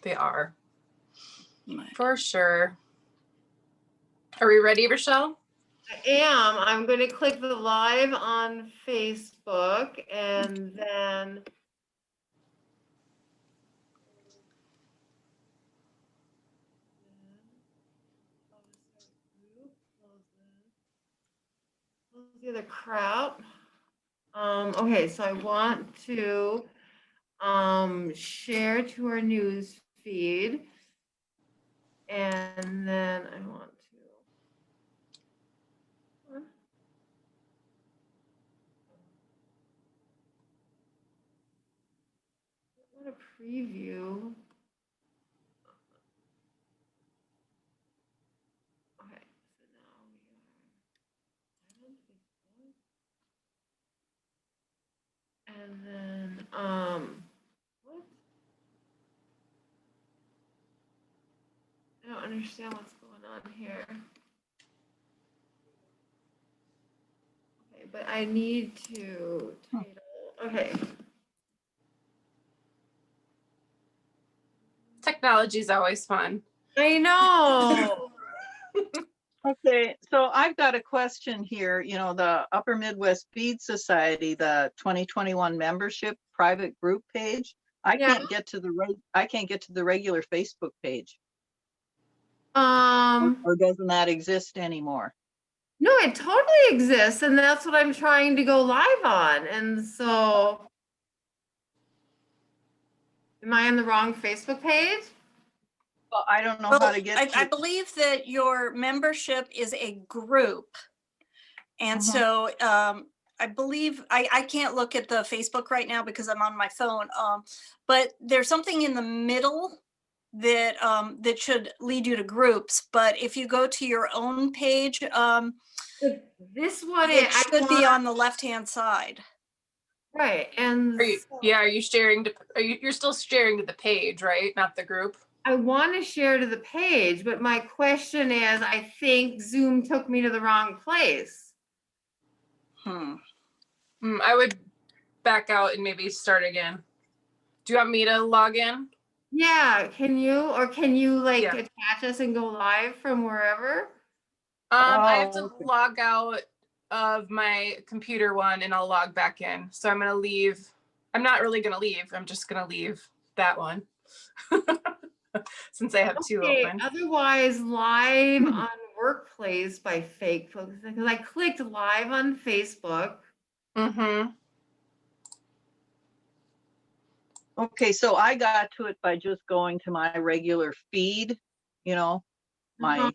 They are. For sure. Are we ready, Rochelle? I am. I'm going to click the live on Facebook and then close the other crap. Okay, so I want to share to our news feed, and then I want to what a preview. Okay, so now we are on Facebook. And then what? I don't understand what's going on here. Okay, but I need to title. Okay. Technology is always fun. I know. Okay, so I've got a question here. You know, the Upper Midwest Bead Society, the 2021 membership private group page. I can't get to the regular Facebook page. Or doesn't that exist anymore? No, it totally exists, and that's what I'm trying to go live on. And so, am I on the wrong Facebook page? Well, I don't know how to get to I believe that your membership is a group. And so I believe, I can't look at the Facebook right now because I'm on my phone, but there's something in the middle that that should lead you to groups. But if you go to your own page, this one it should be on the left-hand side. Right. And are you sharing to, you're still sharing to the page, right? Not the group. I want to share to the page, but my question is, I think Zoom took me to the wrong place. I would back out and maybe start again. Do you want me to log in? Yeah, can you, or can you like attach us and go live from wherever? I have to log out of my computer one and I'll log back in. So I'm going to leave. I'm not really going to leave. I'm just going to leave that one. Since I have two open. Otherwise, live on Workplace by fake folks, because I clicked live on Facebook. Okay, so I got to it by just going to my regular feed, you know, my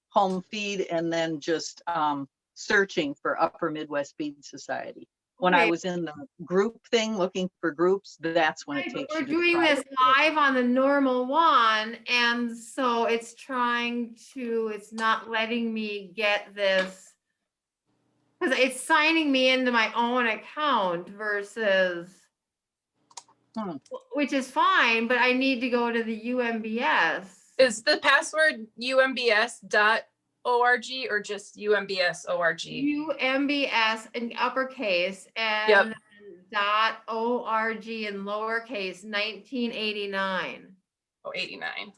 home feed, and then just searching for Upper Midwest Bead Society. When I was in the group thing looking for groups, that's when it takes you to the doing this live on the normal one, and so it's it's not letting me get this, because it's signing me into my own account versus, which is fine, but I need to go to the UMBS. Is the password umbs.org or just umbs.org? UMBS in uppercase and .org in lowercase 1989. Oh, 89.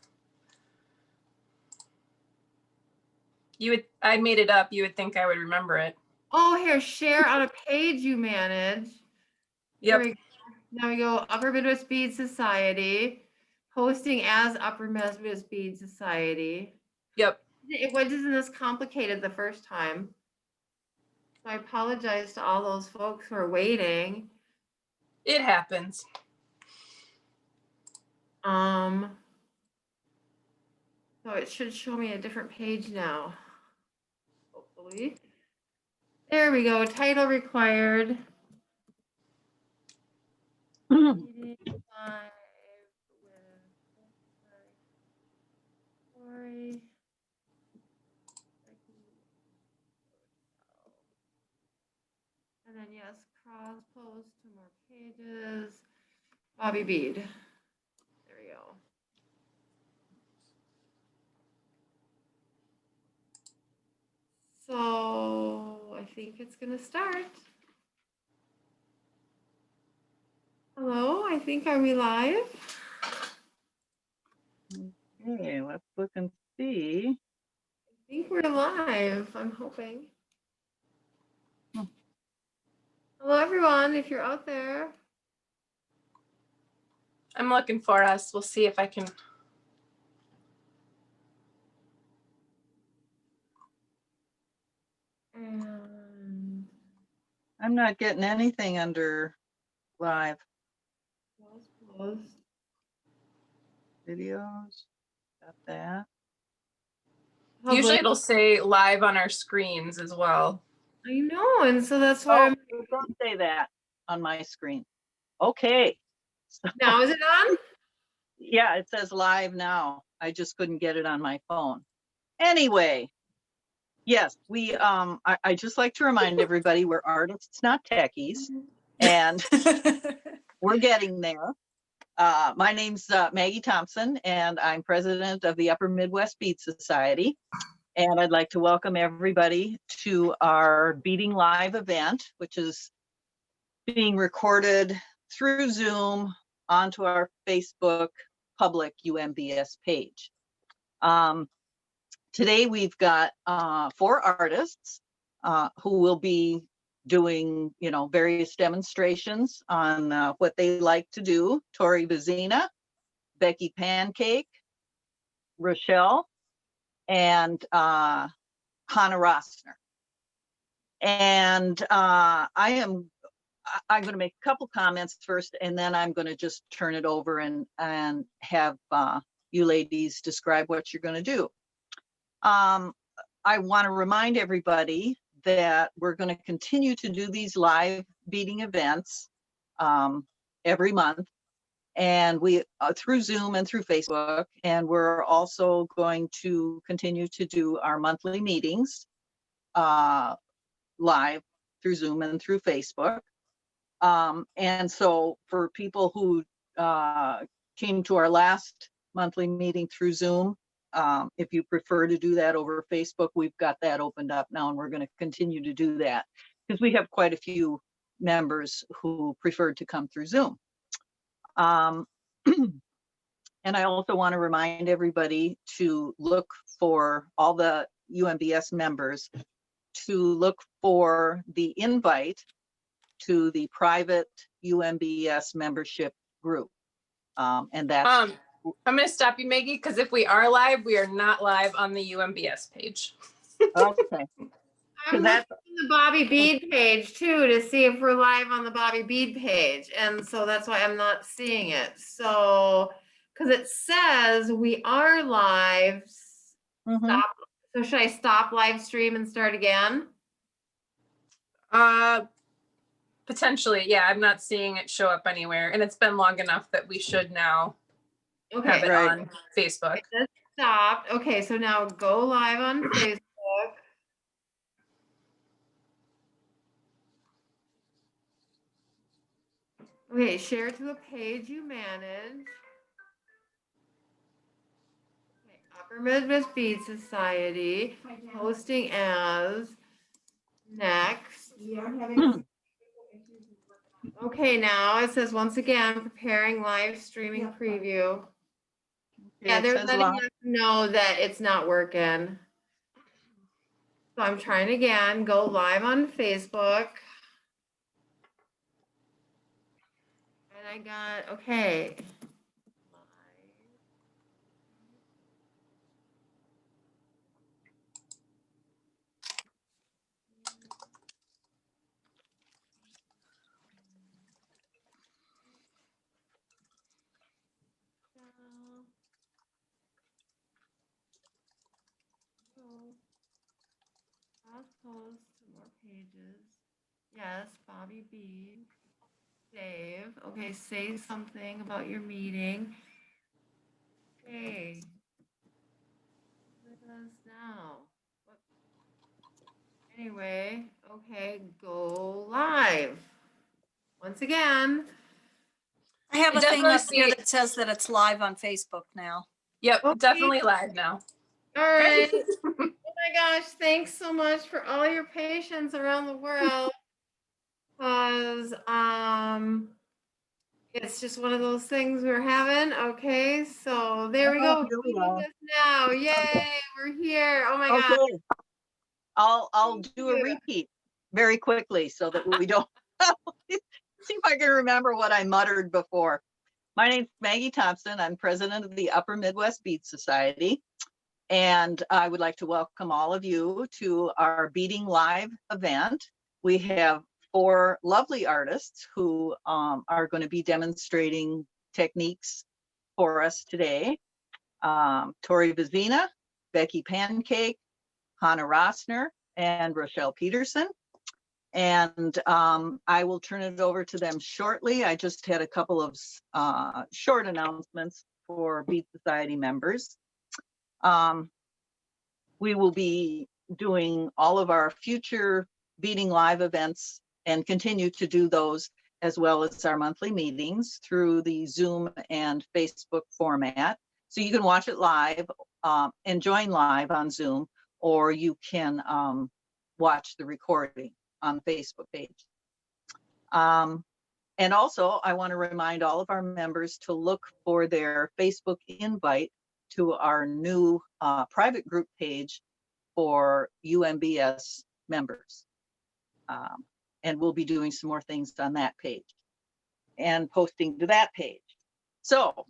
I made it up. You would think I would remember it. Oh, here, share on a page you manage. Yep. Now we go Upper Midwest Bead Society, posting as Upper Midwest Bead Society. Yep. It wasn't this complicated the first time. So I apologize to all those folks who are waiting. It happens. So it should show me a different page now. Hopefully. There we go. Title required. And then yes, cross post to more pages. Bobby Bead. There we go. So I think it's gonna start. Hello, I think, are we live? Okay, let's look and see. I think we're live, I'm hoping. Hmm. Hello, everyone, if you're out there. I'm looking for us. We'll see if I can. And I'm not getting anything under live close. videos. Got that. Usually Public. it'll say live on our screens as well. I know, and so that's why Oh, I'm. it does say that on my screen. Okay. Now is it on? Yeah, it says live now. I just couldn't get it on my phone. Anyway, yes, I just like to remind everybody we're artists, not techies, and we're getting there. My name's Maggie Thompson, and I'm president of the Upper Midwest Bead Society. And I'd like to welcome everybody to our Beading Live event, which is being recorded through Zoom onto our Facebook public UMBS page. Today we've got 4 artists who will be doing, various demonstrations on what they like to do. Tori Vizina, Becky Pancake, Rochelle, and Hana Rosner. And I'm going to make a couple comments first, and then I'm going to just turn it over and have you ladies describe what you're going to do. I want to remind everybody that we're going to continue to do these live beading events every month, and we through Zoom and through Facebook, and we're also going to continue to do our monthly meetings live through Zoom and through Facebook. And so for people who came to our last monthly meeting through Zoom, if you prefer to do that over Facebook, we've got that opened up now, and we're going to continue to do that because we have quite a few members who preferred to come through Zoom. And I also want to remind everybody to look for all the UMBS members to look for the invite to the private UMBS membership group. And that's I'm going to stop you, Maggie, because if we are live, we are not live on the UMBS page. okay. I'm looking That's on the Bobby Bead page too to see if we're live on the Bobby Bead page, and so that's why I'm not seeing it. So, because it says we are live. Stop. So should I stop live stream and start again? Potentially, yeah. I'm not seeing it show up anywhere, and it's been long enough that we should now have it Right. on Facebook. It stopped. Okay, so now go live on Facebook. Okay, share to a page you manage. Okay, Upper Midwest Bead Society, hosting as next. Okay, now it says once again, preparing live streaming preview. Yeah, they're letting us know that it's not working. So I'm trying again, go live on Facebook. And I got, okay. Post more pages. Yes, Bobby B. Save. Okay, say something about your meeting. Okay. With us now. Anyway, okay, go live. Once again. I have I a thing definitely up here see- that says that it's live on Facebook now. Yep, Okay. definitely live now. All right. Oh my gosh, thanks so much for all your patience around the world. Because it's just one of those things we're having. Okay, so go. There we Oh, go. here we Meeting go. us now. Yay, we're here. Oh my God. Okay, I'll Thank do a you. repeat very quickly so that we don't see if I can remember what I muttered before. My name's Maggie Thompson. I'm president of the Upper Midwest Bead Society. And I would like to welcome all of you to our Beading Live event. We have 4 lovely artists who are going to be demonstrating techniques for us today. Tori Vizina, Becky Pancake, Hana Rosner, and Rochelle Peterson. And I will turn it over to them shortly. I just had a couple of short announcements for Bead Society members. We will be doing all of our future Beading Live events and continue to do those, as well as our monthly meetings through the Zoom and Facebook format. So you can watch it live and join live on Zoom, or you can watch the recording on the Facebook page. And also, I want to remind all of our members to look for their Facebook invite to our new private group page for UMBS members. And we'll be doing some more things on that page and posting to that page. So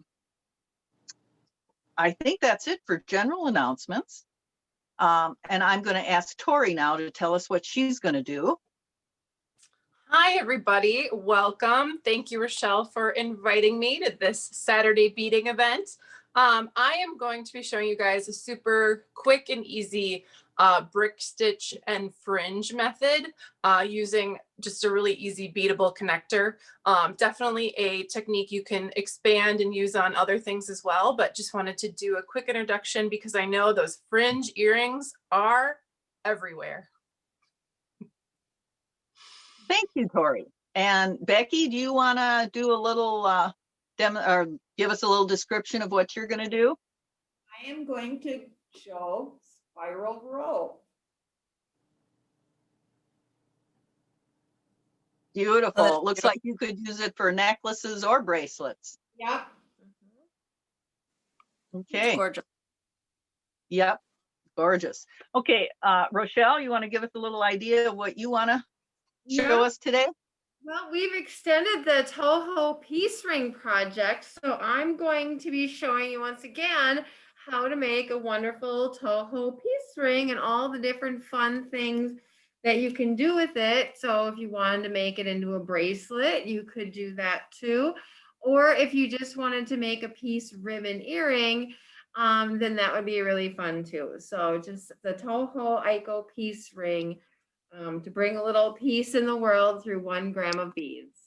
I think that's it for general announcements. And I'm going to ask Tori now to tell us what she's going to do. Hi, everybody. Welcome. Thank you, Rochelle, for inviting me to this Saturday beading event. I am going to be showing you guys a super quick and easy brick stitch and fringe method using just a really easy beadable connector. Definitely a technique you can expand and use on other things as well, but just wanted to do a quick introduction because I know those fringe earrings are everywhere. Thank you, Tori. And Becky, do you want to do a little demo or give us a little description of what you're going to do? I am going to show spiral row. Beautiful. Looks like you could use it for necklaces or bracelets. Yep. Okay. Gorgeous. Yep. Gorgeous. Okay. Rochelle, you want to give us a little idea of what you want to show us today? Well, we've extended the Toho piece ring project, so I'm going to be showing you once again how to make a wonderful Toho piece ring and all the different fun things that you can do with it. So if you wanted to make it into a bracelet, you could do that too. Or if you just wanted to make a piece ribbon earring, then that would be really fun too. So just the Toho Aiko piece ring. To bring a little peace in the world through 1 gram of beads.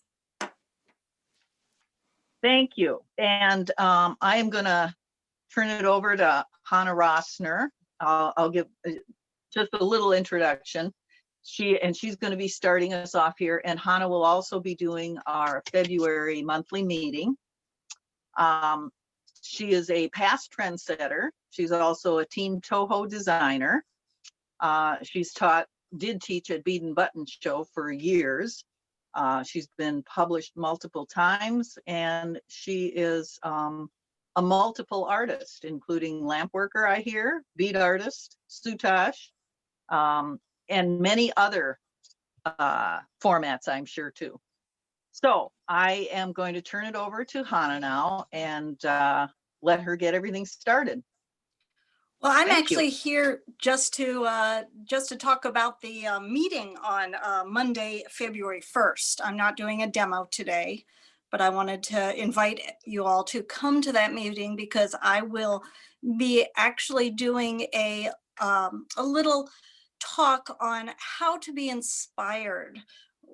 Thank you. And I am going to turn it over to Hana Rosner. I'll give just a little introduction. She's going to be starting us off here, and Hana will also be doing our February monthly meeting. She is a past trendsetter. She's also a Team Toho designer. Did teach at Bead and Button Show for years. She's been published multiple times, and she is a multiple artist, including lamp worker, I hear, bead artist, soutache, and many other formats, I'm sure, too. So I am going to turn it over to Hana now and let her get everything started. Well, I'm Thank actually you. here just to talk about the meeting on Monday, February 1st. I'm not doing a demo today, but I wanted to invite you all to come to that meeting because I will be actually doing a little talk on how to be inspired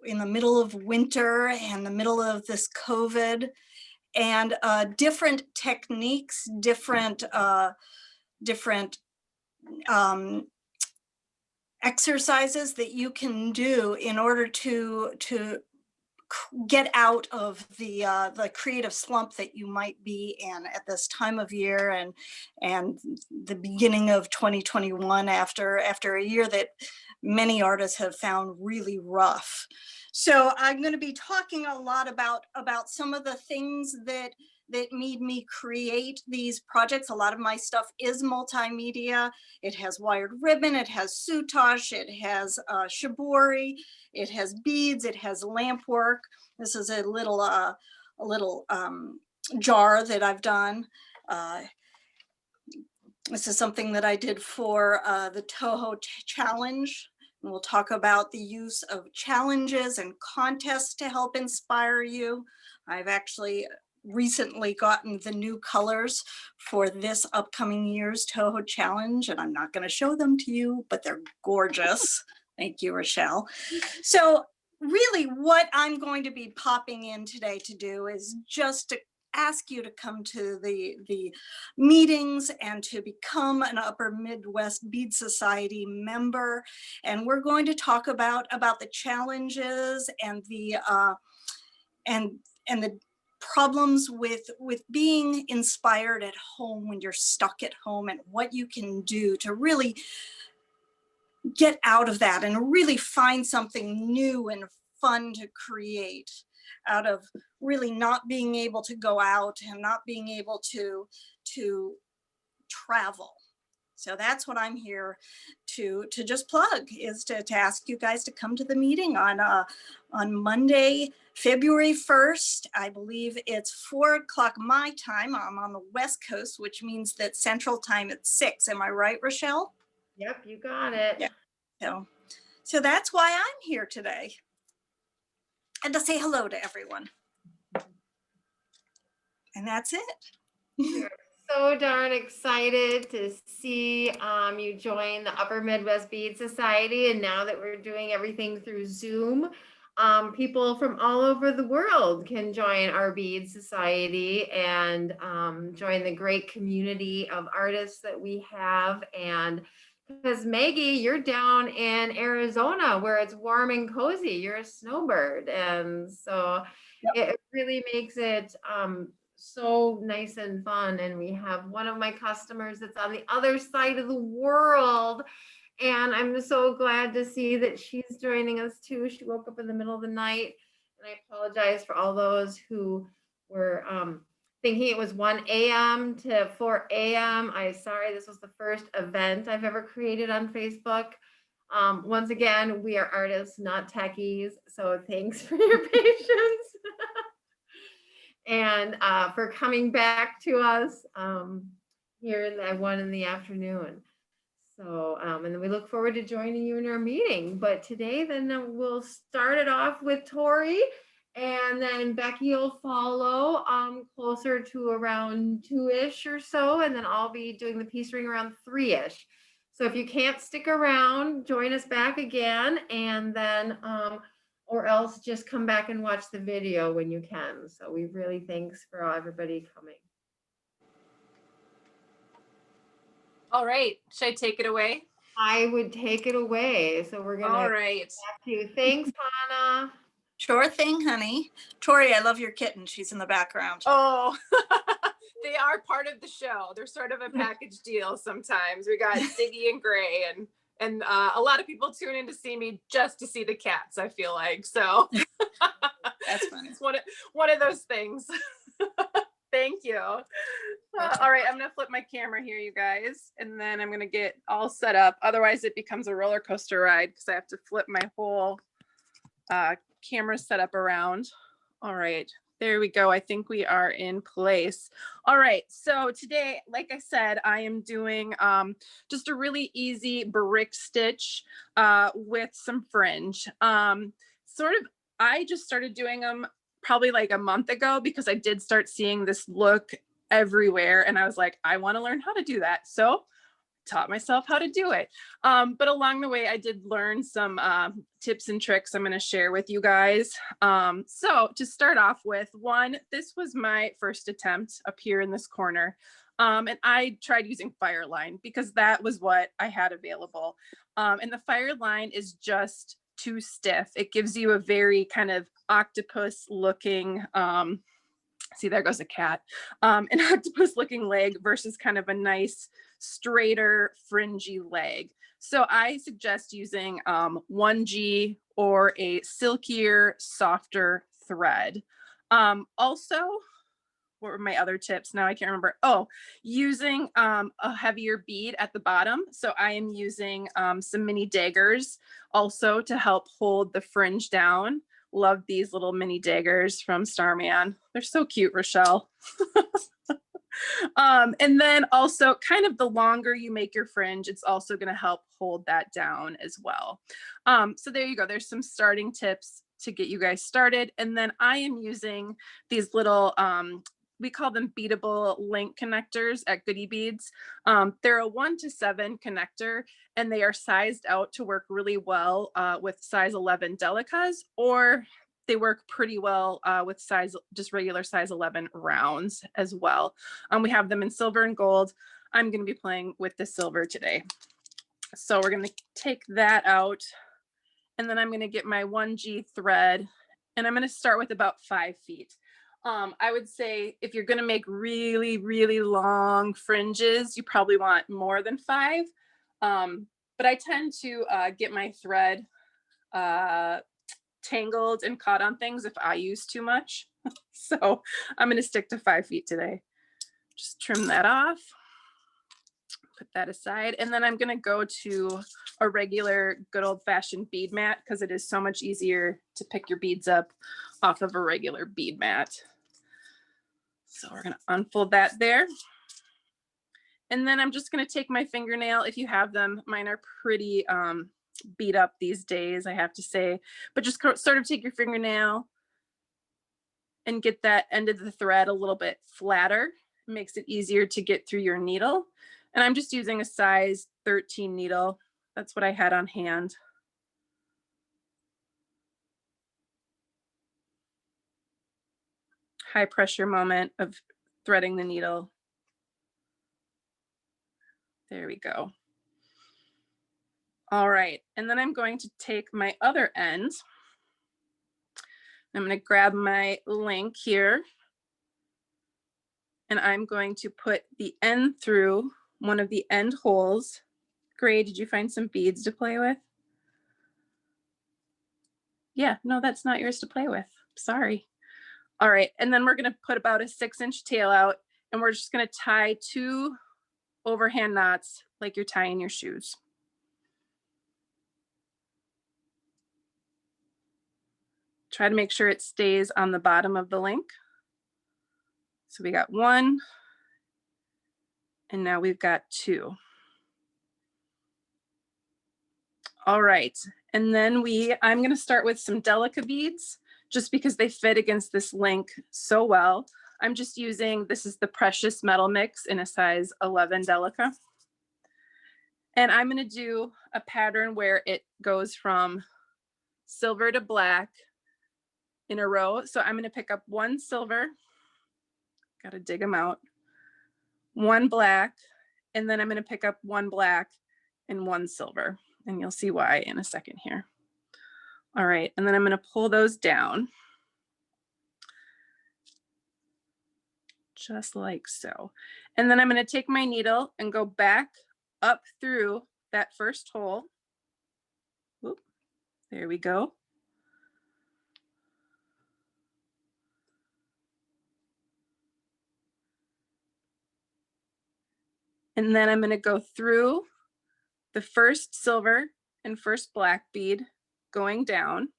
in the middle of winter and the middle of this COVID, and different techniques, different exercises that you can do in order to get out of the creative slump that you might be in at this time of year and the beginning of 2021 after a year that many artists have found really rough. So I'm going to be talking a lot about some of the things that that made me create these projects. A lot of my stuff is multimedia. It has wired ribbon, it has soutache, it has shibori, it has beads, it has lamp work. This is a little jar that I've done. This is something that I did for the Toho Challenge. And we'll talk about the use of challenges and contests to help inspire you. I've actually recently gotten the new colors for this upcoming year's Toho Challenge, and I'm not going to show them to you, but they're gorgeous. Thank you, Rochelle. So really what I'm going to be popping in today to do is just to ask you to come to the meetings and to become an Upper Midwest Bead Society member. And we're going to talk about the challenges and the problems with being inspired at home when you're stuck at home, and what you can do to really get out of that and really find something new and fun to create out of really not being able to go out and not being able to travel. So that's what I'm here to just plug, is to ask you guys to come to the meeting on Monday, February 1st. I believe it's 4 o'clock my time. I'm on the West Coast, which means that Central Time at 6. Am I right, Rochelle? Yep, you got it. Yeah. So that's why I'm here today. And to say hello to everyone. And that's it. So darn excited to see you join the Upper Midwest Bead Society. And now that we're doing everything through Zoom, people from all over the world can join our bead society and join the great community of artists that we have. And because Maggie, you're down in Arizona where it's warm and cozy. You're a snowbird. And so it really makes it so nice and fun. And we have one of my customers that's on the other side of the world. And I'm so glad to see that she's joining us too. She woke up in the middle of the night. And I apologize for all those who were thinking it was 1 a.m. to 4 a.m. I'm sorry, this was the first event I've ever created on Facebook. Once again, we are artists, not techies. So thanks for your patience. And for coming back to us here at 1 in the afternoon. So, and then we look forward to joining you in our meeting. But today, then we'll start it off with Tori, and then Becky will follow closer to around 2-ish or so, and then I'll be doing the piece ring around 3-ish. So if you can't stick around, join us back again, and then or else just come back and watch the video when you can. So we really thanks for everybody coming. All right, should I take it away? I would take it away. So we're gonna. All right. Back to you. Thanks, Hana. Sure thing, honey. Tori, I love your kitten. She's in the background. Oh, they are part of the show. They're sort of a package deal sometimes. We got Siggy and Gray, and a lot of people tune in to see me just to see the cats, I feel like. So That's funny. It's one of those things. Thank you. All right, I'm gonna flip my camera here, you guys, and then I'm gonna get all set up. Otherwise it becomes a roller coaster ride because I have to flip my whole camera set up around. All right, there we go. I think we are in place. All right, so today, like I said, I am doing just a really easy brick stitch with some fringe. I just started doing them probably like a month ago because I did start seeing this look everywhere, and I was like, I want to learn how to do that. So taught myself how to do it. But along the way, I did learn some tips and tricks I'm going to share with you guys. So to start off with, this was my first attempt up here in this corner. And I tried using Fireline because that was what I had available. And the Fireline is just too stiff. It gives you a very kind of octopus looking, see, there goes a cat, an octopus looking leg versus kind of a nice straighter fringy leg. So I suggest using 1G or a silkier, softer thread. Also, what were my other tips? Now I can't remember. Oh, using a heavier bead at the bottom. So I am using some mini daggers also to help hold the fringe down. Love these little mini daggers from Starman. They're so cute, Rochelle. And then also kind of the longer you make your fringe, it's also going to help hold that down as well. So there you go. There's some starting tips to get you guys started. And then I am using these little, we call them beadable link connectors at Goody Beads. They're a 1 to 7 connector, and they are sized out to work really well with size 11 delicas, or they work pretty well with size, just regular size 11 rounds as well. We have them in silver and gold. I'm going to be playing with the silver today. So we're going to take that out, and then I'm going to get my 1G thread, and I'm going to start with about 5 feet. I would say if you're going to make really, really long fringes, you probably want more than 5. But I tend to get my thread tangled and caught on things if I use too much. So I'm going to stick to 5 feet today. Just trim that off, put that aside. And then I'm going to go to a regular good old fashioned bead mat because it is so much easier to pick your beads up off of a regular bead mat. So we're going to unfold that there. And then I'm just going to take my fingernail, if you have them. Mine are pretty beat up these days, I have to say, but just sort of take your fingernail and get that end of the thread a little bit flatter. It makes it easier to get through your needle. And I'm just using a size 13 needle. That's what I had on hand. High pressure moment of threading the needle. There we go. All right, and then I'm going to take my other end. I'm going to grab my link here, and I'm going to put the end through one of the end holes. Gray, did you find some beads to play with? Yeah, no, that's not yours to play with. Sorry. All right, and then we're going to put about a 6-inch tail out, and we're just going to tie 2 overhand knots like you're tying your shoes. Try to make sure it stays on the bottom of the link. So we got 1, and now we've got 2. All right, and then I'm going to start with some Delica beads just because they fit against this link so well. I'm just using, this is the Precious Metal Mix in a size 11 Delica. And I'm going to do a pattern where it goes from silver to black in a row. So I'm going to pick up 1 silver, got to dig them out, 1 black, and then I'm going to pick up 1 black and 1 silver. And you'll see why in a second here. All right, and then I'm going to pull those down. Just like so. And then I'm going to take my needle and go back up through that first hole. Whoop, there we go. And then I'm going to go through the first silver and first black bead going down.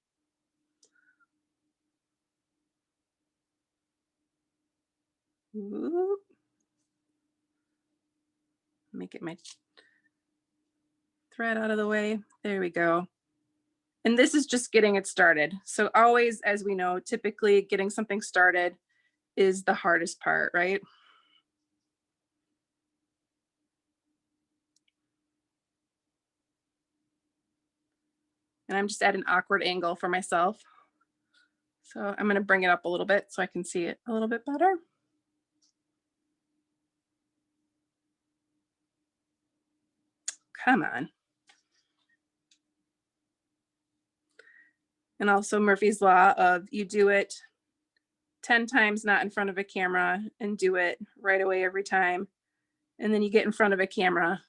Whoop. Let me get my thread out of the way. There we go. And this is just getting it started. So always, as we know, typically getting something started is the hardest part, right? And I'm just at an awkward angle for myself. So I'm going to bring it up a little bit so I can see it a little bit better. Come on. And also Murphy's Law of you do it 10 times not in front of a camera and do it right away every time. And then you get in front of a camera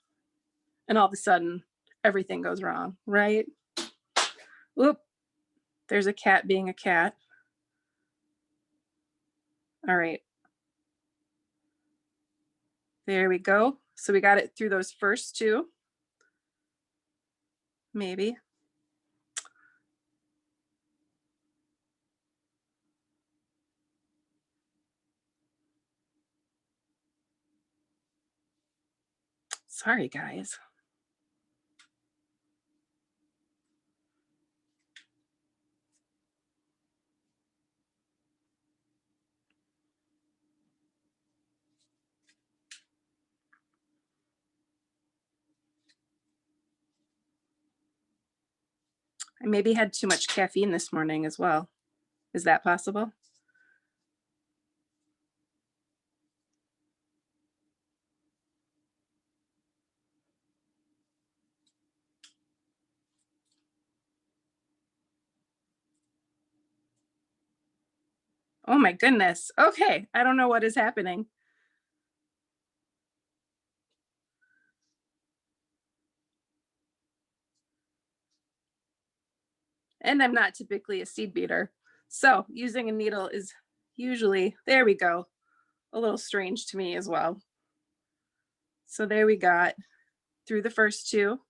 and all of a sudden everything goes wrong, right? Oop, there's a cat being a cat. All right. There we go. So we got it through those first two. Maybe. Sorry, guys. I maybe had too much caffeine this morning as well. Is that possible? Oh my goodness. Okay, I don't know what is happening. And I'm not typically a seed beater. So using a needle is usually, there we go, a little strange to me as well. So there we got through the first two.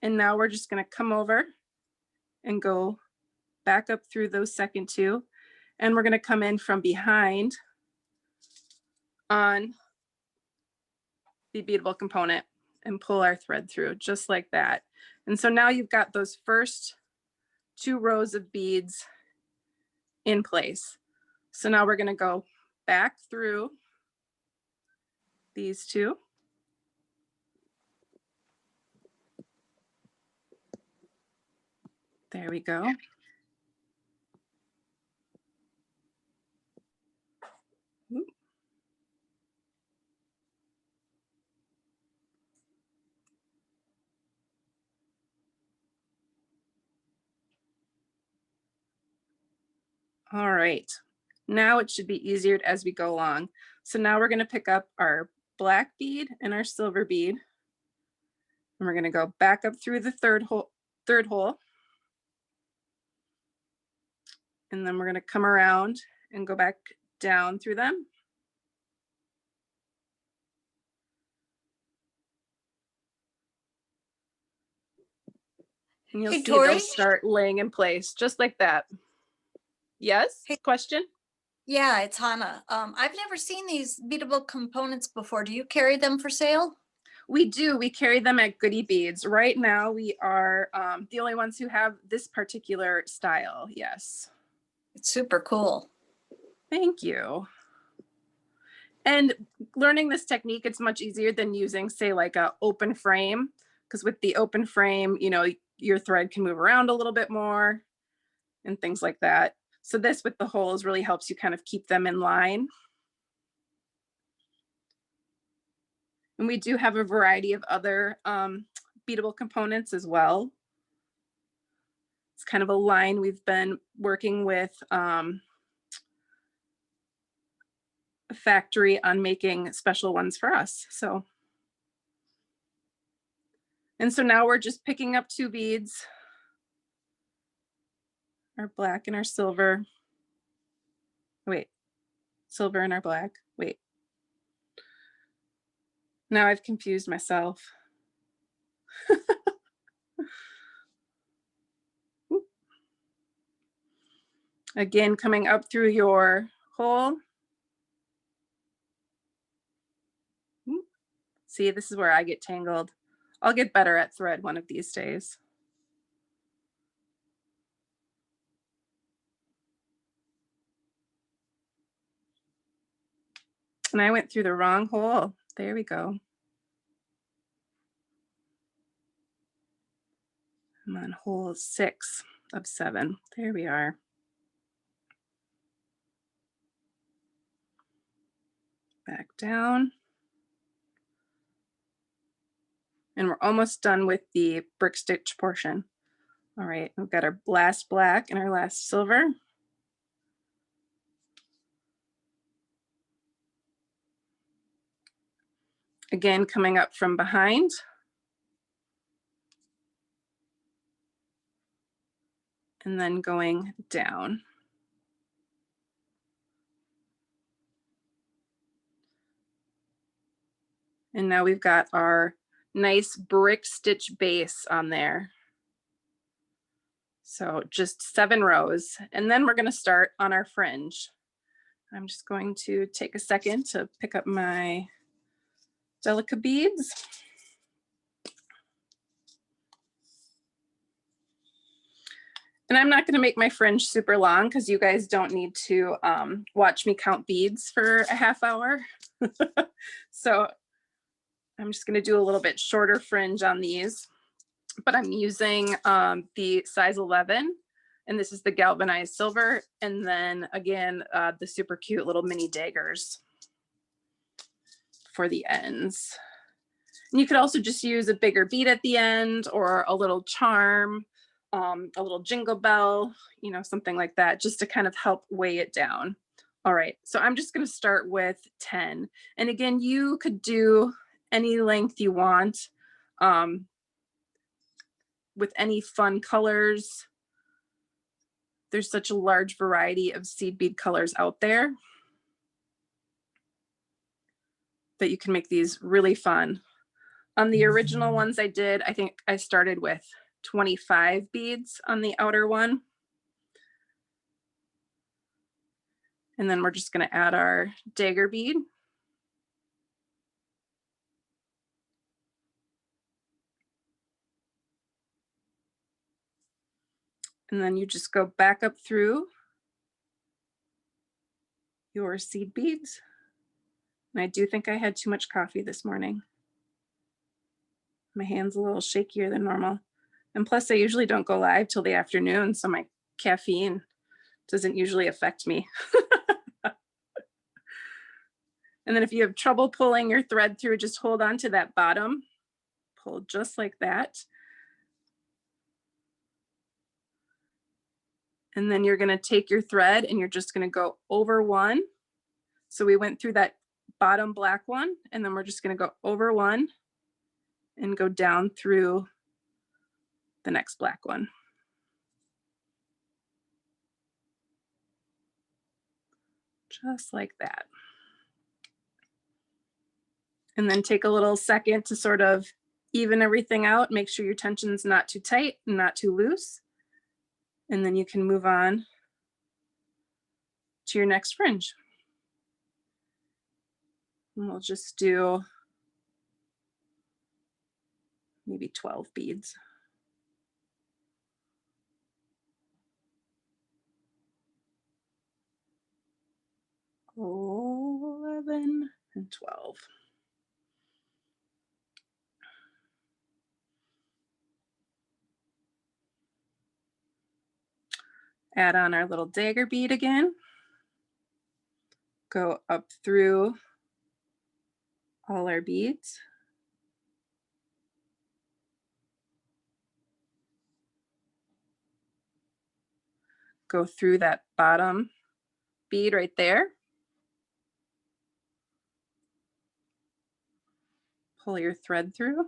And now we're just gonna come over and go back up through those second two. And we're gonna come in from behind on the beadable component and pull our thread through just like that. And so now you've got those first two rows of beads in place. So now we're gonna go back through these two. There we go. Oop. All right, now it should be easier as we go along. So now we're gonna pick up our black bead and our silver bead. And we're gonna go back up through the third hole. And then we're gonna come around and go back down through them. And you'll Hey, see Tori? those start laying in place just like that. Yes, Hey. question? Yeah, it's Hana. I've never seen these beadable components before. Do you carry them for sale? We do, we carry them at Goody Beads. Right now we are the only ones who have this particular style, yes. It's super cool. Thank you. And learning this technique, it's much easier than using, say, like a open frame, because with the open frame, you know, your thread can move around a little bit more and things like that. So this with the holes really helps you kind of keep them in line. And we do have a variety of other beadable components as well. It's kind of a line we've been working with a factory on making special ones for us. So, and so now we're just picking up two beads, our black and our silver. Wait, silver and our black. Wait. Now I've confused myself. Again, coming up through your hole. See, this is where I get tangled. I'll get better at thread one of these days. And I went through the wrong hole. There we go. I'm on hole 6 of 7. There we are. Back down. And we're almost done with the brick stitch portion. All right, we've got our last black and our last silver. Again, coming up from behind. And then going down. And now we've got our nice brick stitch base on there. So just 7 rows, and then we're going to start on our fringe. I'm just going to take a second to pick up my Delica beads. And I'm not going to make my fringe super long because you guys don't need to watch me count beads for a half hour. So I'm just going to do a little bit shorter fringe on these, but I'm using the size 11, and this is the galvanized silver. And then again, the super cute little mini daggers for the ends. And you could also just use a bigger bead at the end, or a little charm, a little jingle bell, you know, something like that, just to kind of help weigh it down. All right, so I'm just going to start with 10. And again, you could do any length you want, with any fun colors. There's such a large variety of seed bead colors out there that you can make these really fun. On the original ones I did, I think I started with 25 beads on the outer one. And then we're just going to add our dagger bead. And then you just go back up through your seed beads. And I do think I had too much coffee this morning. My hand's a little shakier than normal. And plus I usually don't go live till the afternoon, so my caffeine doesn't usually affect me. And then if you have trouble pulling your thread through, just hold on to that bottom, pull just like that. And then you're gonna take your thread and you're just gonna go over one. So we went through that bottom black one, and then we're just gonna go over one and go down through the next black one. Just like that. And then take a little second to sort of even everything out. Make sure your tension's not too tight and not too loose. And then you can move on to your next fringe. And we'll just do maybe 12 beads. 11 and 12. Add on our little dagger bead again. Go up through all our beads. Go through that bottom bead right there. Pull your thread through.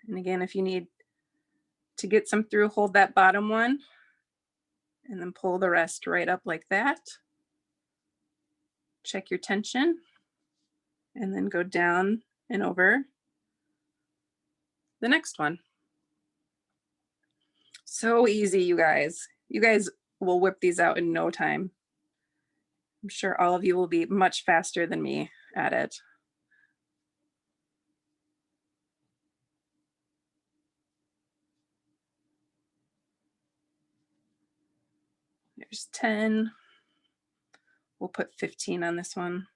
And again, if you need to get some through, hold that bottom one and then pull the rest right up like that. Check your tension and then go down and over the next one. So easy, you guys. You guys will whip these out in no time. I'm sure all of you will be much faster than me at it. There's 10. We'll put 15 on this one.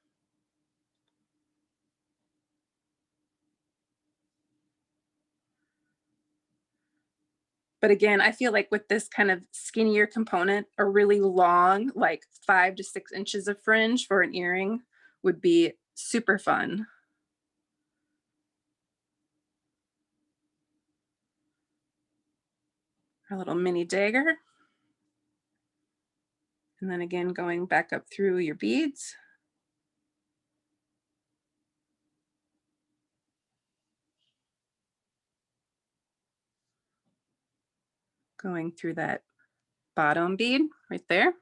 But again, I feel like with this kind of skinnier component, a really long, like 5 to 6 inches of fringe for an earring would be super fun. Our little mini dagger. And then again, going back up through your beads. Going through that bottom bead right there.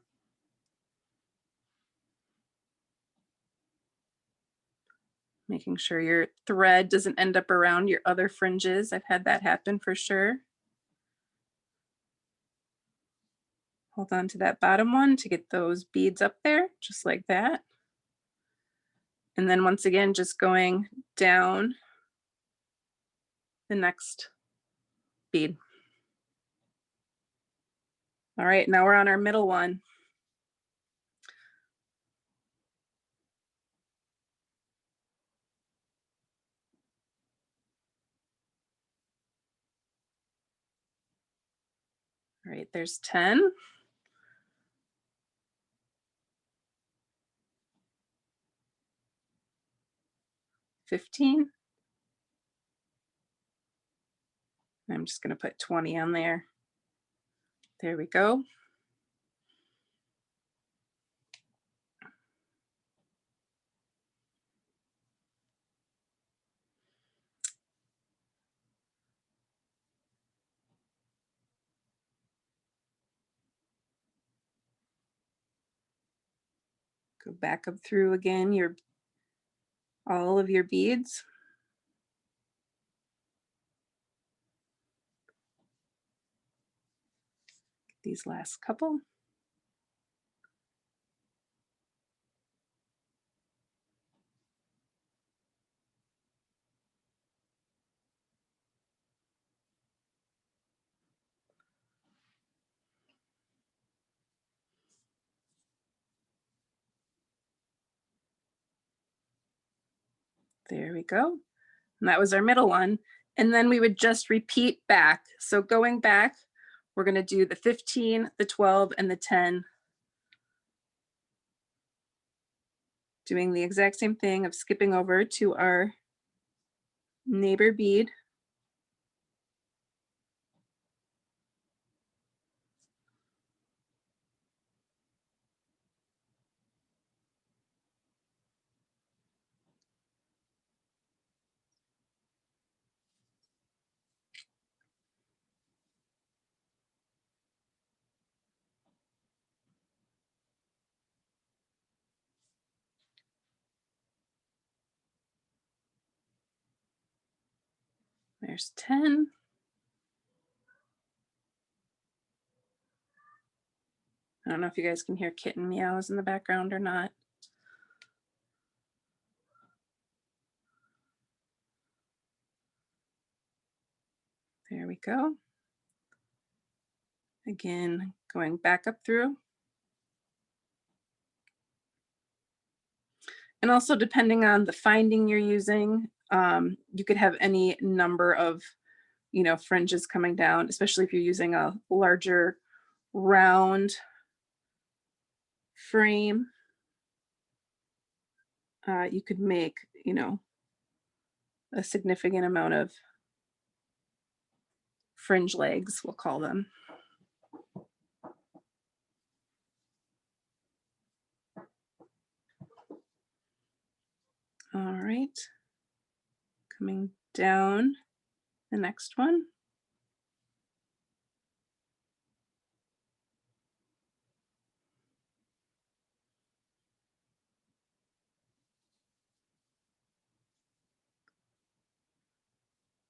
Making sure your thread doesn't end up around your other fringes. I've had that happen for sure. Hold on to that bottom one to get those beads up there, just like that. And then once again, just going down the next bead. All right, now we're on our middle one. All right, there's 10. 15. I'm just going to put 20 on there. There we go. Go back up through again all of your beads. These last couple. There we go. And that was our middle one. And then we would just repeat back. So going back, we're going to do the 15, the 12, and the 10. Doing the exact same thing of skipping over to our neighbor bead. There's 10. I don't know if you guys can hear kitten meows in the background or not. There we go. Again, going back up through. And also depending on the finding you're using, you could have any number of, fringes coming down, especially if you're using a larger round frame. You could make, a significant amount of fringe legs, we'll call them. All right, coming down the next one.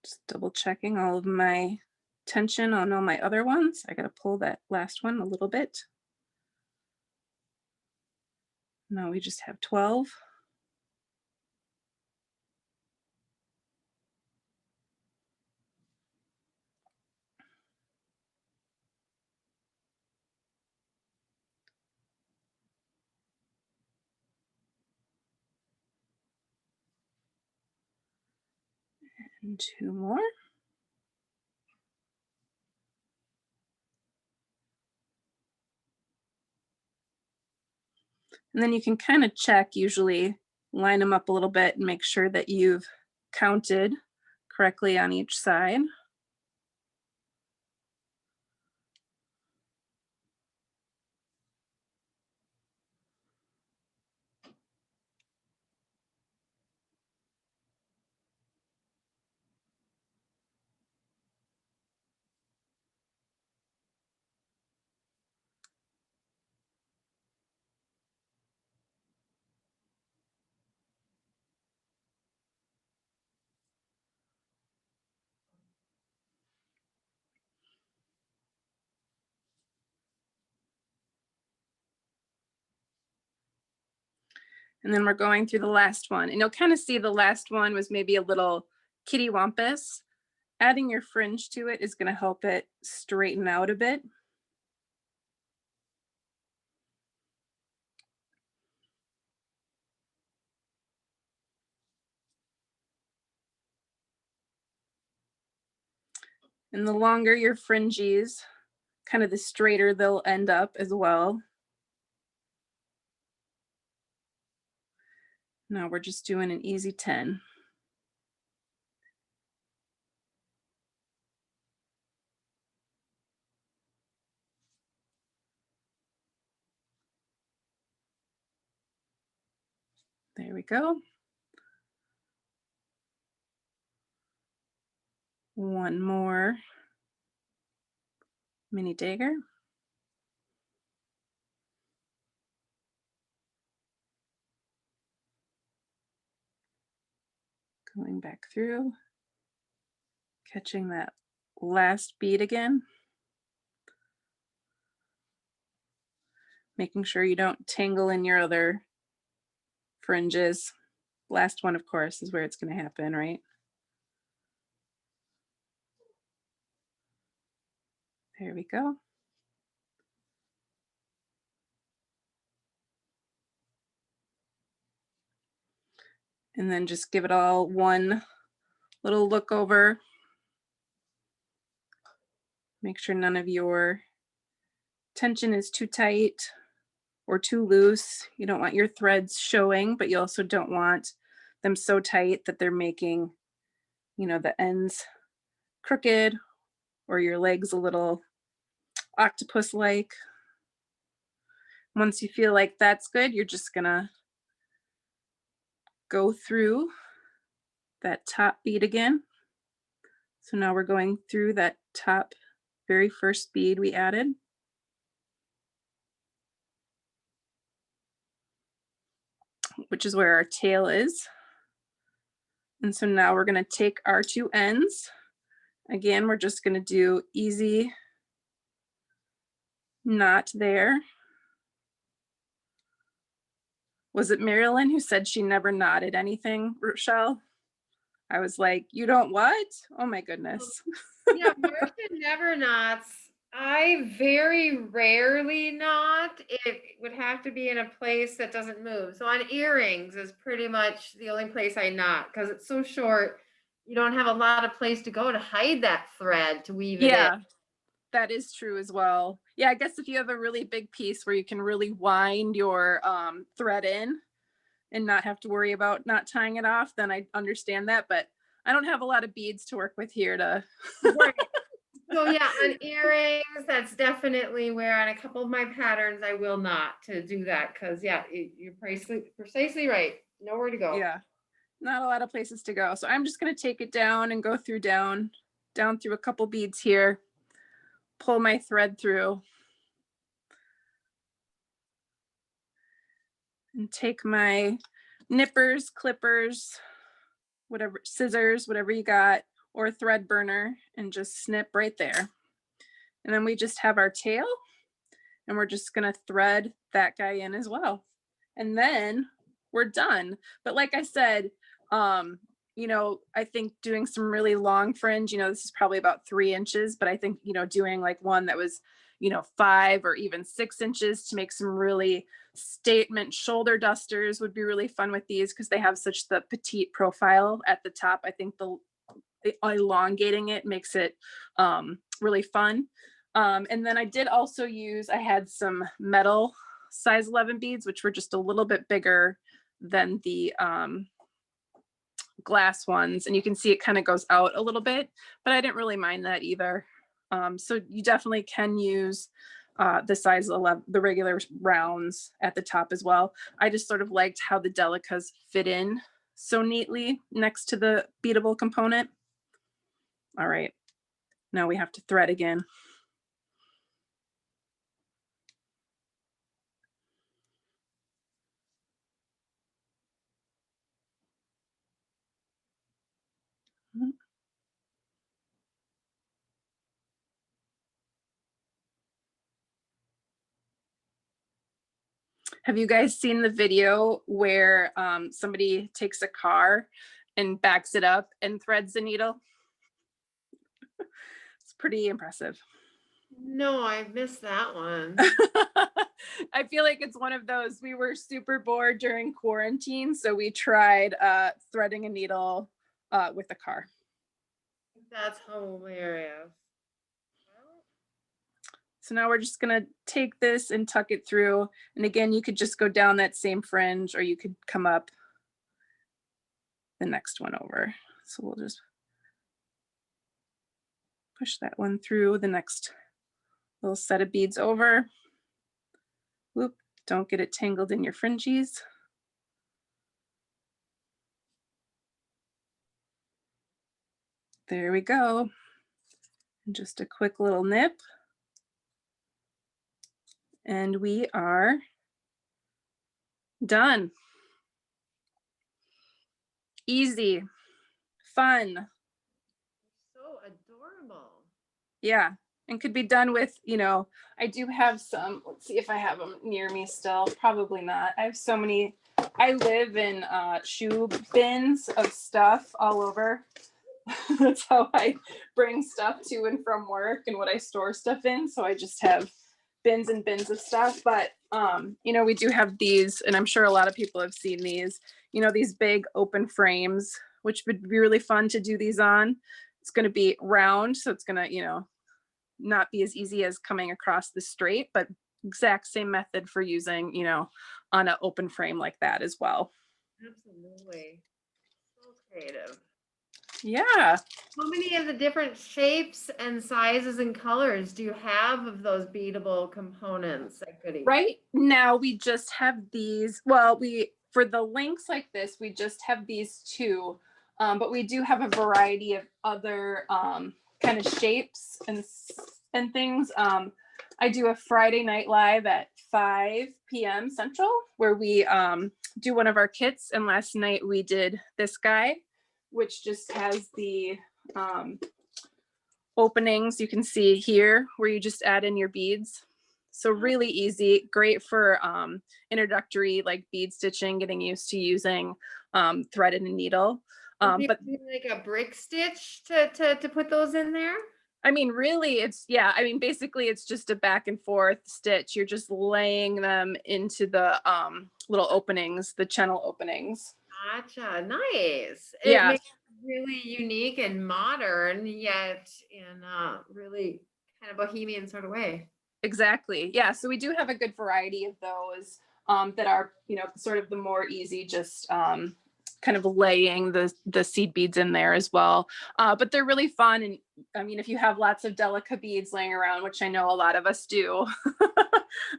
Just double checking all of my tension on all my other ones. I got to pull that last one a little bit. Now we just have 12. And 2 more. And then you can kind of check, usually line them up a little bit and make sure that you've counted correctly on each side. And then we're going through the last one, and you'll kind of see the last one was maybe a little kitty wampus. Adding your fringe to it is going to help it straighten out a bit. And the longer your fringes, kind of the straighter they'll end up as well. Now we're just doing an easy 10. There we go. One more mini dagger. Going back through, catching that last bead again. Making sure you don't tangle in your other fringes. Last one, of course, is where it's going to happen, right? There we go. And then just give it all one little look over. Make sure none of your tension is too tight or too loose. You don't want your threads showing, but you also don't want them so tight that they're making, you know, the ends crooked or your legs a little octopus-like. Once you feel like that's good, you're just gonna go through that top bead again. So now we're going through that top very first bead we added. Which is where our tail is. And so now we're going to take our two ends. Again, we're just going to do easy knot there. Was it Marilyn who said she never knotted anything, Rochelle? I was like, you don't what? Oh my goodness. Yeah, Marcia never knots. I very rarely knot. It would have to be in a place that doesn't move. So on earrings is pretty much the only place I knot because it's so short. You don't have a lot of place to go to hide that thread to weave it in. Yeah, that is true as well. Yeah, I guess if you have a really big piece where you can really wind your thread in and not have to worry about not tying it off, then I understand that. But I don't have a lot of beads to work with here to. Right. So yeah, on earrings, that's definitely where on a couple of my patterns I will not to do that because yeah, you're precisely right. Nowhere to go. Yeah, not a lot of places to go. So I'm just going to take it down and go through down through a couple beads here, pull my thread through, and take my nippers, clippers, whatever, scissors, whatever you got, or a thread burner, and just snip right there. And then we just have our tail, and we're just going to thread that guy in as well. And then we're done. But like I said, you know, I think doing some really long fringe, you know, this is probably about 3 inches, but I think, you know, doing like one that was, you know, 5 or even 6 inches to make some really statement shoulder dusters would be really fun with these because they have such the petite profile at the top. I think the elongating it makes it really fun. And then I did also use, I had some metal size 11 beads, which were just a little bit bigger than the glass ones. And you can see it kind of goes out a little bit, but I didn't really mind that either. So you definitely can use the size 11, the regular rounds at the top as well. I just sort of liked how the delicas fit in so neatly next to the beadable component. All right, now we have to thread again. Have you guys seen the video where somebody takes a car and backs it up and threads the needle? It's pretty impressive. No, I missed that one. I feel like it's one of those, we were super bored during quarantine, so we tried threading a needle with a car. That's hilarious. So now we're just gonna take this and tuck it through. And again, you could just go down that same fringe, or you could come up the next one over. So we'll just push that one through the next little set of beads over. Whoop, don't get it tangled in your fringes. There we go. And just a quick little nip. And we are done. Easy, fun. So adorable. Yeah, and could be done with, you know, I do have some, let's see if I have them near me still, probably not. I have so many, I live in shoe bins of stuff all over. That's how I bring stuff to and from work and what I store stuff in. So I just have bins and bins of stuff. But, you know, we do have these, and I'm sure a lot of people have seen these, you know, these big open frames, which would be really fun to do these on. It's going to be round, so it's going to, you know, not be as easy as coming across the straight, but exact same method for using, you know, on an open frame like that as well. Absolutely. So creative. Yeah. How many of the different shapes and sizes and colors do you have of those beadable components at Goodie? Right now we just have these, well, for the links like this, we just have these two, but we do have a variety of other kind of shapes and things. I do a Friday night live at 5 p.m. Central where we do one of our kits, and last night we did this guy, which just has the openings you can see here where you just add in your beads. So really easy, great for introductory like bead stitching, getting used to using thread and a needle. But like a brick stitch to put those in there? I mean, really, it's, yeah, I mean, basically it's just a back and forth stitch. You're just laying them into the little openings, the channel openings. Gotcha, nice. Yeah. It makes it really unique and modern, yet in a really kind of bohemian sort of way. Exactly. Yeah. So we do have a good variety of those that are, you know, sort of the more easy, just kind of laying the seed beads in there as well. But they're really fun. And I mean, if you have lots of Delica beads laying around, which I know a lot of us do,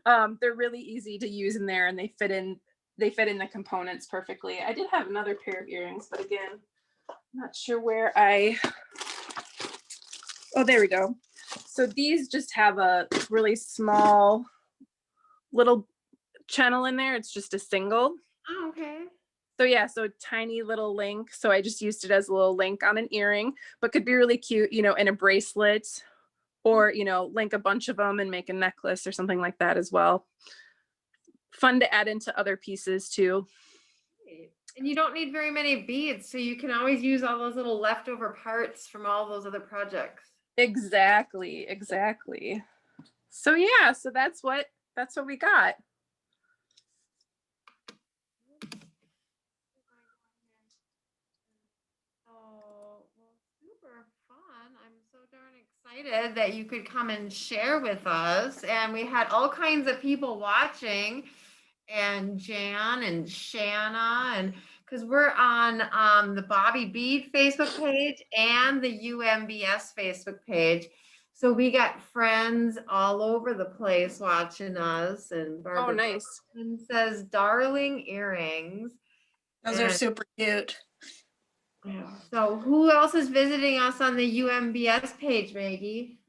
they're really easy to use in there, and they fit in the components perfectly. I did have another pair of earrings, but again, I'm not sure where oh, there we go. So these just have a really small little channel in there. It's just a single. Oh, okay. So yeah, so tiny little link. So I just used it as a little link on an earring, but could be really cute, you know, in a bracelet, or, you know, link a bunch of them and make a necklace or something like that as well. Fun to add into other pieces too. And you don't need very many beads, so you can always use all those little leftover parts from all those other projects. Exactly. So yeah, so that's what we got. Oh, well, super fun. I'm so darn excited that you could come and share with us. And we had all kinds of people watching, and Jan and Shanna, and because we're on the Bobby Bead Facebook page and the UMBS Facebook page. So we got friends all over the place watching us. And Barbara Oh, nice. says, darling earrings. Those are super cute. Yeah. So who else is visiting us on the UMBS page, Maggie?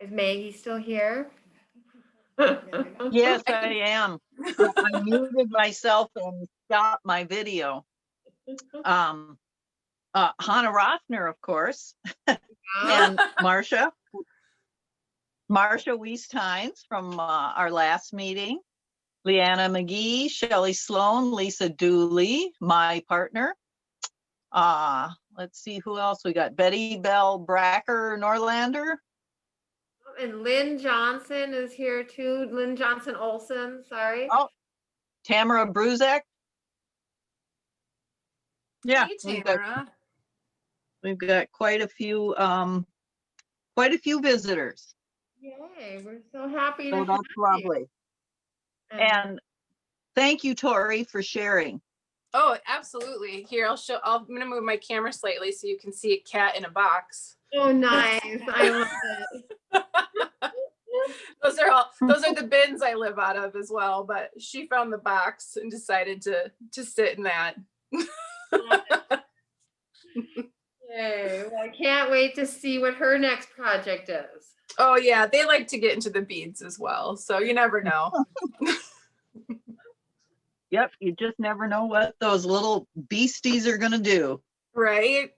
Is Maggie still here? Yes, I am. Yeah, I muted myself and stopped my video. Hana Rosner, of course, and Marcia. Marcia Wiestheins from our last meeting. Leanna McGee, Shelley Sloan, Lisa Dooley, my partner. Let's see who else we got. Betty Bell Bracker Norlander. And Lynn Johnson is here too. Lynn Johnson Olson, sorry. Oh, Tamara Bruzek. Yeah, Hey, Tamara. we've got quite a few visitors. Yay, we're so happy to So have that's you. lovely. And thank you, Tori, for sharing. Oh, absolutely. Here, I'm gonna move my camera slightly so you can see a cat in a box. Oh, nice. I love it. Those are the bins I live out of as well, but she found the box and decided to sit in that. Yay. Well, I can't wait to see what her next project is. Oh yeah, they like to get into the beads as well, so you never know. Yep, you just never know what those little beasties are gonna do. Right?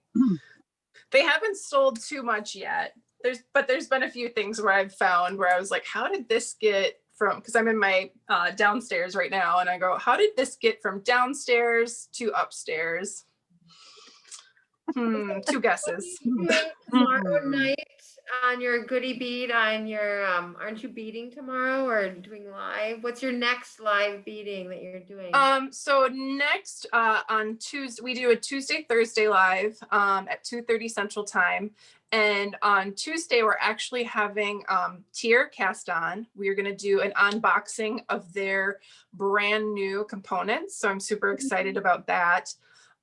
They haven't sold too much yet. There's been a few things where I've found where I was like, how did this get from, because I'm in my downstairs right now, and I go, how did this get from downstairs to upstairs? Two guesses. Tomorrow night on your goodie bead on your aren't you beading tomorrow or doing live? What's your next live beading that you're doing? So next on Tuesday, we do a Tuesday, Thursday live at 2:30 Central Time. And on Tuesday, we're actually having Tier Cast On. We're going to do an unboxing of their brand new components. So I'm super excited about that.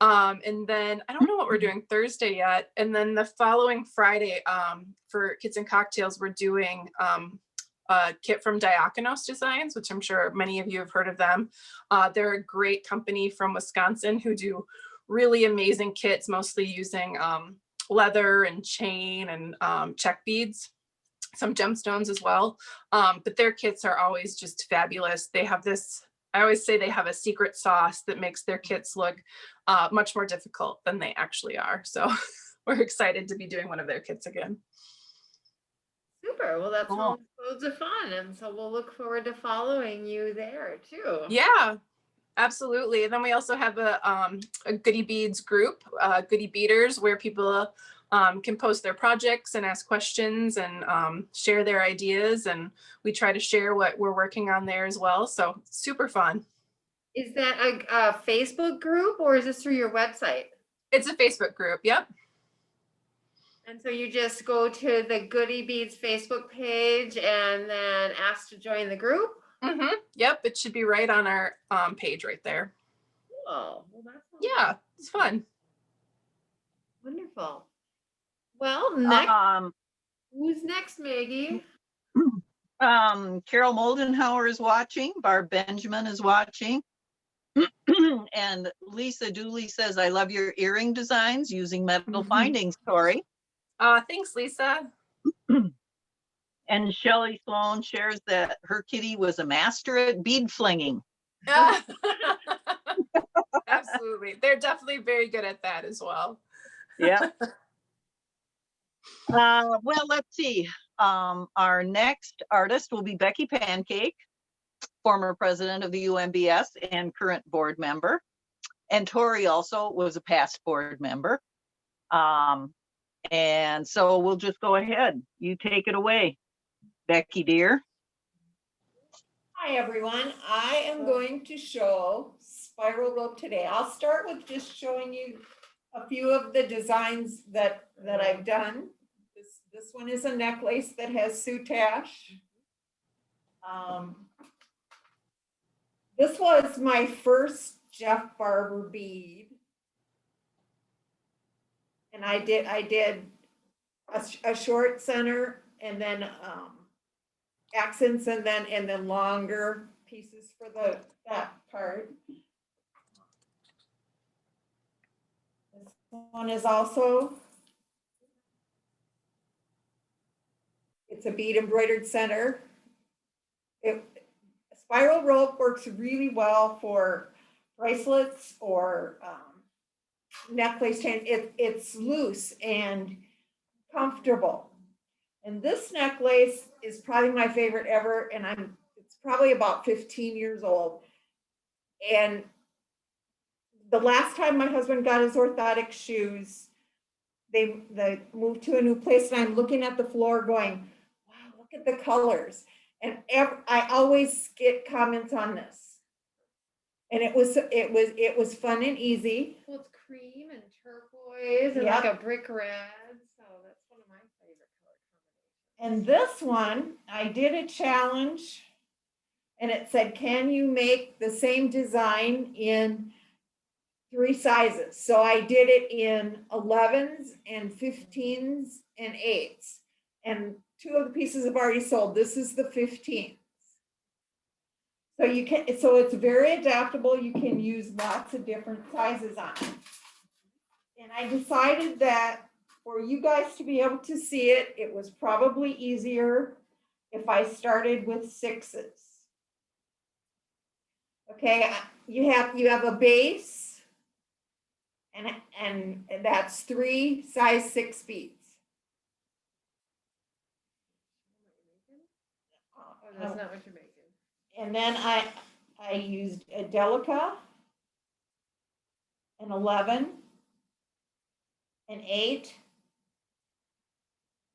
And then I don't know what we're doing Thursday yet. And then the following Friday for Kids and Cocktails, we're doing a kit from Diakonos Designs, which I'm sure many of you have heard of them. They're a great company from Wisconsin who do really amazing kits, mostly using leather and chain and check beads, some gemstones as well. But their kits are always just fabulous. They have this, I always say they have a secret sauce that makes their kits look much more difficult than they actually are. So we're excited to be doing one of their kits again. Super. Well, that's Cool. loads of fun. And so we'll look forward to following you there too. Yeah, absolutely. And then we also have a Goodie Beads group, Goodie Beaders, where people can post their projects and ask questions and share their ideas. And we try to share what we're working on there as well. So super fun. Is that a Facebook group or is this through your website? It's a Facebook group. Yep. And so you just go to the Goodie Beads Facebook page and then ask to join the group? Mm-hmm. Yep. It should be right on our page right there. Oh, well, that's Yeah, it's fun. wonderful. Well, next, who's next, Maggie? Carol Moldenhauer is watching. Barb Benjamin is watching. And Lisa Dooley says, I love your earring designs using metal findings, Tori. Thanks, Lisa. And Shelley Sloan shares that her kitty was a master at bead flinging. Absolutely. They're definitely very good at that as well. Yeah. Well, let's see. Our next artist will be Becky Pancake, former president of the UMBS and current board member. And Tori also was a past board member. And so we'll just go ahead. You take it away, Becky dear. Hi everyone, I am going to show spiral rope today. I'll start with just showing you a few of the designs that I've done. This one is a necklace that has soutache. This was my first Jeff Barber bead. And I did a short center and then accents and then longer pieces for that part. This one is also, it's a bead embroidered center. Spiral rope works really well for bracelets or necklace chains. It's loose and comfortable. And this necklace is probably my favorite ever, and it's probably about 15 years old. And the last time my husband got his orthotic shoes, they moved to a new place, and I'm looking at the floor going, wow, look at the colors. And I always get comments on this. And it was fun and easy. Well, it's cream and turquoise and Yep. like a brick red. So that's one of my favorite color combinations. And this one, I did a challenge, and it said, can you make the same design in 3 sizes? So I did it in 11s and 15s and 8s. And 2 of the pieces have already sold. This is the 15th. So it's very adaptable. You can use lots of different sizes on it. And I decided that for you guys to be able to see it, it was probably easier if I started with 6s. Okay, you have a base, and that's 3 size 6 beads. Oh, that's not what you're making. And then I used a Delica, an 11, an 8,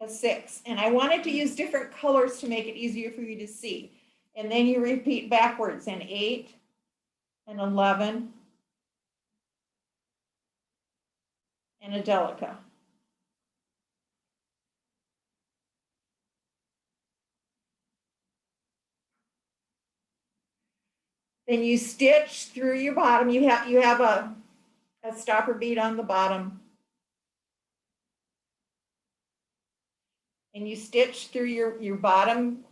a 6. And I wanted to use different colors to make it easier for you to see. And then you repeat backwards, an 8, an 11, and a Delica. Then you stitch through your bottom. You have a stopper bead on the bottom. And you stitch through your bottom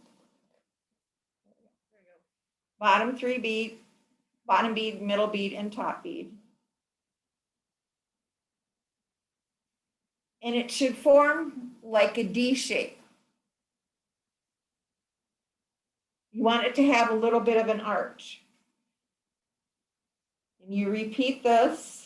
3 bead, bottom bead, middle bead, and top bead. And it should form like a D shape. You want it to have a little bit of an arch. And you repeat this.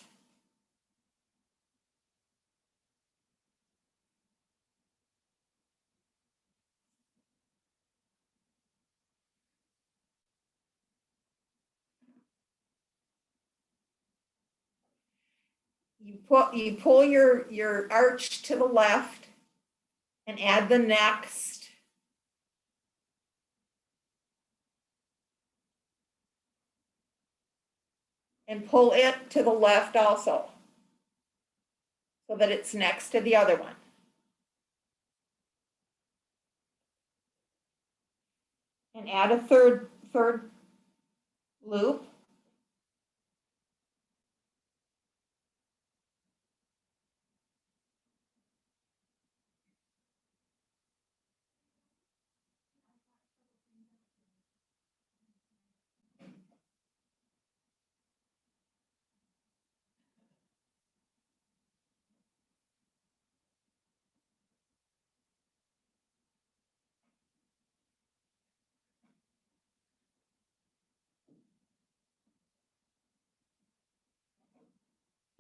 You pull your arch to the left and add the next. And pull it to the left also, so that it's next to the other one. And add a third loop.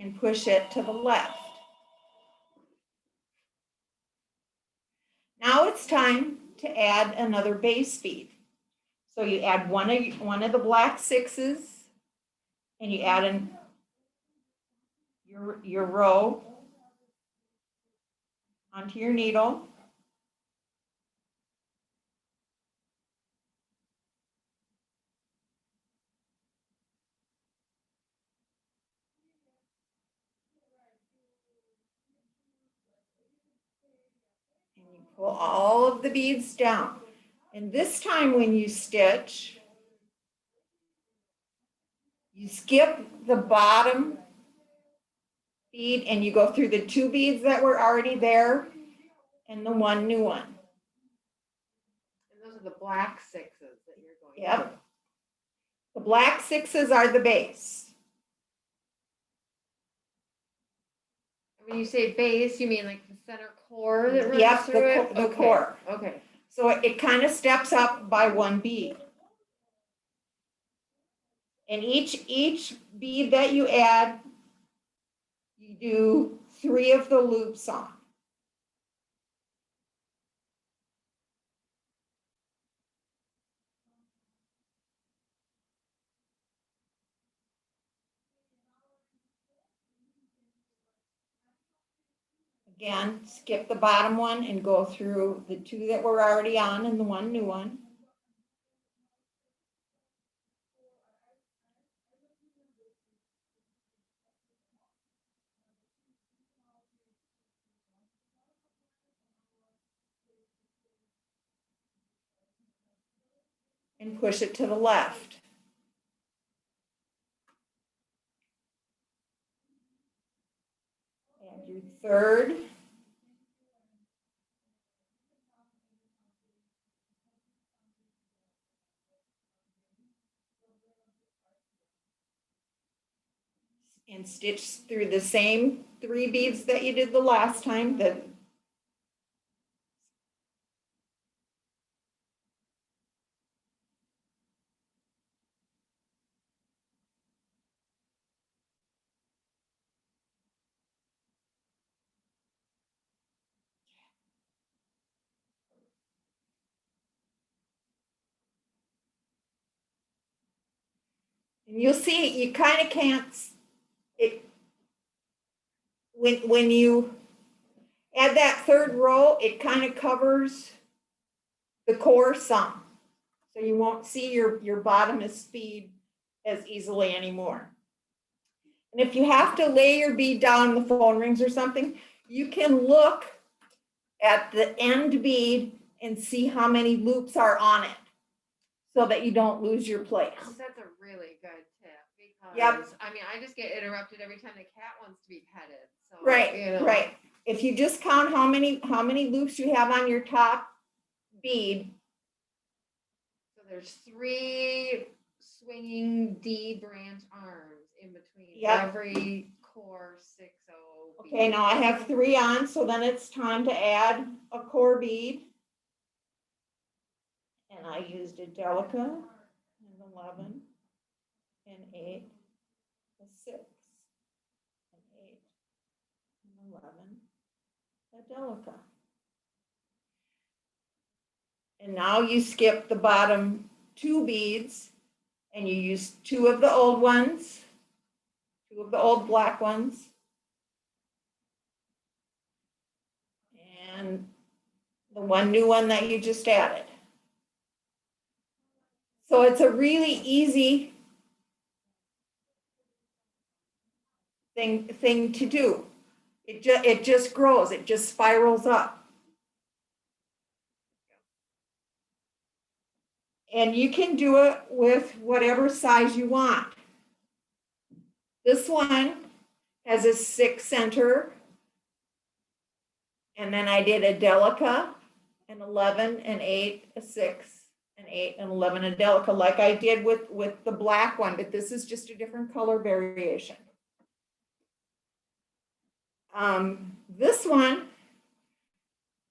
And push it to the left. Now it's time to add another base bead. So you add one of the black 6s, and you add in your row onto your needle. And you pull all of the beads down. And this time when you stitch, you skip the bottom bead and you go through the 2 beads that were already there and the 1 new one. And those are the black 6s that you're going Yep. to. The black 6s are the base. When you say base, you mean like the center core that runs Yep, through it? the Okay. core. Okay. So it kind of steps up by 1 bead. And each bead that you add, you do 3 of the loops on. Again, skip the bottom one and go through the two that were already on and the one new one. And push it to the left. Add your third. And stitch through the same 3 beads that you did the last time. And you'll see you kind of can't, it, when you add that third row, it kind of covers the core some. So you won't see your bottomest bead as easily anymore. And if you have to lay your bead down, the phone rings or something, you can look at the end bead and see how many loops are on it so that you don't lose your place. That's a really good tip because Yep. I mean, I just get interrupted every time the cat wants to be petted. So, Right, you know. right. If you just count how many loops you have on your top bead. So there's 3 swinging D branch arms in between Yep. every core 6-0 bead. Okay, now I have 3 on, so then it's time to add a core bead. And I used a Delica, an 11, an 8, a 6, an 8, an 11, a Delica. And now you skip the bottom 2 beads and you use 2 of the old ones, 2 of the old black ones, and the one new one that you just added. So it's a really easy thing to do. It just grows, it just spirals up. And you can do it with whatever size you want. This one has a 6 center. And then I did a Delica, an 11, an 8, a 6, an 8, an 11, a Delica, like I did with the black one, but this is just a different color variation. This one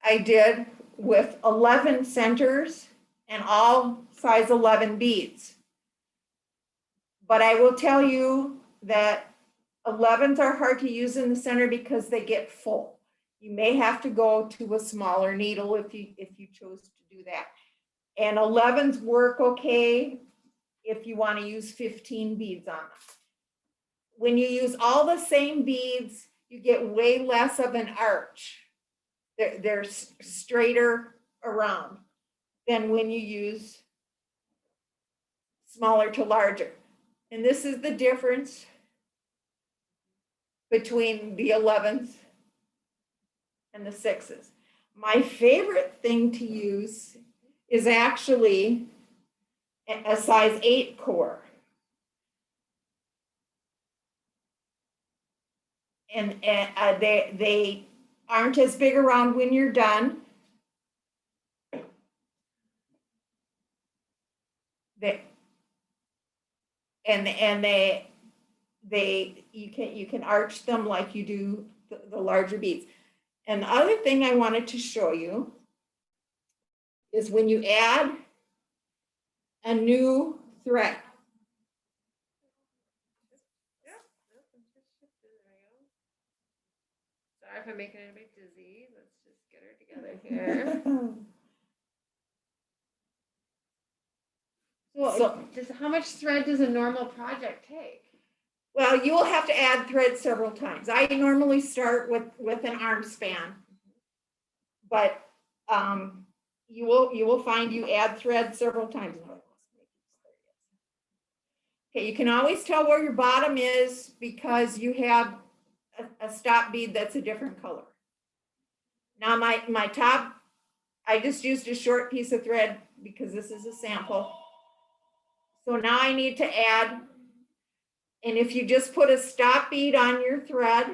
I did with 11 centers and all size 11 beads. But I will tell you that 11s are hard to use in the center because they get full. You may have to go to a smaller needle if you chose to do that. And 11s work okay if you want to use 15 beads on them. When you use all the same beads, you get way less of an arch. They're straighter around than when you use smaller to larger. And this is the difference between the 11s and the 6s. My favorite thing to use is actually a size 8 core. And they aren't as big around when you're done. You can arch them like you do the larger beads. And the other thing I wanted to show you is when you add a new thread. Sorry if I'm making anybody dizzy. Let's just get her together here. So, how much thread does a normal project take? Well, you will have to add thread several times. I normally start with an arm span. But you will find you add thread several times. Okay, you can always tell where your bottom is because you have a stop bead that's a different color. Now my top, I just used a short piece of thread because this is a sample. So now I need to add, and if you just put a stop bead on your thread,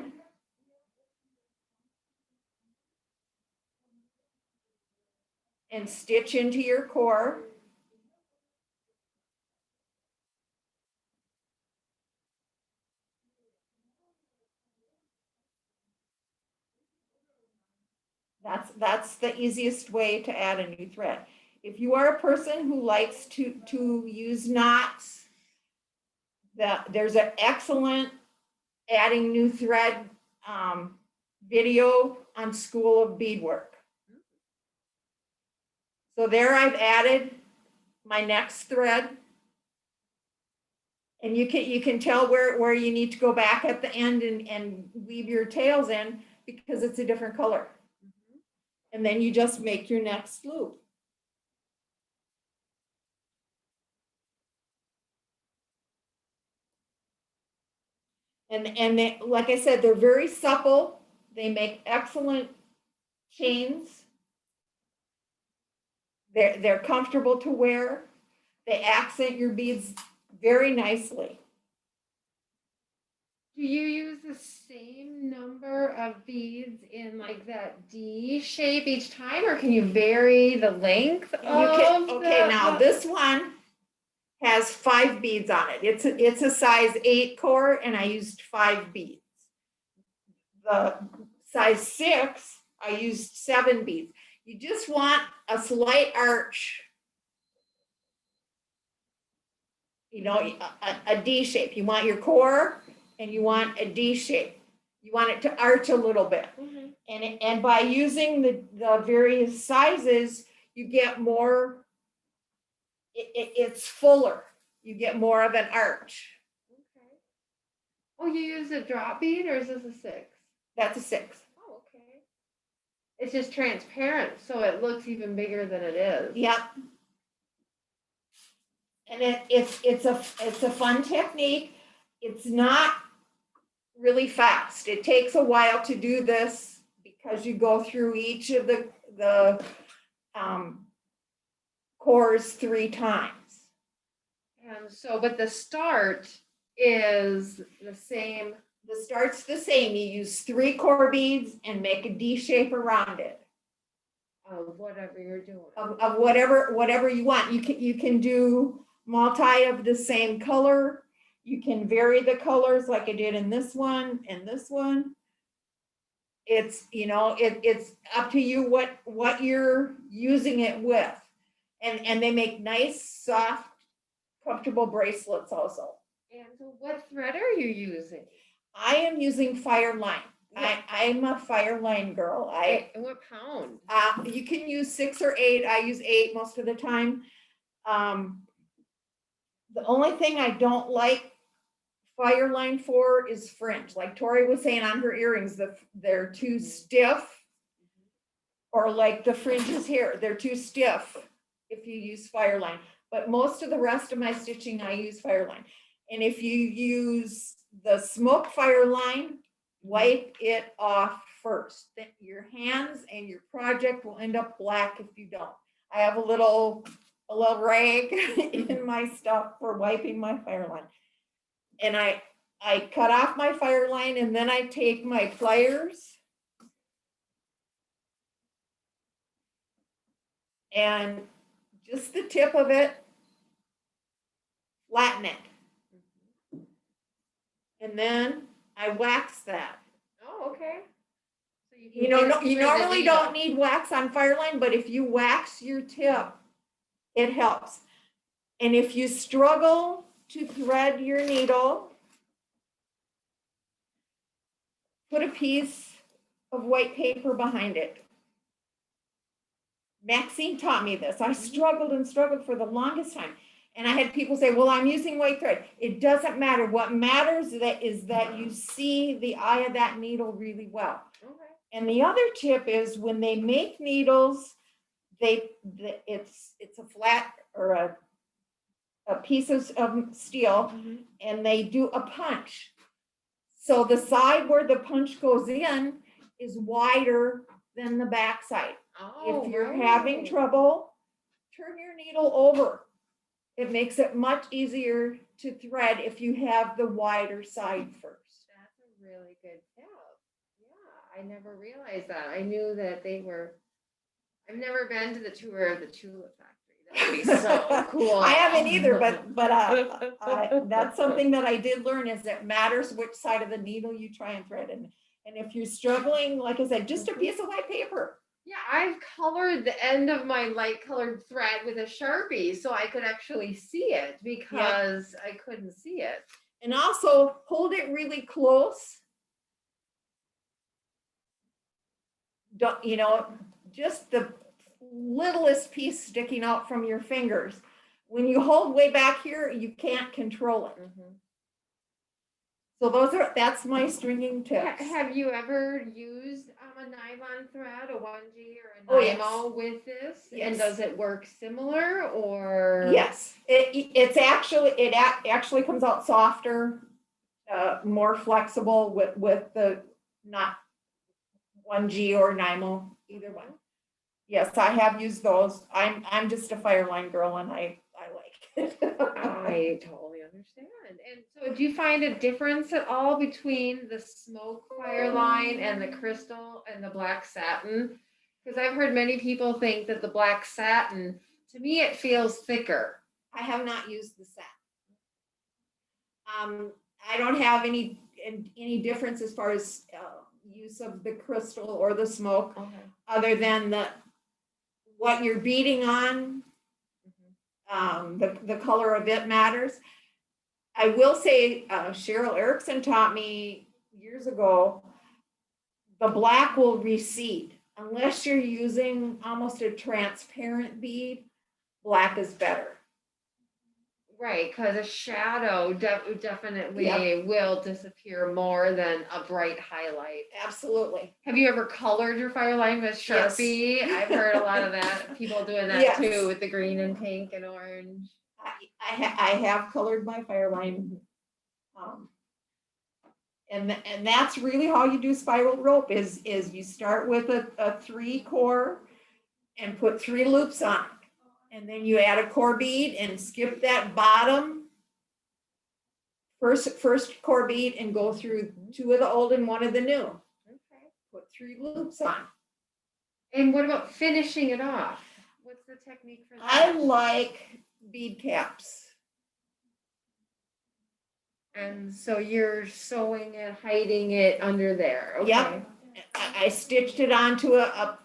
and stitch into your core. That's the easiest way to add a new thread. If you are a person who likes to use knots, there's an excellent adding new thread video on School of Beadwork. So there I've added my next thread. And you can tell where you need to go back at the end and weave your tails in because it's a different color. And then you just make your next loop. And they, like I said, they're very supple. They make excellent chains. They're comfortable to wear. They accent your beads very nicely. Do you use the same number of beads in like that D shape each time, or can you vary the length of Okay, now this one has 5 beads on it. It's a size 8 core, and I used 5 beads. The size 6, I used 7 beads. You just want a slight arch, you know, a D shape. You want your core, and you want a D shape. You want it to arch a little bit. Mm-hmm. And by using the various sizes, you get more, it's fuller. You get more of an arch. Okay. Oh, you use a drop bead, or is this a 6? That's a 6. Oh, okay. It's just transparent, so it looks even bigger than it is. Yep. And it's a fun technique. It's not really fast. It takes a while to do this because you go through each of the cores 3 times. And so, but the start is the same. The start's the same. You use 3 core beads and make a D shape around it. Of whatever you're doing. Of whatever you want. You can do multi of the same color. You can vary the colors like I did in this one and this one. It's, you know, it's up to you what you're using it with. And they make nice, soft, comfortable bracelets also. And so what thread are you using? I am using Fireline. I'm a Fireline girl. What pound? You can use 6 or 8. I use 8 most of the time. The only thing I don't like Fireline for is fringe. Like Tori was saying on her earrings, they're too stiff, or like the fringes here, they're too stiff if you use Fireline. But most of the rest of my stitching, I use Fireline. And if you use the smoke Fireline, wipe it off first. Then your hands and your project will end up black if you don't. I have a little rag in my stuff for wiping my Fireline. And I cut off my Fireline, and then I take my pliers and just the tip of it, flatten it. And then I wax that. Oh, okay. So You normally don't need wax on Fireline, but if you wax your tip, it helps. And if you struggle to thread your needle, put a piece of white paper behind it. Maxine taught me this. I struggled and struggled for the longest time. And I had people say, well, I'm using white thread. It doesn't matter. What matters is that you see the eye of that needle really well. Okay. And the other tip is when they make needles, it's a flat or a piece of steel, and they do a punch. So the side where the punch goes in is wider than the back side. Oh, If you're having trouble, turn your needle over. It makes it much easier to thread if you have the wider side first. That's a really good tip. Yeah, I never realized that. I knew that they were. I've never been to the tour of the tulip factory. That would be so cool. I haven't either, but that's something that I did learn is it matters which side of the needle you try and thread in. And if you're struggling, like I said, just a piece of white paper. Yeah, I've colored the end of my light colored thread with a Sharpie so I could actually see it because I couldn't see it. And also hold it really close. Don't, just the littlest piece sticking out from your fingers. When you hold way back here, you can't control it. So that's my stringing tips. Have you ever used a nylon thread, a 1G or a Oh, yes. Nymo with this? Yes. And does it work similar or? Yes, it actually comes out softer, more flexible with the not 1G or Nymo, either one. Yes, I have used those. I'm just a Fireline girl and I like it. I totally understand. And so do you find a difference at all between the smoke Fireline and the crystal and the black satin? Because I've heard many people think that the black satin, to me, it feels thicker. I have not used the satin. I don't have any difference as far as use of the crystal or the smoke, other than what you're beading on. The color of it matters. I will say, Cheryl Erickson taught me years ago, the black will recede. Unless you're using almost a transparent bead, black is better. Right, because a shadow definitely will disappear more than a bright highlight. Absolutely. Have you ever colored your Fireline with Sharpie? Yes. I've heard a lot of that, people doing that Yes. too, with the green and pink and orange. I have colored my Fireline. And that's really how you do spiral rope is you start with a 3 core and put 3 loops on it. And then you add a core bead and skip that bottom first core bead and go through 2 of the old and 1 of the new. Okay. Put 3 loops on. And what about finishing it off? What's the technique for that? I like bead caps. And so you're sewing it, hiding it under there. Okay. Yep. I stitched it onto a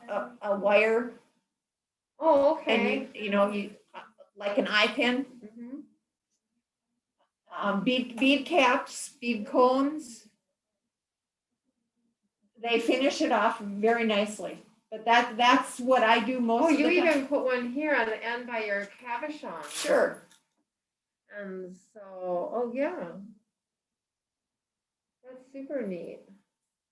wire. Oh, And okay. you like an eye pin. Mhm. Bead caps, bead cones. They finish it off very nicely. But that's what I do most Oh, of you the time. even put one here on the end by your cabochon. Sure. And so, oh yeah. That's super neat.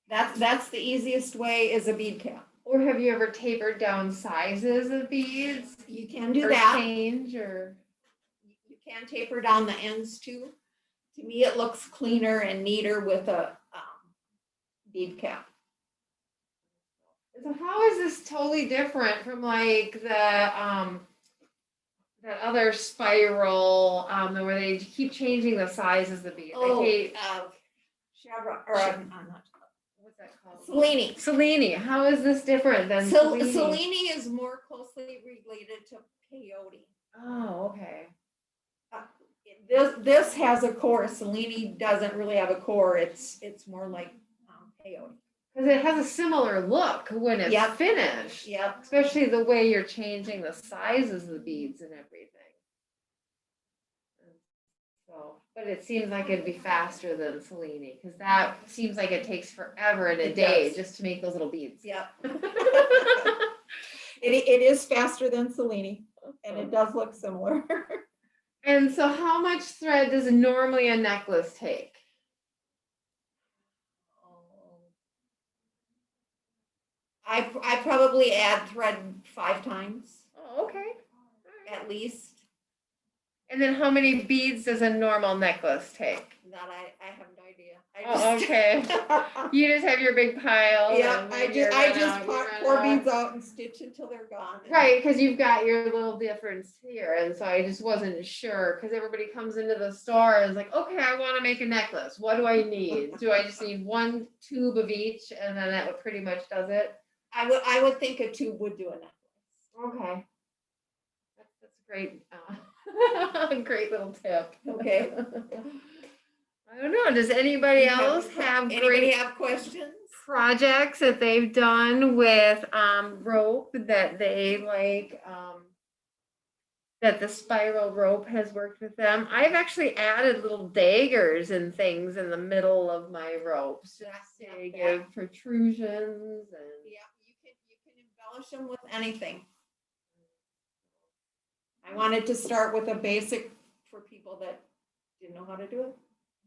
That's the easiest way is a bead cap. Or have you ever tapered down sizes of beads? You can do Or that. change or? You can taper down the ends too. To me, it looks cleaner and neater with a bead cap. So how is this totally different from like the that other spiral where they keep changing the sizes of the beads? Shabra, or not. What's that called? Cellini. Cellini. How is this different than Cellini Cellini? is more closely related to peyote. Oh, okay. This has a core. Cellini doesn't really have a core. It's more like peyote. Because it has a similar look when it's Yep. finished. Yep. Especially the way you're changing the sizes of the beads and everything. So, but it seems like it'd be faster than Cellini because that seems like it takes forever in a It day does. just to make those little beads. Yep. It is faster than Cellini, and it does look similar. And so how much thread does normally a necklace take? I probably add thread 5 times Oh, okay. at least. And then how many beads does a normal necklace take? That I have no idea. Oh, okay. You just have your big pile. Yeah, and I when you just run out, you run pour out. beads out and stitch until they're gone. Right, because you've got your little difference here, and so I just wasn't sure, because everybody comes into the store and is like, okay, I want to make a necklace. What do I need? Do I just need 1 tube of each, and then that pretty much does it? I would think a tube would do a necklace. Okay. That's a great, great little tip. Okay. I don't know, does anybody else have Anybody great have questions? projects that they've done with rope that they like, that the spiral rope has worked with them? I've actually added little daggers and things in the middle of my ropes just to give protrusions and. Yeah, you can embellish them with anything. I wanted to start with a basic for people that didn't know how to do it.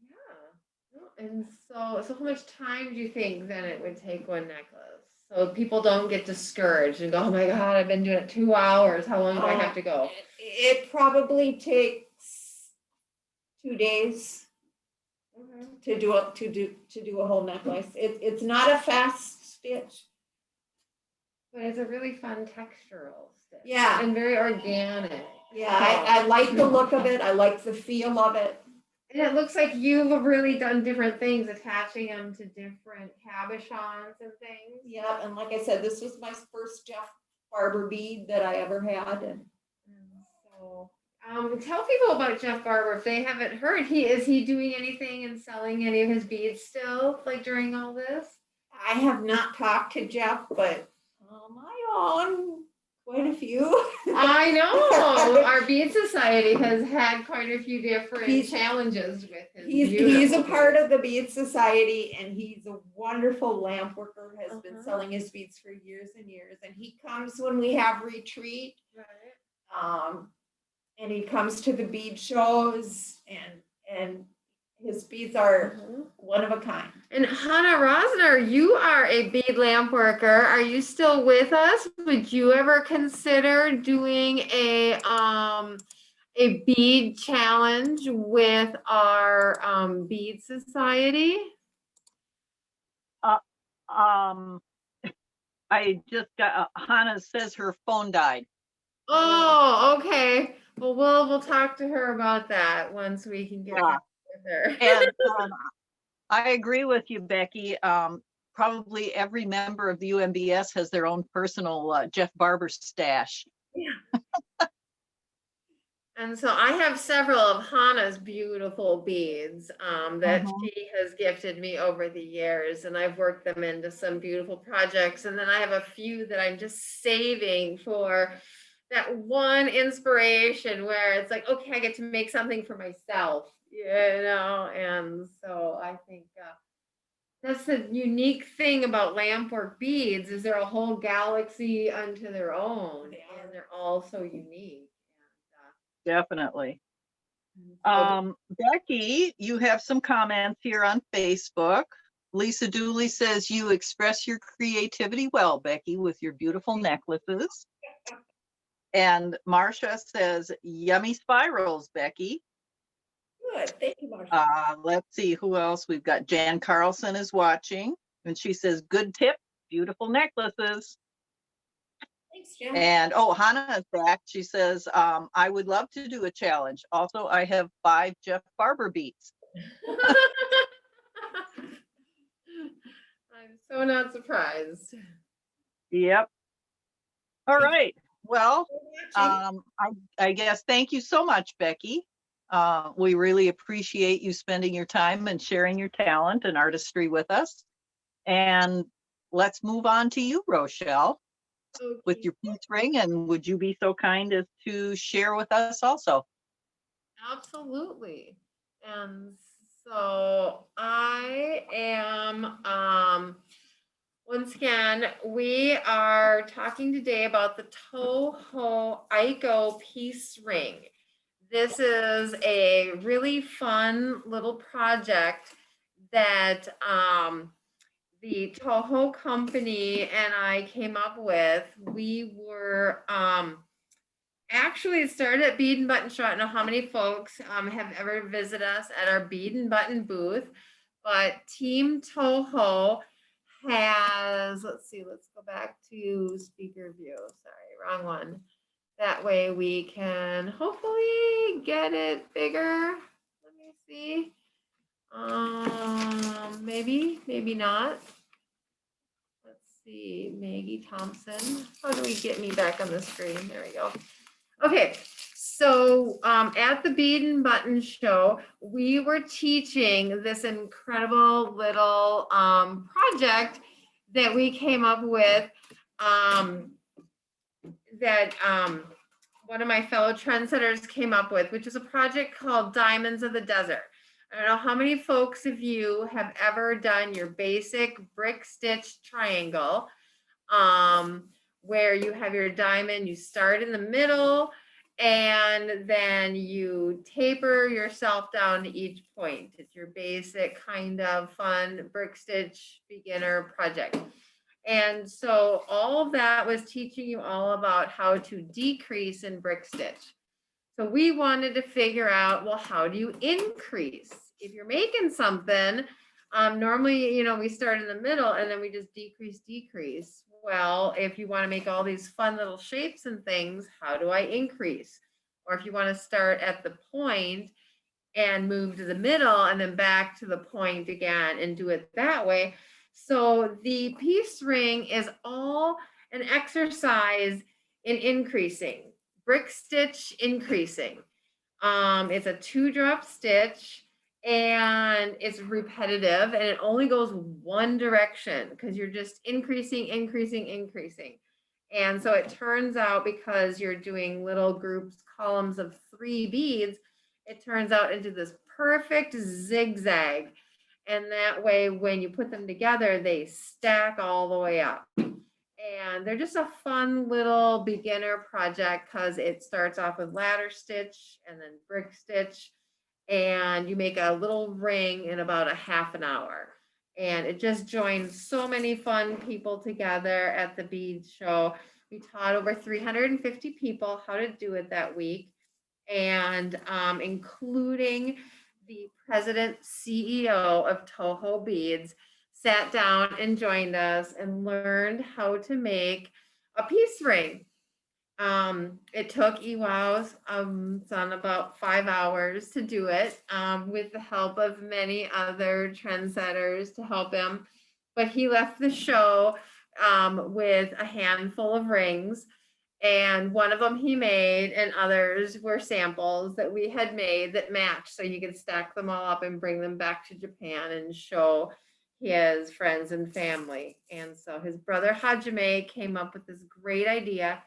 Yeah. And so how much time do you think then it would take one necklace? So people don't get discouraged and go, oh my God, I've been doing it 2 hours. How long do I have to go? It probably takes 2 days to do a whole necklace. It's not a fast stitch. But it's a really fun textural stitch. Yeah. And very organic. Yeah, I like the look of it. I like the feel of it. And it looks like you've really done different things, attaching them to different cabochons and things. Yeah, and like I said, this was my first Jeff Barber bead that I ever had. And so, tell people about Jeff Barber if they haven't heard. Is he doing anything and selling any of his beads still, like during all this? I have not talked to Jeff, but I own quite a few. I know our bead society has had quite a few different He's- challenges with his. He's a part of the bead society, and he's a wonderful lamp worker. Has been Uh-huh. selling his beads for years and years. And he comes when we have retreat. Right. And he comes to the bead shows, and his beads are one of a kind. And Hana Rosner, you are a bead lamp worker. Are you still with us? Would you ever consider doing a bead challenge with our bead society? I just got, Hannah says her phone died. Oh, okay. Well, we'll talk to her about that once we can get back with her. And I agree with you, Becky. Probably every member of the UMBS has their own personal Jeff Barber stash. And so I have several of Hana's beautiful beads that she has gifted me over the years, and I've worked them into some beautiful projects. And then I have a few that I'm just saving for that one inspiration where it's like, okay, I get to make something for myself, you know? And so I think that's the unique thing about lampwork beads is they're a whole galaxy unto their own, and they're all so unique. Definitely. And, Becky, you have some comments here on Facebook. Lisa Dooley says you express your creativity well, Becky, with your beautiful necklaces. And Marcia says, yummy spirals, Becky. Good, thank you, Marsha. Let's see who else. We've got Jan Carlson is watching, and she says, good tip, beautiful necklaces. Thanks, Jen. And Hannah is back. She says, I would love to do a challenge. Also, I have 5 Jeff Barber beads. I'm so not surprised. Yep. All right. Well, I guess thank you so much, Becky. We really appreciate you spending your time and sharing your talent and artistry with us. And let's move on to you, Rochelle, with your peace ring. And would you be so kind as to share with us also? Absolutely. And so I am, once again, we are talking today about the Toho Aiko peace ring. This is a really fun little project that the Toho company and I came up with. We were actually, it started at Bead and Button Show. I don't know how many folks have ever visited us at our Bead and Button booth, but Team Toho has, let's see, let's go back to speaker view. Sorry, wrong one. That way we can hopefully get it bigger. Let me see. Maybe not. Let's see, Maggie Thompson. How do we get me back on the screen? There we go. Okay, so at the Bead and Button Show, we were teaching this incredible little project that we came up with that one of my fellow trendsetters came up with, which is a project called Diamonds of the Desert. I don't know how many folks of you have ever done your basic brick stitch triangle, where you have your diamond, you start in the middle, and then you taper yourself down to each point. It's your basic kind of fun brick stitch beginner project. And so all of that was teaching you all about how to decrease in brick stitch. So we wanted to figure out, well, how do you increase? If you're making something, normally, we start in the middle and then we just decrease. Well, if you want to make all these fun little shapes and things, how do I increase? Or if you want to start at the point and move to the middle and then back to the point again and do it that way. So the piece ring is all an exercise in increasing, brick stitch increasing. It's a 2-drop stitch and it's repetitive and it only goes one direction because you're just increasing. And so it turns out, because you're doing little groups, columns of 3 beads, it turns out into this perfect zigzag. And that way, when you put them together, they stack all the way up. And they're just a fun little beginner project because it starts off with ladder stitch and then brick stitch. And you make a little ring in about a half an hour. And it just joins so many fun people together at the bead show. We taught over 350 people how to do it that week, and including the president CEO of Toho Beads sat down and joined us and learned how to make a piece ring. It took Ewow's son about 5 hours to do it, with the help of many other trendsetters to help him. But he left the show with a handful of rings, and one of them he made, and others were samples that we had made that matched, so you could stack them all up and bring them back to Japan and show his friends and family. And so his brother Hajime came up with this great idea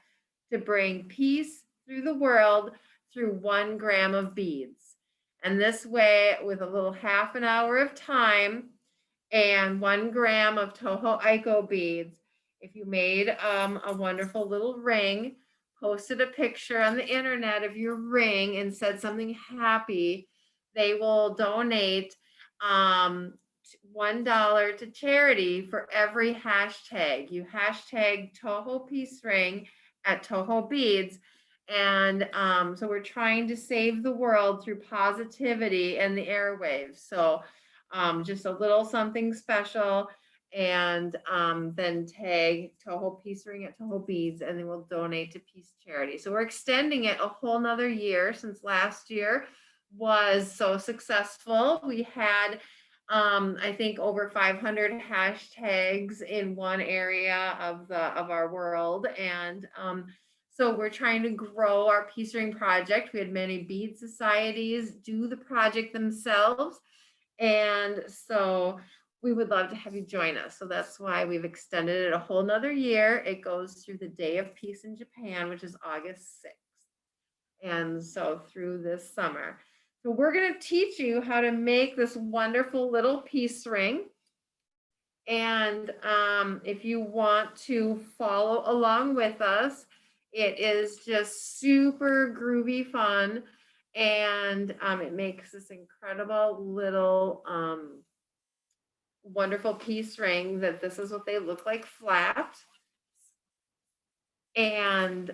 to bring peace through the world through 1 gram of beads. And this way, with a little half an hour of time and 1 gram of Toho Aiko beads, if you made a wonderful little ring, posted a picture on the internet of your ring and said something happy, they will donate $1 to charity for every hashtag. You hashtag Toho Peace Ring at Toho Beads. And so we're trying to save the world through positivity and the airwaves. So just a little something special, and then tag Toho Peace Ring at Toho Beads, and then we'll donate to Peace Charity. So we're extending it a whole nother year, since last year was so successful. We had I think over 500 hashtags in one area of our world, and so we're trying to grow our Peace Ring project. We had many bead societies do the project themselves, and so we would love to have you join us. So that's why we've extended it a whole nother year. It goes through the Day of Peace in Japan, which is August 6th. And so through this summer. So we're going to teach you how to make this wonderful little peace ring. And if you want to follow along with us, it is just super groovy fun. And it makes this incredible little wonderful piece ring that this is what they look like flat. And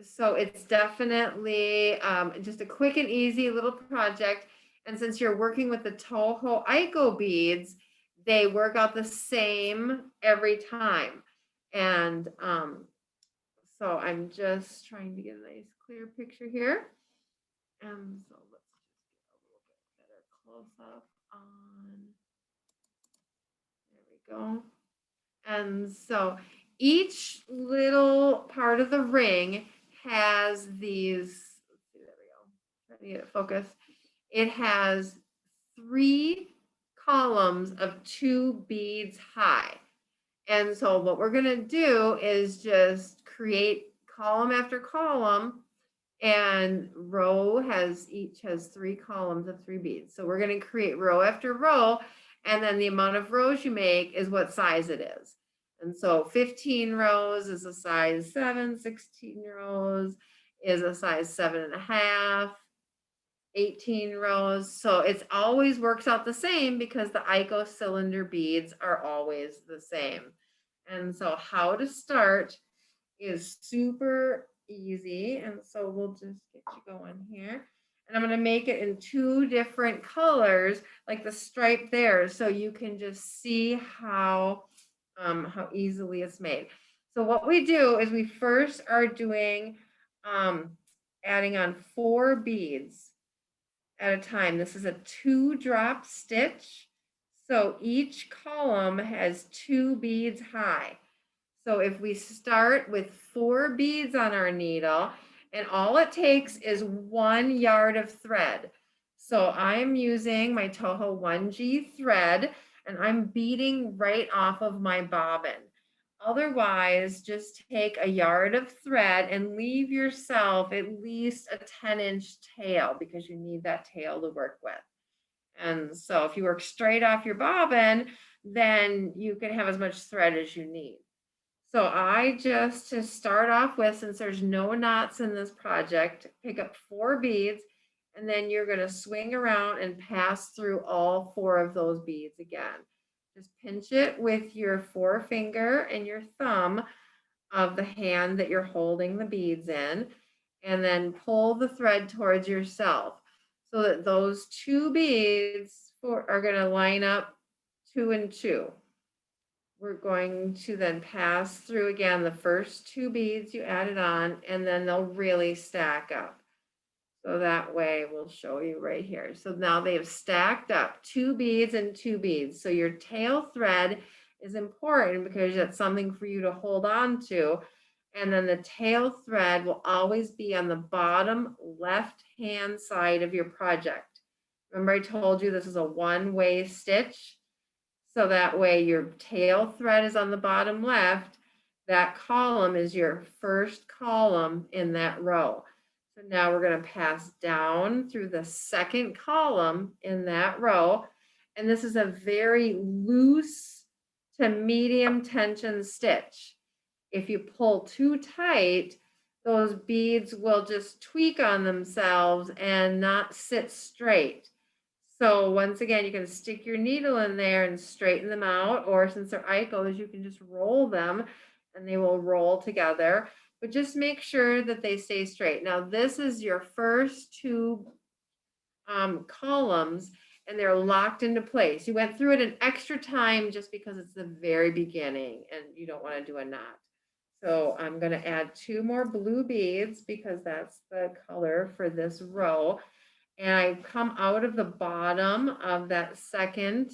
so it's definitely just a quick and easy little project. And since you're working with the Toho Aiko beads, they work out the same every time. And so I'm just trying to get a nice clear picture here. And so let's just get a little bit better close up on, there we go. And so each little part of the ring has these, let's see, there we go, trying to get it focused. It has 3 columns of 2 beads high. And so what we're gonna do is just create column after column, and each has 3 columns of 3 beads. So we're gonna create row after row, and then the amount of rows you make is what size it is. And so 15 rows is a size 7, 16 rows is a size 7.5, 18 rows. So it's always works out the same because the Aiko cylinder beads are always the same. And so how to start is super easy. And so we'll just get you going here. And I'm going to make it in 2 different colors, like the stripe there, so you can just see how easily it's made. So what we do is we first are doing adding on 4 beads at a time. This is a 2-drop stitch. So each column has 2 beads high. So if we start with 4 beads on our needle, and all it takes is 1 yard of thread. So I'm using my Toho 1G thread, and I'm beading right off of my bobbin. Otherwise, just take a yard of thread and leave yourself at least a 10-inch tail, because you need that tail to work with. And so if you work straight off your bobbin, then you can have as much thread as you need. So I just, to start off with, since there's no knots in this project, pick up 4 beads, and then you're going to swing around and pass through all 4 of those beads again. Just pinch it with your forefinger and your thumb of the hand that you're holding the beads in, and then pull the thread towards yourself so that those 2 beads are going to line up 2 and 2. We're going to then pass through again the first 2 beads you added on, and then they'll really stack up. So that way we'll show you right here. So now they've stacked up 2 beads and 2 beads. So your tail thread is important because that's something for you to hold on to. And then the tail thread will always be on the bottom left-hand side of your project. Remember I told you this is a one-way stitch? So that way your tail thread is on the bottom left. That column is your first column in that row. So now we're going to pass down through the second column in that row. And this is a very loose to medium tension stitch. If you pull too tight, those beads will just tweak on themselves and not sit straight. So once again, you can stick your needle in there and straighten them out, or since they're Aikos, you can just roll them and they will roll together, but just make sure that they stay straight. Now this is your first 2 columns, and they're locked into place. You went through it an extra time just because it's the very beginning and you don't want to do a knot. So I'm going to add 2 more blue beads because that's the color for this row. And I come out of the bottom of that second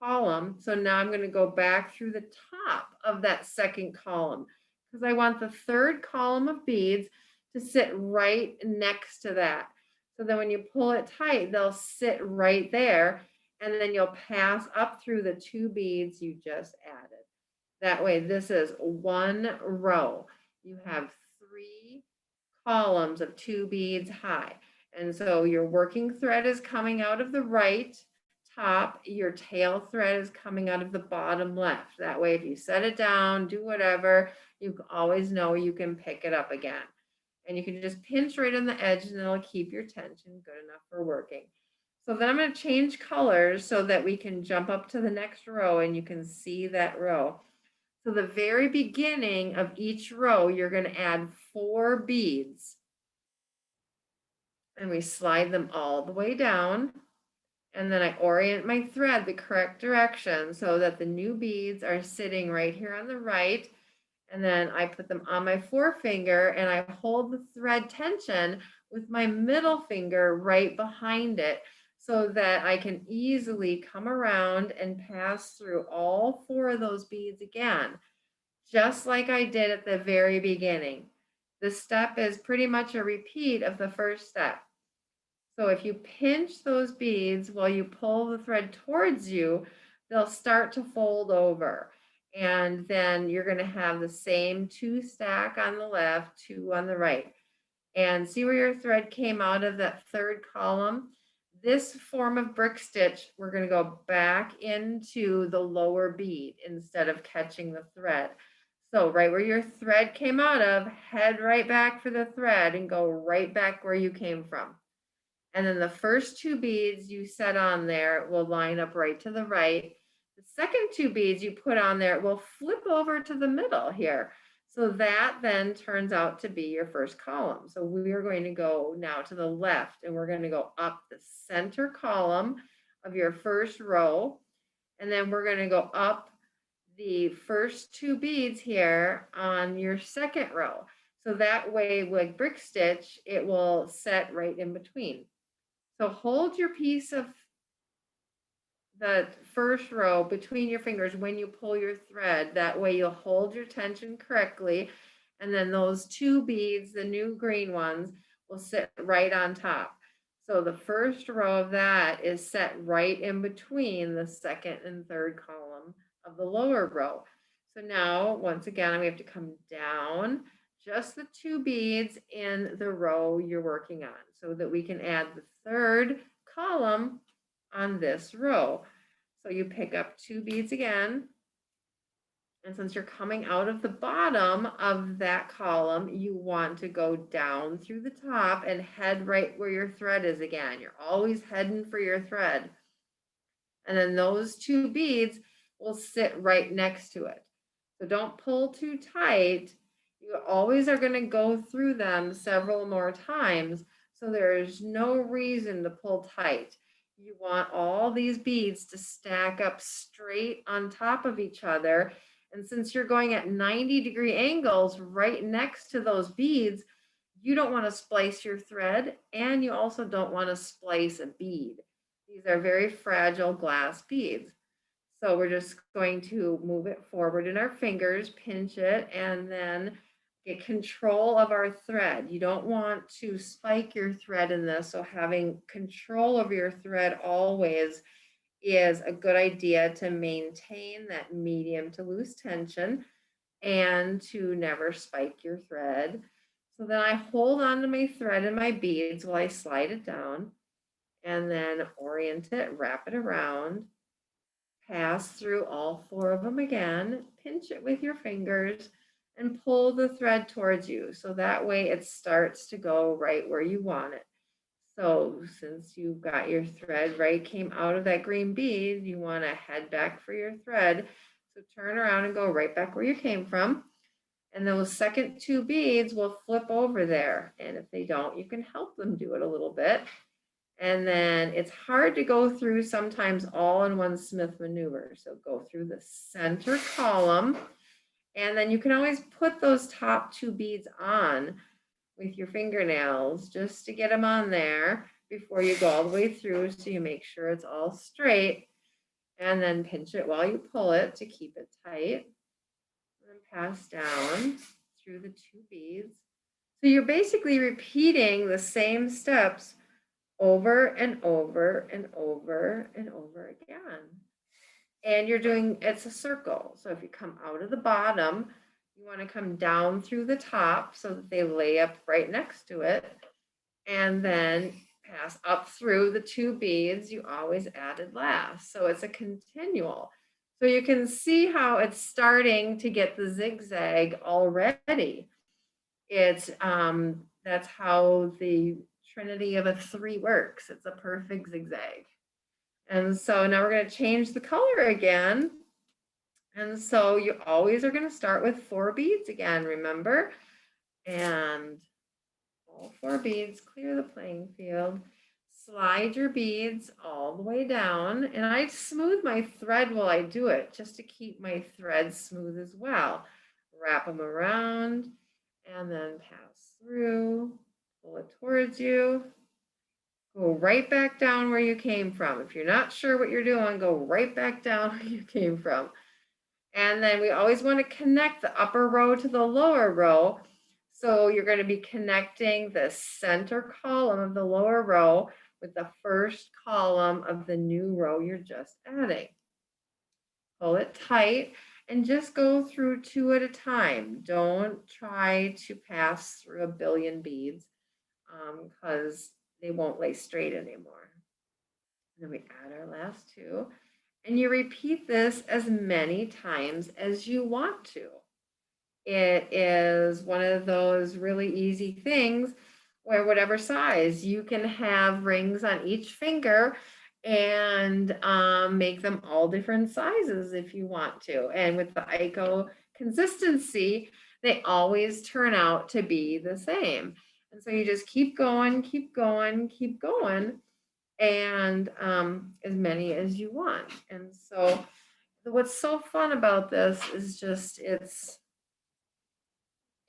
column. So now I'm going to go back through the top of that second column because I want the third column of beads to sit right next to that. So then when you pull it tight, they'll sit right there, and then you'll pass up through the 2 beads you just added. That way, this is 1 row. You have 3 columns of 2 beads high. And so your working thread is coming out of the right top, your tail thread is coming out of the bottom left. That way, if you set it down, do whatever, you always know you can pick it up again. And you can just pinch right on the edge and it'll keep your tension good enough for working. So then I'm going to change colors so that we can jump up to the next row and you can see that row. So the very beginning of each row, you're going to add 4 beads. And we slide them all the way down. And then I orient my thread the correct direction so that the new beads are sitting right here on the right. And then I put them on my forefinger and I hold the thread tension with my middle finger right behind it so that I can easily come around and pass through all 4 of those beads again, just like I did at the very beginning. This step is pretty much a repeat of the first step. So if you pinch those beads while you pull the thread towards you, they'll start to fold over. And then you're going to have the same 2 stack on the left, 2 on the right. And see where your thread came out of that 3rd column? This form of brick stitch, we're going to go back into the lower bead instead of catching the thread. So right where your thread came out of, head right back for the thread and go right back where you came from. And then the first 2 beads you set on there will line up right to the right. The second 2 beads you put on there will flip over to the middle here. So that then turns out to be your first column. So we are going to go now to the left and we're going to go up the center column of your first row. And then we're going to go up the first 2 beads here on your second row. So that way, like brick stitch, it will set right in between. So hold your piece of the first row between your fingers when you pull your thread. That way you'll hold your tension correctly. And then those 2 beads, the new green ones, will sit right on top. So the first row of that is set right in between the second and third column of the lower row. So now, once again, we have to come down just the 2 beads in the row you're working on so that we can add the third column on this row. So you pick up 2 beads again. And since you're coming out of the bottom of that column, you want to go down through the top and head right where your thread is again. You're always heading for your thread. And then those 2 beads will sit right next to it. So don't pull too tight. You always are going to go through them several more times. So there's no reason to pull tight. You want all these beads to stack up straight on top of each other. And since you're going at 90-degree angles right next to those beads, you don't want to splice your thread and you also don't want to splice a bead. These are very fragile glass beads. So we're just going to move it forward in our fingers, pinch it, and then get control of our thread. You don't want to spike your thread in this, so having control of your thread always is a good idea to maintain that medium to loose tension and to never spike your thread. So then I hold on to my thread and my beads while I slide it down and then orient it, wrap it around, pass through all 4 of them again, pinch it with your fingers and pull the thread towards you. So that way it starts to go right where you want it. So since you've got your thread right, came out of that green bead, you want to head back for your thread. So turn around and go right back where you came from. And those second 2 beads will flip over there. And if they don't, you can help them do it a little bit. And then it's hard to go through sometimes all in one Smith maneuver. So go through the center column. And then you can always put those top 2 beads on with your fingernails just to get them on there before you go all the way through, so you make sure it's all straight, and then pinch it while you pull it to keep it tight, and then pass down through the 2 beads. So you're basically repeating the same steps over and over and over and over again. And you're doing, it's a circle. So if you come out of the bottom, you want to come down through the top so that they lay up right next to it. And then pass up through the 2 beads you always added last. So it's a continual. So you can see how it's starting to get the zigzag already. It's that's how the trinity of a 3 works. It's a perfect zigzag. And so now we're going to change the color again. And so you always are going to start with 4 beads again, remember? And all 4 beads, clear the playing field. Slide your beads all the way down. And I smooth my thread while I do it, just to keep my thread smooth as well. Wrap them around and then pass through, pull it towards you. Go right back down where you came from. If you're not sure what you're doing, go right back down where you came from. And then we always want to connect the upper row to the lower row. So you're going to be connecting the center column of the lower row with the first column of the new row you're just adding. Pull it tight and just go through 2 at a time. Don't try to pass through a billion beads because they won't lay straight anymore. And then we add our last 2. And you repeat this as many times as you want to. It is one of those really easy things where whatever size, you can have rings on each finger and make them all different sizes if you want to. And with the ICO consistency, they always turn out to be the same. And so you just keep going, keep going, keep going, and as many as you want. And so what's so fun about this is just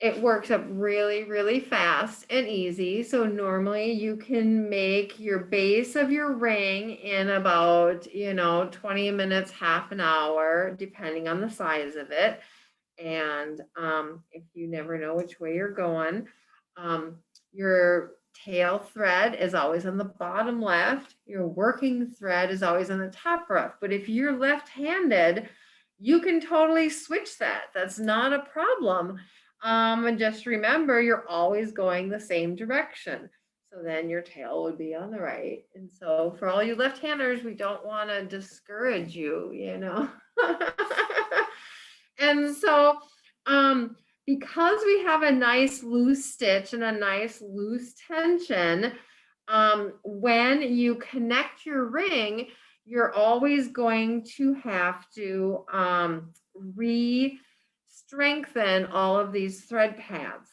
it works up really, really fast and easy. So normally you can make your base of your ring in about, 20 minutes, half an hour, depending on the size of it. And if you never know which way you're going, your tail thread is always on the bottom left. Your working thread is always on the top left. But if you're left-handed, you can totally switch that. That's not a problem. And just remember, you're always going the same direction. So then your tail would be on the right. And so for all you left-handers, we don't want to discourage you, And so because we have a nice loose stitch and a nice loose tension, when you connect your ring, you're always going to have to re-strengthen all of these thread paths.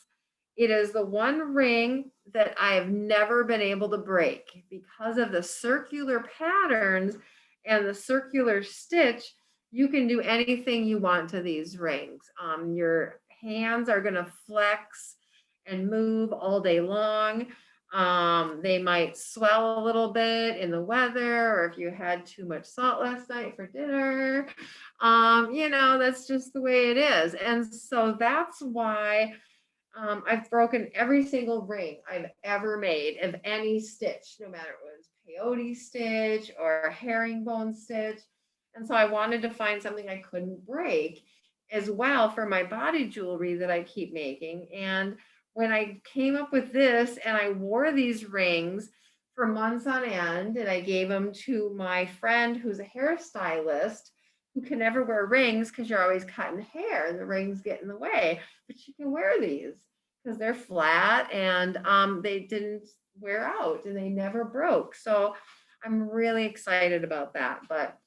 It is the one ring that I have never been able to break because of the circular patterns and the circular stitch. You can do anything you want to these rings. Your hands are going to flex and move all day long. They might swell a little bit in the weather, or if you had too much salt last night for dinner. That's just the way it is. And so that's why I've broken every single ring I've ever made of any stitch, no matter if it was peyote stitch or herringbone stitch. And so I wanted to find something I couldn't break as well for my body jewelry that I keep making. And when I came up with this and I wore these rings for months on end, and I gave them to my friend who's a hairstylist who can never wear rings because you're always cutting hair and the rings get in the way, but you can wear these because they're flat and they didn't wear out and they never broke. So I'm really excited about that. But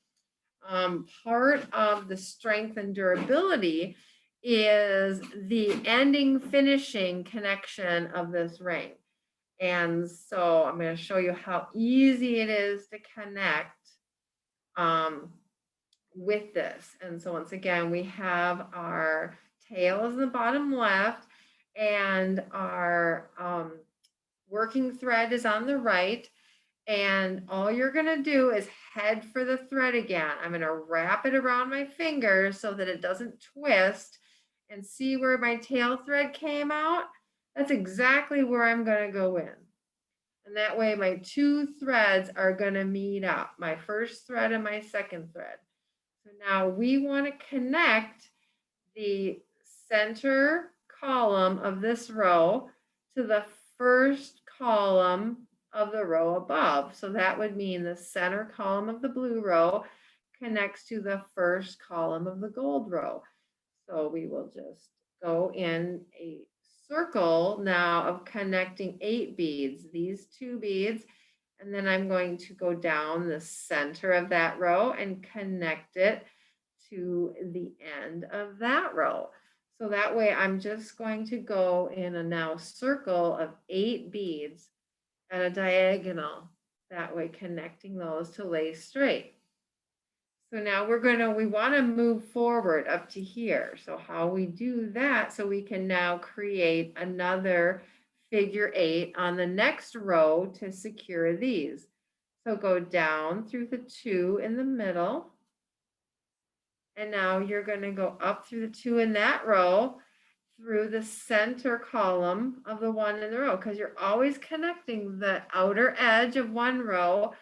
part of the strength and durability is the ending finishing connection of this ring. And so I'm going to show you how easy it is to connect with this. And so once again, we have our tails in the bottom left and our working thread is on the right. And all you're going to do is head for the thread again. I'm going to wrap it around my finger so that it doesn't twist, and see where my tail thread came out. That's exactly where I'm going to go in. And that way my 2 threads are going to meet up, my first thread and my second thread. So now we want to connect the center column of this row to the first column of the row above. So that would mean the center column of the blue row connects to the first column of the gold row. So we will just go in a circle now of connecting 8 beads, these 2 beads, and then I'm going to go down the center of that row and connect it to the end of that row. So that way I'm just going to go in a now circle of 8 beads at a diagonal, that way connecting those to lay straight. So now we want to move forward up to here. So how we do that, so we can now create another figure 8 on the next row to secure these. So go down through the 2 in the middle. And now you're going to go up through the 2 in that row through the center column of the 1 in the row, because you're always connecting the outer edge of one row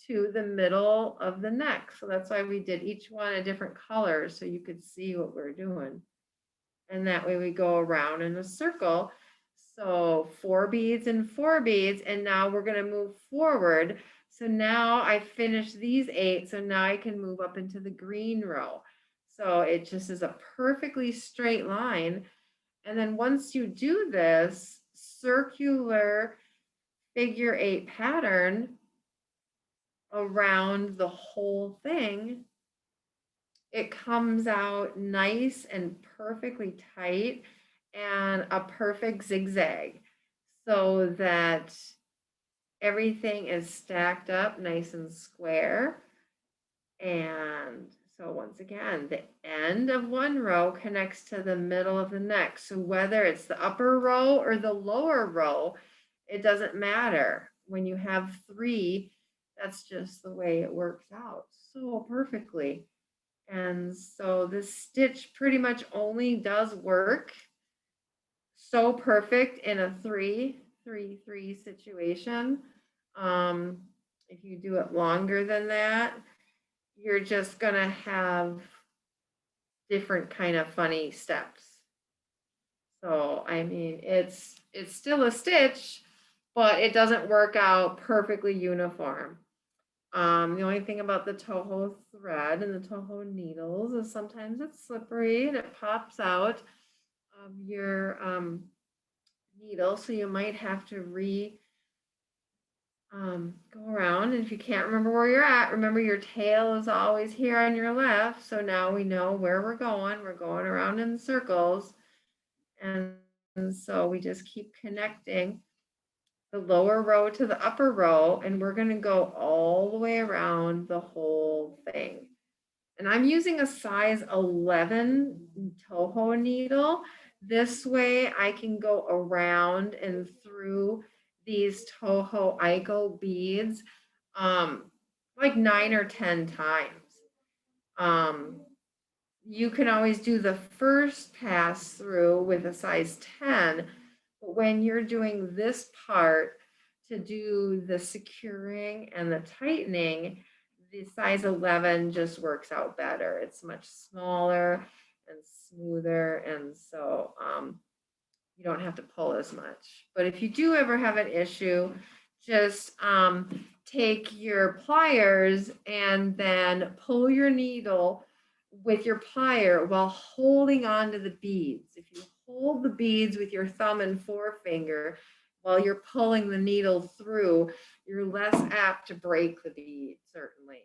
to the middle of the next. So that's why we did each one a different color, so you could see what we're doing. And that way we go around in a circle. So 4 beads and 4 beads, and now we're going to move forward. So now I finished these 8, so now I can move up into the green row. So it just is a perfectly straight line. And then once you do this circular figure 8 pattern around the whole thing, it comes out nice and perfectly tight and a perfect zigzag, so that everything is stacked up nice and square. And so once again, the end of one row connects to the middle of the next. So whether it's the upper row or the lower row, it doesn't matter. When you have 3, that's just the way it works out so perfectly. And so this stitch pretty much only does work so perfect in a 3-3-3 situation. If you do it longer than that, you're just gonna have different kind of funny steps. So I mean, it's still a stitch, but it doesn't work out perfectly uniform. The only thing about the Toho thread and the Toho needles is sometimes it's slippery and it pops out of your needle, so you might have to go around. And if you can't remember where you're at, remember your tail is always here on your left. So now we know where we're going. We're going around in circles. And so we just keep connecting the lower row to the upper row, and we're going to go all the way around the whole thing. And I'm using a size 11 Toho needle. This way I can go around and through these Toho Aiko beads like 9 or 10 times. You can always do the first pass through with a size 10, but when you're doing this part to do the securing and the tightening, the size 11 just works out better. It's much smaller and smoother, and so you don't have to pull as much. But if you do ever have an issue, just take your pliers and then pull your needle with your plier while holding on to the beads. If you hold the beads with your thumb and forefinger while you're pulling the needle through, you're less apt to break the bead, certainly.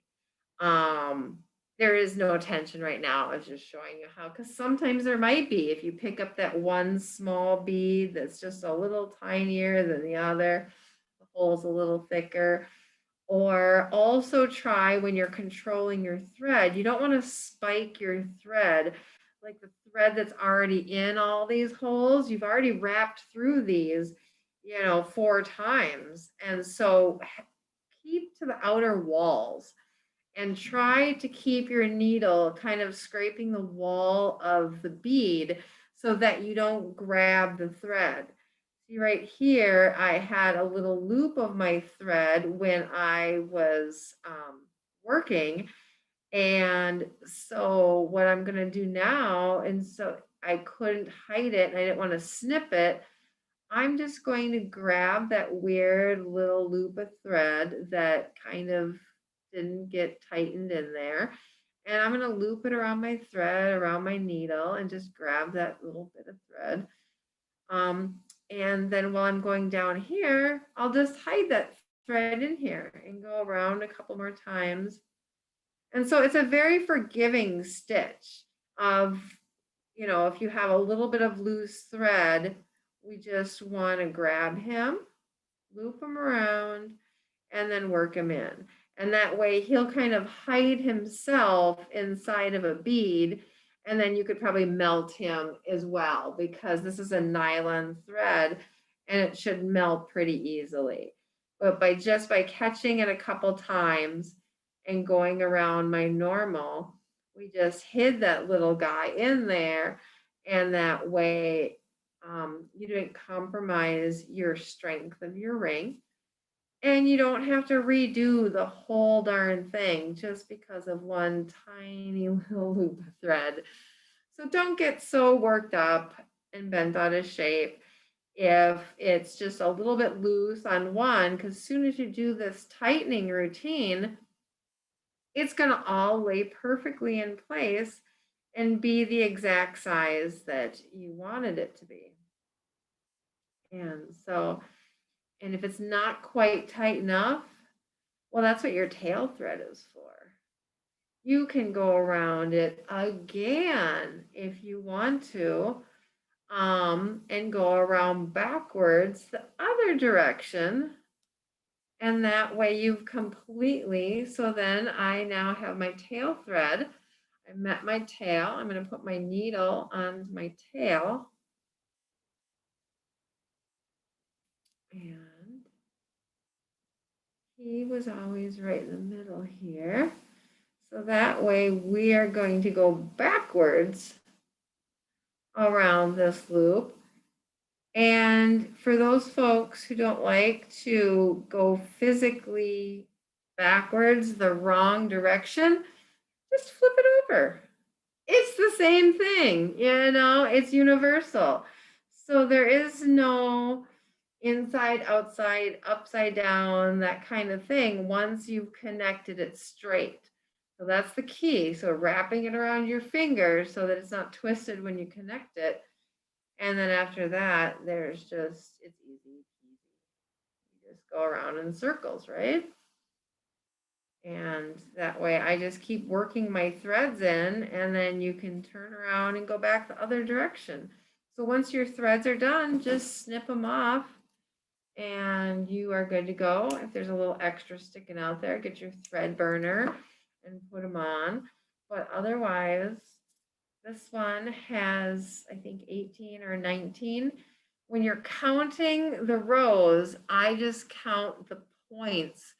There is no tension right now. I was just showing you how, because sometimes there might be, if you pick up that one small bead that's just a little tinier than the other, the hole's a little thicker. Or also try when you're controlling your thread, you don't want to spike your thread, like the thread that's already in all these holes. You've already wrapped through these, 4 times. And so keep to the outer walls and try to keep your needle kind of scraping the wall of the bead so that you don't grab the thread. See right here, I had a little loop of my thread when I was working. And so what I'm gonna do now, and so I couldn't hide it and I didn't want to snip it, I'm just going to grab that weird little loop of thread that kind of didn't get tightened in there. And I'm going to loop it around my thread, around my needle, and just grab that little bit of thread. And then while I'm going down here, I'll just hide that thread in here and go around a couple more times. And so it's a very forgiving stitch of, you know, if you have a little bit of loose thread, we just want to grab him, loop him around, and then work him in. And that way he'll kind of hide himself inside of a bead. And then you could probably melt him as well, because this is a nylon thread and it should melt pretty easily. But by catching it a couple times and going around my normal, we just hid that little guy in there. And that way you didn't compromise your strength of your ring. And you don't have to redo the whole darn thing just because of one tiny little loop of thread. So don't get so worked up and bent out of shape if it's just a little bit loose on one, because as soon as you do this tightening routine, it's going to all lay perfectly in place and be the exact size that you wanted it to be. And so, and if it's not quite tight enough, well, that's what your tail thread is for. You can go around it again if you want to, and go around backwards the other direction. And that way you've completely, so then I now have my tail thread. I met my tail. I'm going to put my needle on my tail. And he was always right in the middle here. So that way we are going to go backwards around this loop. And for those folks who don't like to go physically backwards the wrong direction, just flip it over. It's the same thing, you know, it's universal. So there is no inside, outside, upside down, that kind of thing once you've connected it straight. So that's the key. So wrapping it around your finger so that it's not twisted when you connect it. And then after that, there's just, it's easy peasy. You just go around in circles, right? And that way I just keep working my threads in, and then you can turn around and go back the other direction. So once your threads are done, just snip them off and you are good to go. If there's a little extra sticking out there, get your thread burner and put them on. But otherwise, this one has, I think, 18 or 19. When you're counting the rows, I just count the points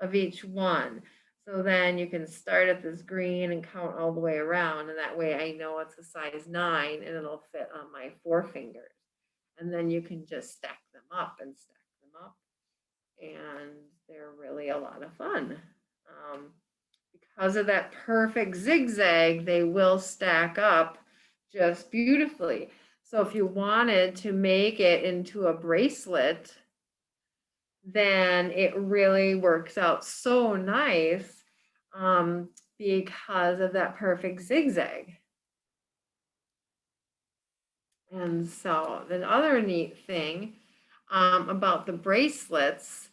of each one. So then you can start at this green and count all the way around. And that way I know it's a size 9 and it'll fit on my 4 fingers. And then you can just stack them up and stack them up. And they're really a lot of fun. Because of that perfect zigzag, they will stack up just beautifully. So if you wanted to make it into a bracelet, then it really works out so nice because of that perfect zigzag. And so the other neat thing about the bracelets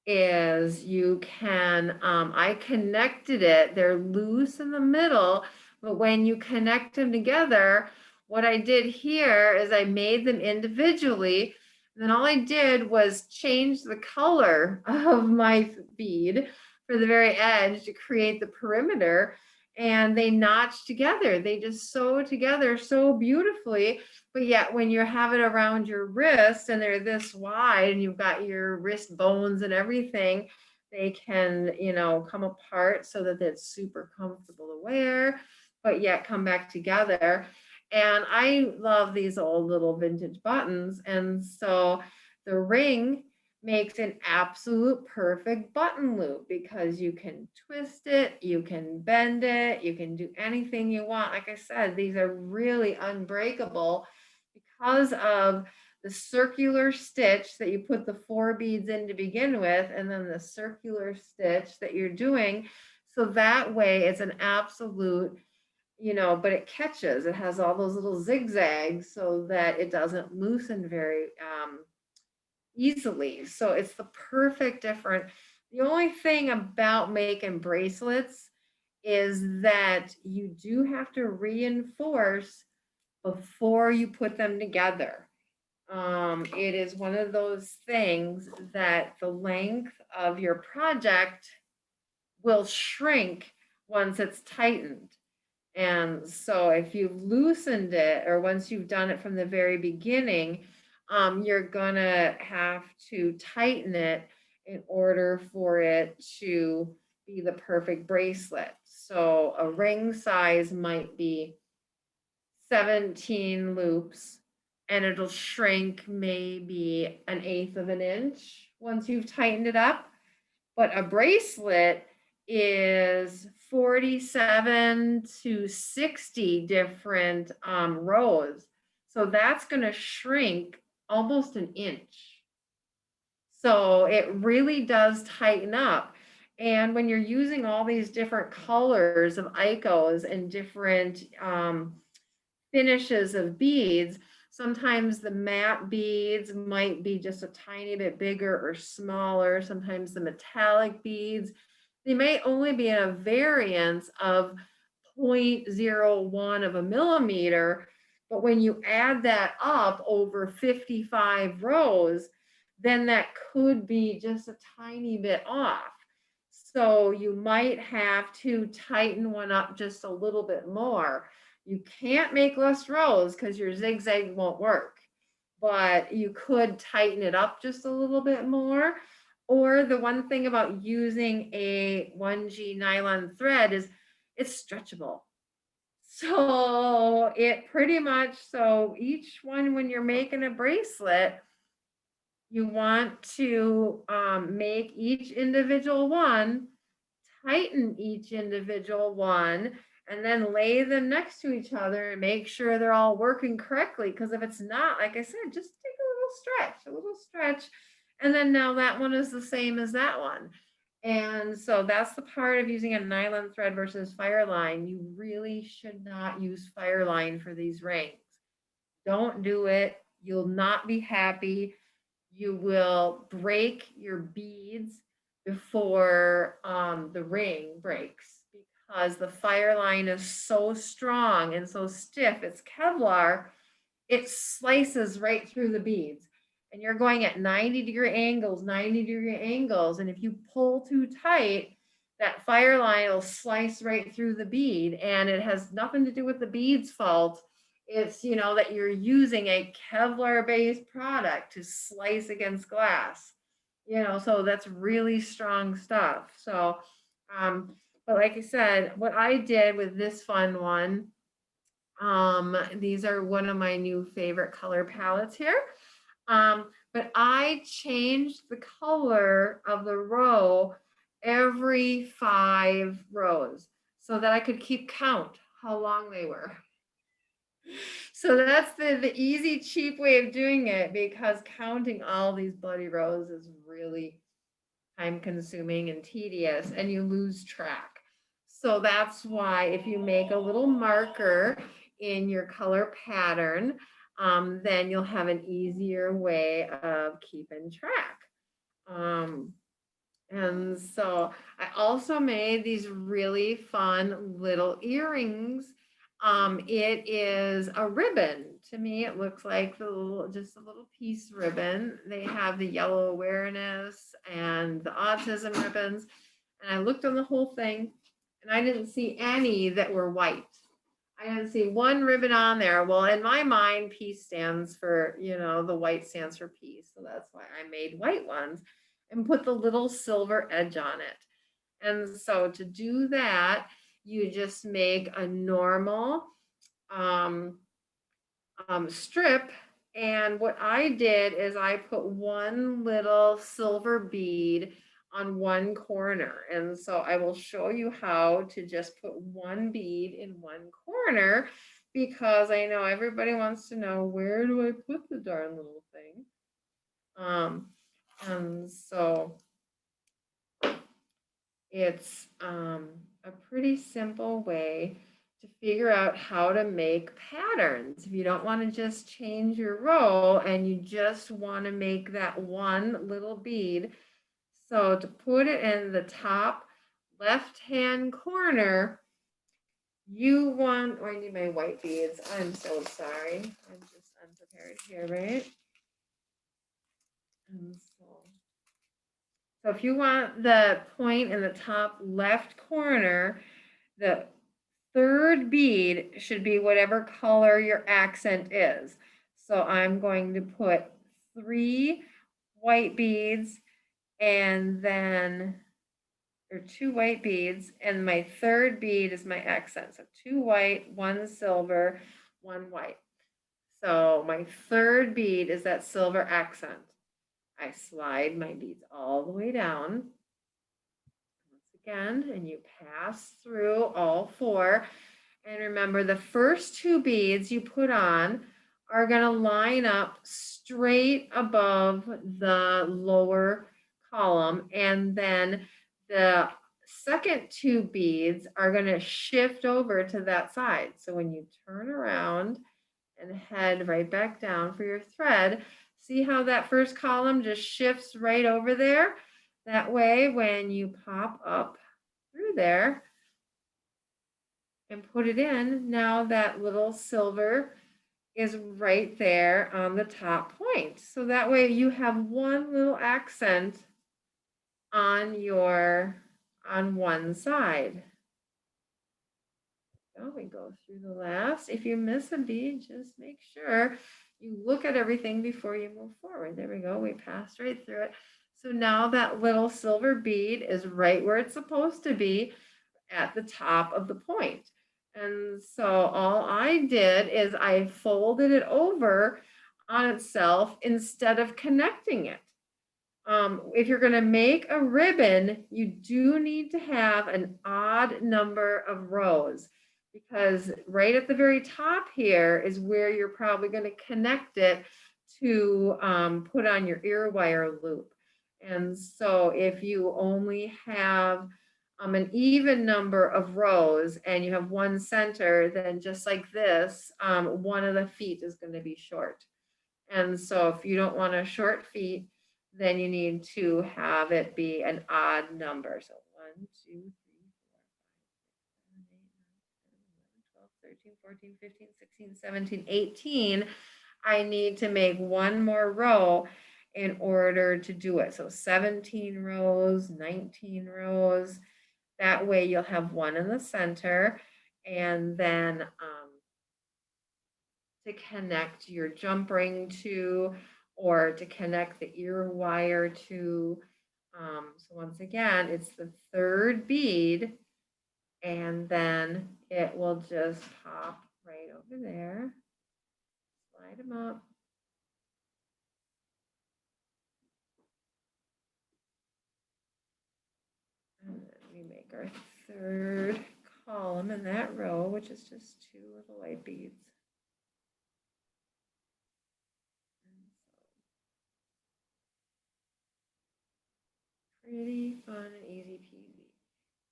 is you can, I connected it, they're loose in the middle, but when you connect them together, what I did here is I made them individually. Then all I did was change the color of my bead for the very edge to create the perimeter, and they notch together. They just sew together so beautifully. But yet when you have it around your wrist and they're this wide and you've got your wrist bones and everything, they can, you know, come apart so that it's super comfortable to wear, but yet come back together. And I love these old little vintage buttons. And so the ring makes an absolute perfect button loop because you can twist it, you can bend it, you can do anything you want. Like I said, these are really unbreakable because of the circular stitch that you put the 4 beads in to begin with, and then the circular stitch that you're doing. So that way it's an absolute, you know, but it catches. It has all those little zigzags so that it doesn't loosen very easily. So it's the perfect different. The only thing about making bracelets is that you do have to reinforce before you put them together. It is one of those things that the length of your project will shrink once it's tightened. And so if you've loosened it, or once you've done it from the very beginning, you're gonna have to tighten it in order for it to be the perfect bracelet. So a ring size might be 17 loops, and it'll shrink maybe 1/8 of an inch once you've tightened it up. But a bracelet is 47 to 60 different rows. So that's going to shrink almost an inch. So it really does tighten up. And when you're using all these different colors of icos and different finishes of beads, sometimes the matte beads might be just a tiny bit bigger or smaller. Sometimes the metallic beads, they may only be in a variance of 0.01 of a millimeter. But when you add that up over 55 rows, then that could be just a tiny bit off. So you might have to tighten one up just a little bit more. You can't make less rows because your zigzag won't work, but you could tighten it up just a little bit more. Or the one thing about using a 1G nylon thread is it's stretchable. So it pretty much, so each one, when you're making a bracelet, you want to make each individual one, tighten each individual one, and then lay them next to each other and make sure they're all working correctly. Because if it's not, like I said, just take a little stretch. And then now that one is the same as that one. And so that's the part of using a nylon thread versus fireline. You really should not use fireline for these rings. Don't do it. You'll not be happy. You will break your beads before the ring breaks, because the fire line is so strong and so stiff. It's Kevlar. It slices right through the beads, and you're going at 90-degree angles. And if you pull too tight, that fire line will slice right through the bead, and it has nothing to do with the bead's fault. It's, you know, that you're using a Kevlar based product to slice against glass, you know, so that's really strong stuff. So, but like I said, what I did with this fun one, these are one of my new favorite color palettes here. But I changed the color of the row every 5 rows so that I could keep count how long they were. So that's the easy, cheap way of doing it, because counting all these bloody rows is really time consuming and tedious, and you lose track. So that's why if you make a little marker in your color pattern, then you'll have an easier way of keeping track. And so I also made these really fun little earrings. It is a ribbon. To me, it looks like just a little piece ribbon. They have the yellow awareness and the autism ribbons. And I looked on the whole thing, and I didn't see any that were white. I didn't see one ribbon on there. Well, in my mind, peace stands for, you know, the white stands for peace. So that's why I made white ones and put the little silver edge on it. And so to do that, you just make a normal strip. And what I did is I put one little silver bead on one corner. And so I will show you how to just put one bead in one corner, because I know everybody wants to know, where do I put the darn little thing? And so it's a pretty simple way to figure out how to make patterns. If you don't want to just change your row and you just want to make that one little bead. So to put it in the top left-hand corner, you want, oh, I need my white beads. I'm so sorry. I'm just unprepared here, right? And so if you want the point in the top left corner, the third bead should be whatever color your accent is. So I'm going to put 3 white beads and then, or 2 white beads, and my third bead is my accent. So 2 white, 1 silver, 1 white. So my third bead is that silver accent. I slide my beads all the way down. Once again, and you pass through all 4. And remember, the first 2 beads you put on are going to line up straight above the lower column. And then the second 2 beads are going to shift over to that side. So when you turn around and head right back down for your thread, see how that first column just shifts right over there? That way, when you pop up through there and put it in, now that little silver is right there on the top point. So that way you have one little accent on one side. So we go through the last. If you miss a bead, just make sure you look at everything before you move forward. There we go. We passed right through it. So now that little silver bead is right where it's supposed to be at the top of the point. And so all I did is I folded it over on itself instead of connecting it. If you're going to make a ribbon, you do need to have an odd number of rows, because right at the very top here is where you're probably going to connect it to put on your ear wire loop. And so if you only have an even number of rows and you have one center, then just like this, one of the feet is going to be short. And so if you don't want a short feet, then you need to have it be an odd number. So 1, 2, 3, 4, 5, 6, 7, 8, 9, 10, 11, 12, 13, 14, 15, 16, 17, 18. I need to make one more row in order to do it. So 17 rows, 19 rows. That way you'll have one in the center, and then to connect your jump ring to, or to connect the ear wire to. So once again, it's the third bead, and then it will just pop right over there. Slide them up. And then we make our third column in that row, which is just 2 little white beads. Pretty fun and easy peasy.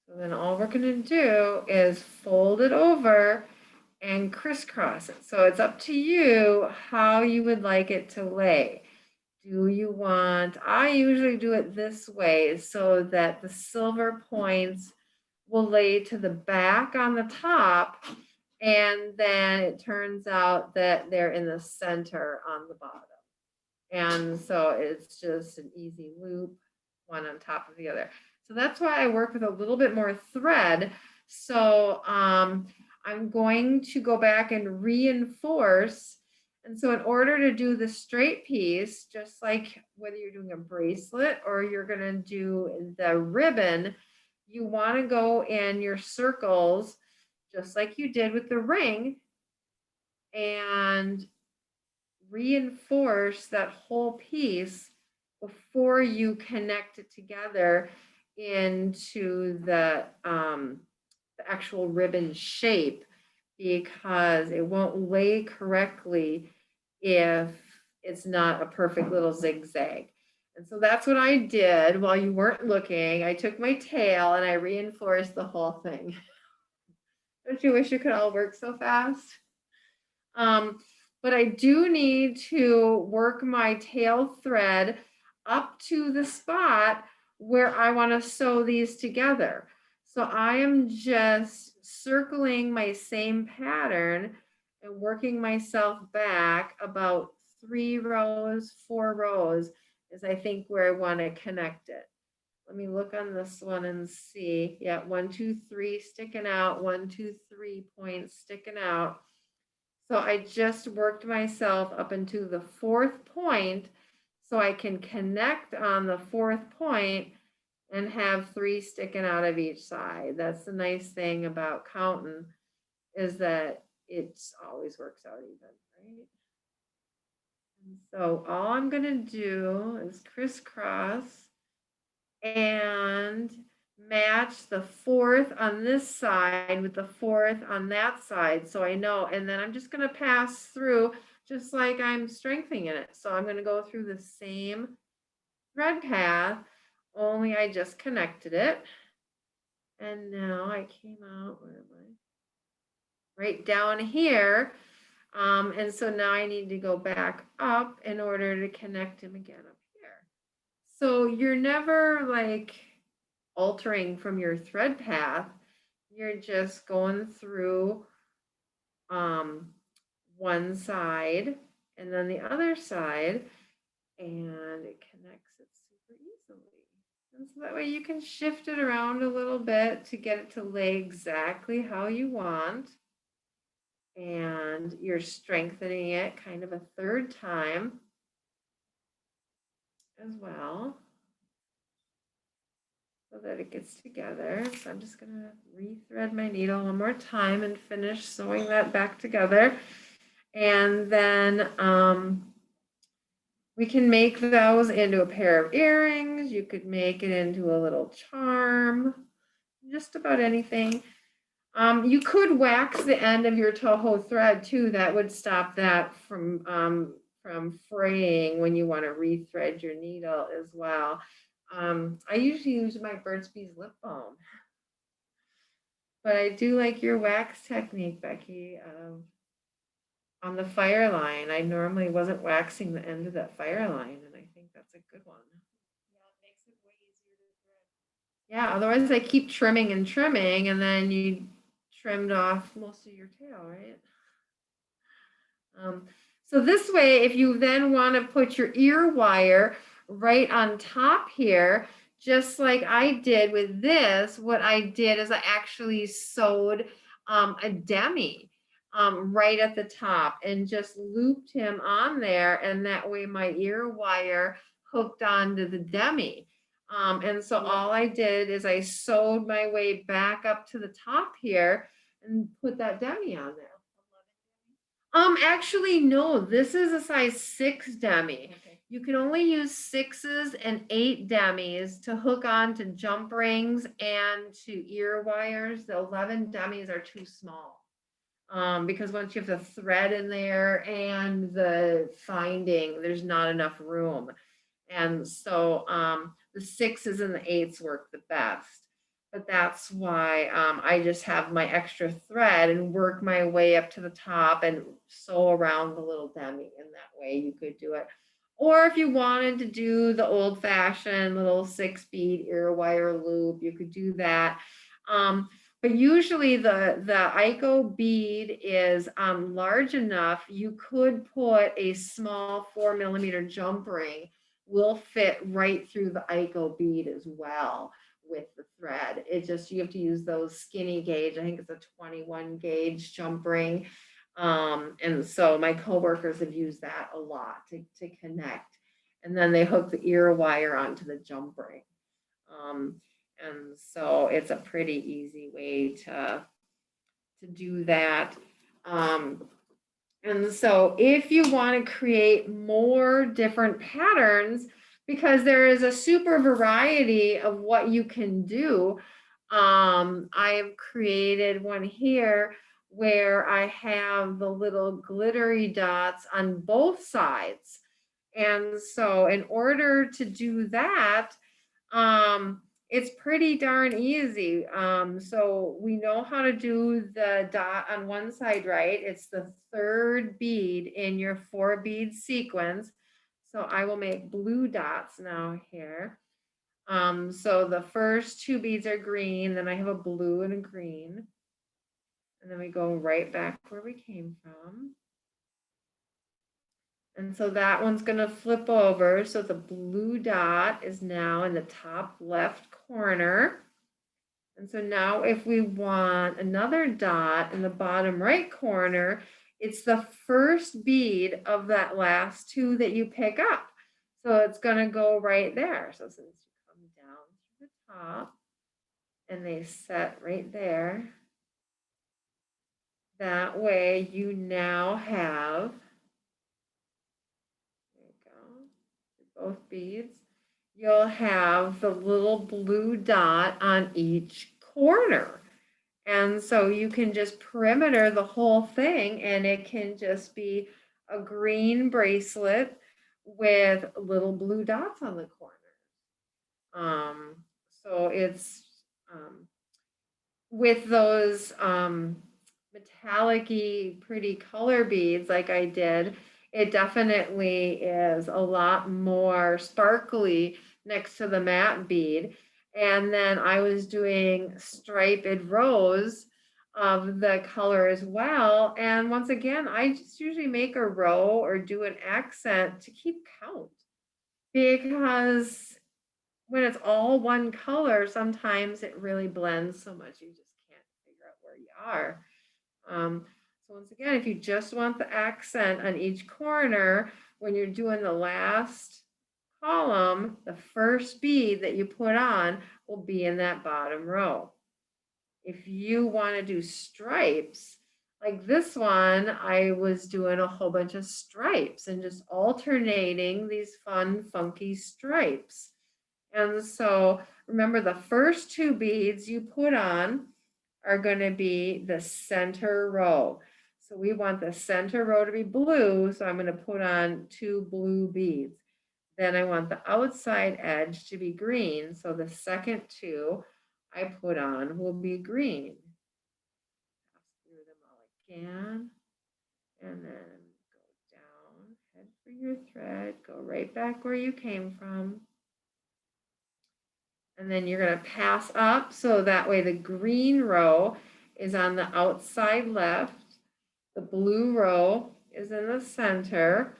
So then all we're going to do is fold it over and crisscross it. So it's up to you how you would like it to lay. Do you want, I usually do it this way so that the silver points will lay to the back on the top, and then it turns out that they're in the center on the bottom. And so it's just an easy loop, one on top of the other. So that's why I work with a little bit more thread. So I'm going to go back and reinforce. And so in order to do the straight piece, just like whether you're doing a bracelet or you're going to do the ribbon, you want to go in your circles, just like you did with the ring, and reinforce that whole piece before you connect it together into the actual ribbon shape, because it won't lay correctly if it's not a perfect little zigzag. And so that's what I did while you weren't looking. I took my tail and I reinforced the whole thing. Don't you wish it could all work so fast? But I do need to work my tail thread up to the spot where I want to sew these together. So I am just circling my same pattern and working myself back about 3 rows, 4 rows is I think where I want to connect it. Let me look on this one and see. Yeah, 1, 2, 3 sticking out, 1, 2, 3 points sticking out. So I just worked myself up into the 4th point so I can connect on the 4th point and have 3 sticking out of each side. That's the nice thing about counting is that it always works out even, right? And so all I'm going to do is crisscross and match the 4th on this side with the 4th on that side. So I know, and then I'm just going to pass through just like I'm strengthening it. So I'm going to go through the same thread path, only I just connected it. And now I came out, where am I? Right down here. And so now I need to go back up in order to connect him again up here. So you're never like altering from your thread path. You're just going through one side and then the other side, and it connects it super easily. And so that way you can shift it around a little bit to get it to lay exactly how you want. And you're strengthening it kind of a 3rd time as well, so that it gets together. So I'm just going to rethread my needle one more time and finish sewing that back together. And then we can make those into a pair of earrings. You could make it into a little charm, just about anything. You could wax the end of your Toho thread too. That would stop that from fraying when you want to rethread your needle as well. I usually use my Burt's Bees lip balm, but I do like your wax technique, Becky. On the fire line, I normally wasn't waxing the end of that fire line, and I think that's a good one. Yeah, it makes it way easier to thread. Yeah, otherwise I keep trimming and trimming, and then you trimmed off most of your tail, right? So this way, if you then want to put your ear wire right on top here, just like I did with this, what I did is I actually sewed a demi right at the top and just looped him on there, and that way my ear wire hooked onto the demi. And so all I did is I sewed my way back up to the top here and put that demi on there. Actually, no, this is a size 6 demi. Okay. You can only use 6s and 8 demis to hook on to jump rings and to ear wires. The 11 demis are too small. Because once you have the thread in there and the finding, there's not enough room. And so the 6s and the 8s work the best. But that's why I just have my extra thread and work my way up to the top and sew around the little demi. And that way you could do it. Or if you wanted to do the old fashioned little 6-bead ear wire loop, you could do that. But usually the Ico bead is large enough, you could put a small 4mm jump ring, will fit right through the Ico bead as well with the thread. It just, you have to use those skinny gauge. I think it's a 21 gauge jump ring. And so my coworkers have used that a lot to connect. And then they hook the ear wire onto the jump ring. And so it's a pretty easy way to do that. And so if you want to create more different patterns, because there is a super variety of what you can do, I have created one here where I have the little glittery dots on both sides. And so in order to do that, It's pretty darn easy. So we know how to do the dot on one side, right? It's the third bead in your 4-bead sequence. So I will make blue dots now here. So the first 2 beads are green, then I have a blue and a green. And then we go right back where we came from. And so that one's going to flip over. So the blue dot is now in the top left corner. And so now if we want another dot in the bottom right corner, it's the first bead of that last 2 that you pick up. So it's going to go right there. So since you come down to the top and they set right there, that way you now have, there you go, both beads, you'll have the little blue dot on each corner. And so you can just perimeter the whole thing, and it can just be a green bracelet with little blue dots on the corner. So it's with those metallic-y pretty color beads like I did, it definitely is a lot more sparkly next to the matte bead. And then I was doing striped rows of the color as well. And once again, I just usually make a row or do an accent to keep count, because when it's all one color, sometimes it really blends so much you just can't figure out where you are. So once again, if you just want the accent on each corner, when you're doing the last column, the first bead that you put on will be in that bottom row. If you want to do stripes, like this one, I was doing a whole bunch of stripes and just alternating these fun, funky stripes. And so remember, the first 2 beads you put on are going to be the center row. So we want the center row to be blue, so I'm going to put on 2 blue beads. Then I want the outside edge to be green, so the second 2 I put on will be green. Pass through them all again, and then go down, head for your thread, go right back where you came from. And then you're going to pass up, so that way the green row is on the outside left, the blue row is in the center,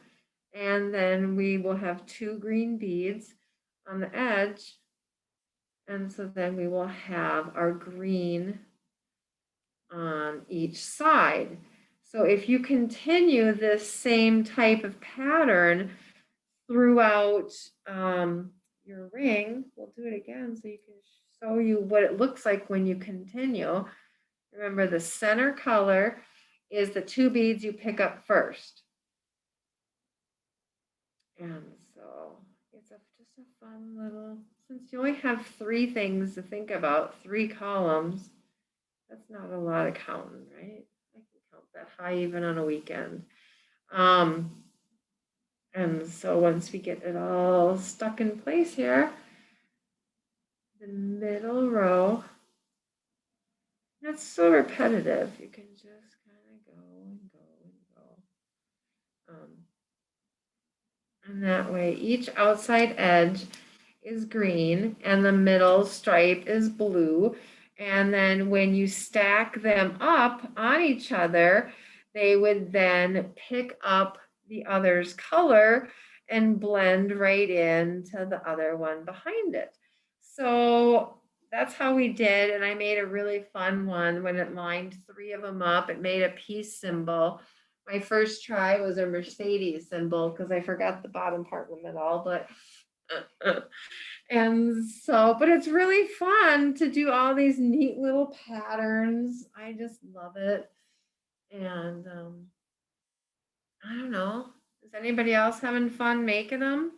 and then we will have 2 green beads on the edge. And so then we will have our green on each side. So if you continue this same type of pattern throughout your ring, we'll do it again so you can show you what it looks like when you continue. Remember, the center color is the 2 beads you pick up first. And so it's just a fun little, since you only have 3 things to think about, 3 columns, that's not a lot of counting, right? I can count that high even on a weekend. And so once we get it all stuck in place here, the middle row, that's so repetitive. You can just kind of go and go and go. And that way each outside edge is green and the middle stripe is blue. And then when you stack them up on each other, they would then pick up the other's color and blend right into the other one behind it. So that's how we did. And I made a really fun one when it lined 3 of them up. It made a peace symbol. My first try was a Mercedes symbol because I forgot the bottom part in the middle, but and so, but it's really fun to do all these neat little patterns. I just love it. And I don't know, is anybody else having fun making them?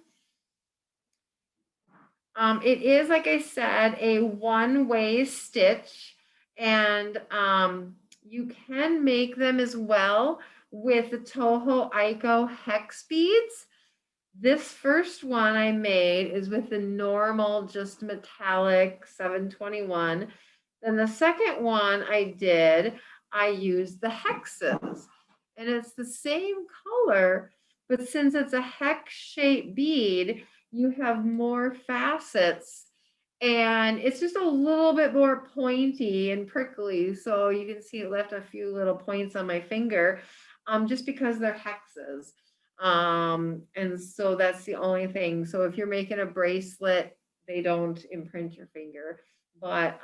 It is, like I said, a one-way stitch, and you can make them as well with the Toho Aiko hex beads. This first one I made is with the normal, just metallic 721. Then the second one I used the hexes. And it's the same color, but since it's a hex shaped bead, you have more facets and it's just a little bit more pointy and prickly. So you can see it left a few little points on my finger, just because they're hexes. And so that's the only thing. So if you're making a bracelet, they don't imprint your finger, but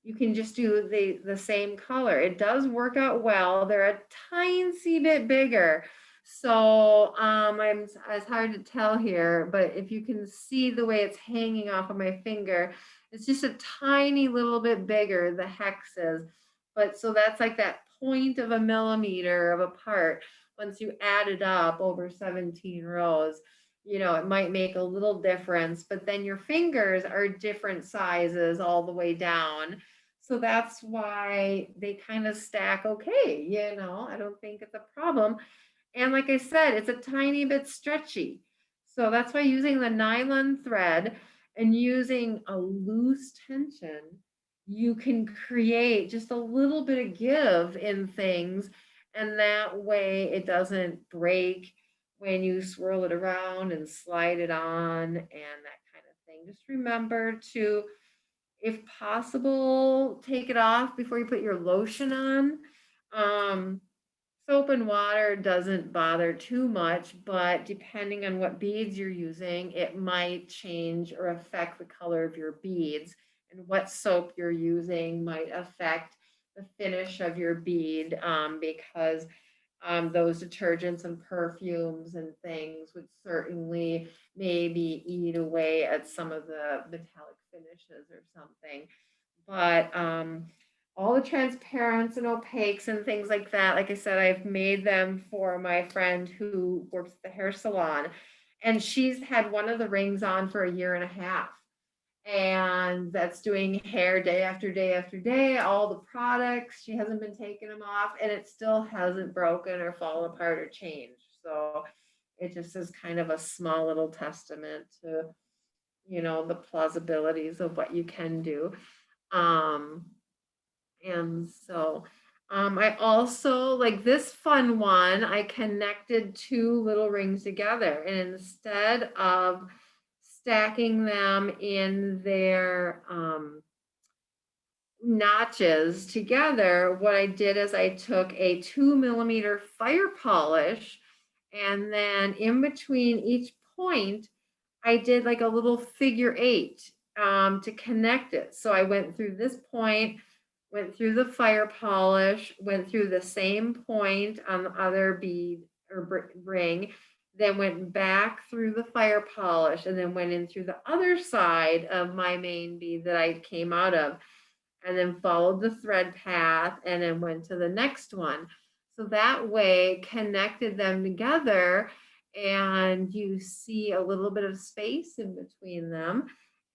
you can just do the same color. It does work out well. They're a tiny bit bigger. So it's hard to tell here, but if you can see the way it's hanging off of my finger, it's just a tiny little bit bigger, the hexes. But so that's like that 0.1 millimeter of a part. Once you add it up over 17 rows, you know, it might make a little difference, but then your fingers are different sizes all the way down. So that's why they kind of stack okay, you know, I don't think it's a problem. And like I said, it's a tiny bit stretchy. So that's why using the nylon thread and using a loose tension, you can create just a little bit of give in things. And that way it doesn't break when you swirl it around and slide it on and that kind of thing. Just remember to, if possible, take it off before you put your lotion on. Soap and water doesn't bother too much, but depending on what beads you're using, it might change or affect the color of your beads. And what soap you're using might affect the finish of your bead, because those detergents and perfumes and things would certainly maybe eat away at some of the metallic finishes or something. But all the transparents and opaques and things like that, like I said, I've made them for my friend who works at the hair salon. And she's had one of the rings on for a year and a half. And that's doing hair day after day after day, all the products. She hasn't been taking them off, and it still hasn't broken or fallen apart or changed. So it just is kind of a small little testament to, you know, the plausibilities of what you can do. Um, and so I also like this fun one. I connected two little rings together, and instead of stacking them in their notches together, what I did is I took a 2 millimeter fire polish, and then in between each point, I did like a little figure eight to connect it. So I went through this point, went through the fire polish, went through the same point on the other bead or ring, then went back through the fire polish, and then went in through the other side of my main bead that I came out of, and then followed the thread path and then went to the next one. So that way connected them together, and you see a little bit of space in between them.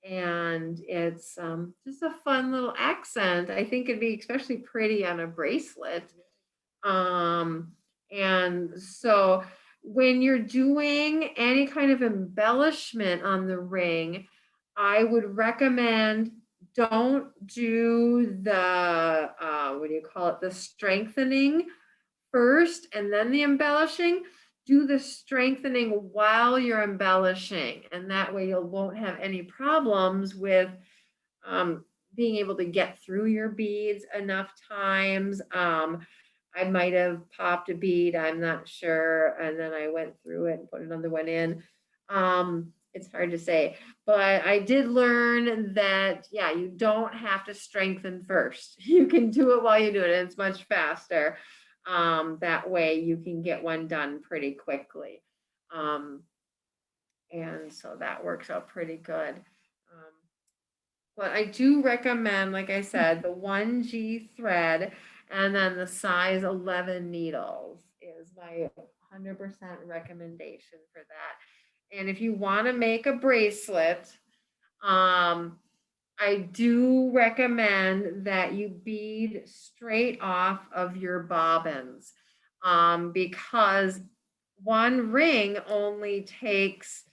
And it's just a fun little accent. I think it'd be especially pretty on a bracelet. And so when you're doing any kind of embellishment on the ring, I would recommend don't do the, what do you call it? The strengthening first and then the embellishing. Do the strengthening while you're embellishing. And that way you won't have any problems with being able to get through your beads enough times. I might have popped a bead, I'm not sure, and then I went through it and put another one in. It's hard to say, but I did learn that, yeah, you don't have to strengthen first. You can do it while you do it, and it's much faster. That way you can get one done pretty quickly. And so that works out pretty good. But I do recommend, like I said, the 1G thread and then the size 11 needles is my 100% recommendation for that. And if you want to make a bracelet, I do recommend that you bead straight off of your bobbins, because one ring only takes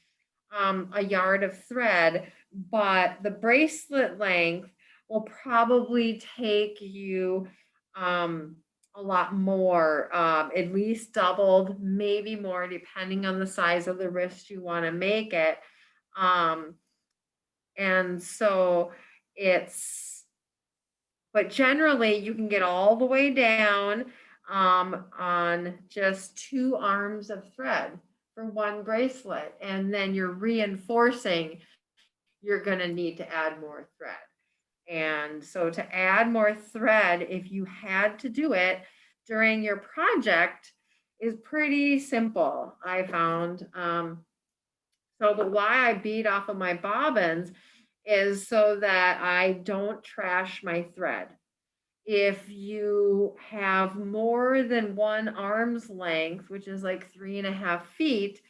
a yard of thread, but the bracelet length will probably take you a lot more, at least doubled, maybe more, depending on the size of the wrist you want to make it. And so it's, but generally you can get all the way down on just 2 arms of thread for one bracelet. And then you're reinforcing, you're going to need to add more thread. And so to add more thread, if you had to do it during your project, is pretty simple, I found. But why I bead off of my bobbins is so that I don't trash my thread. If you have more than 1 arm's length, which is like 3.5 feet,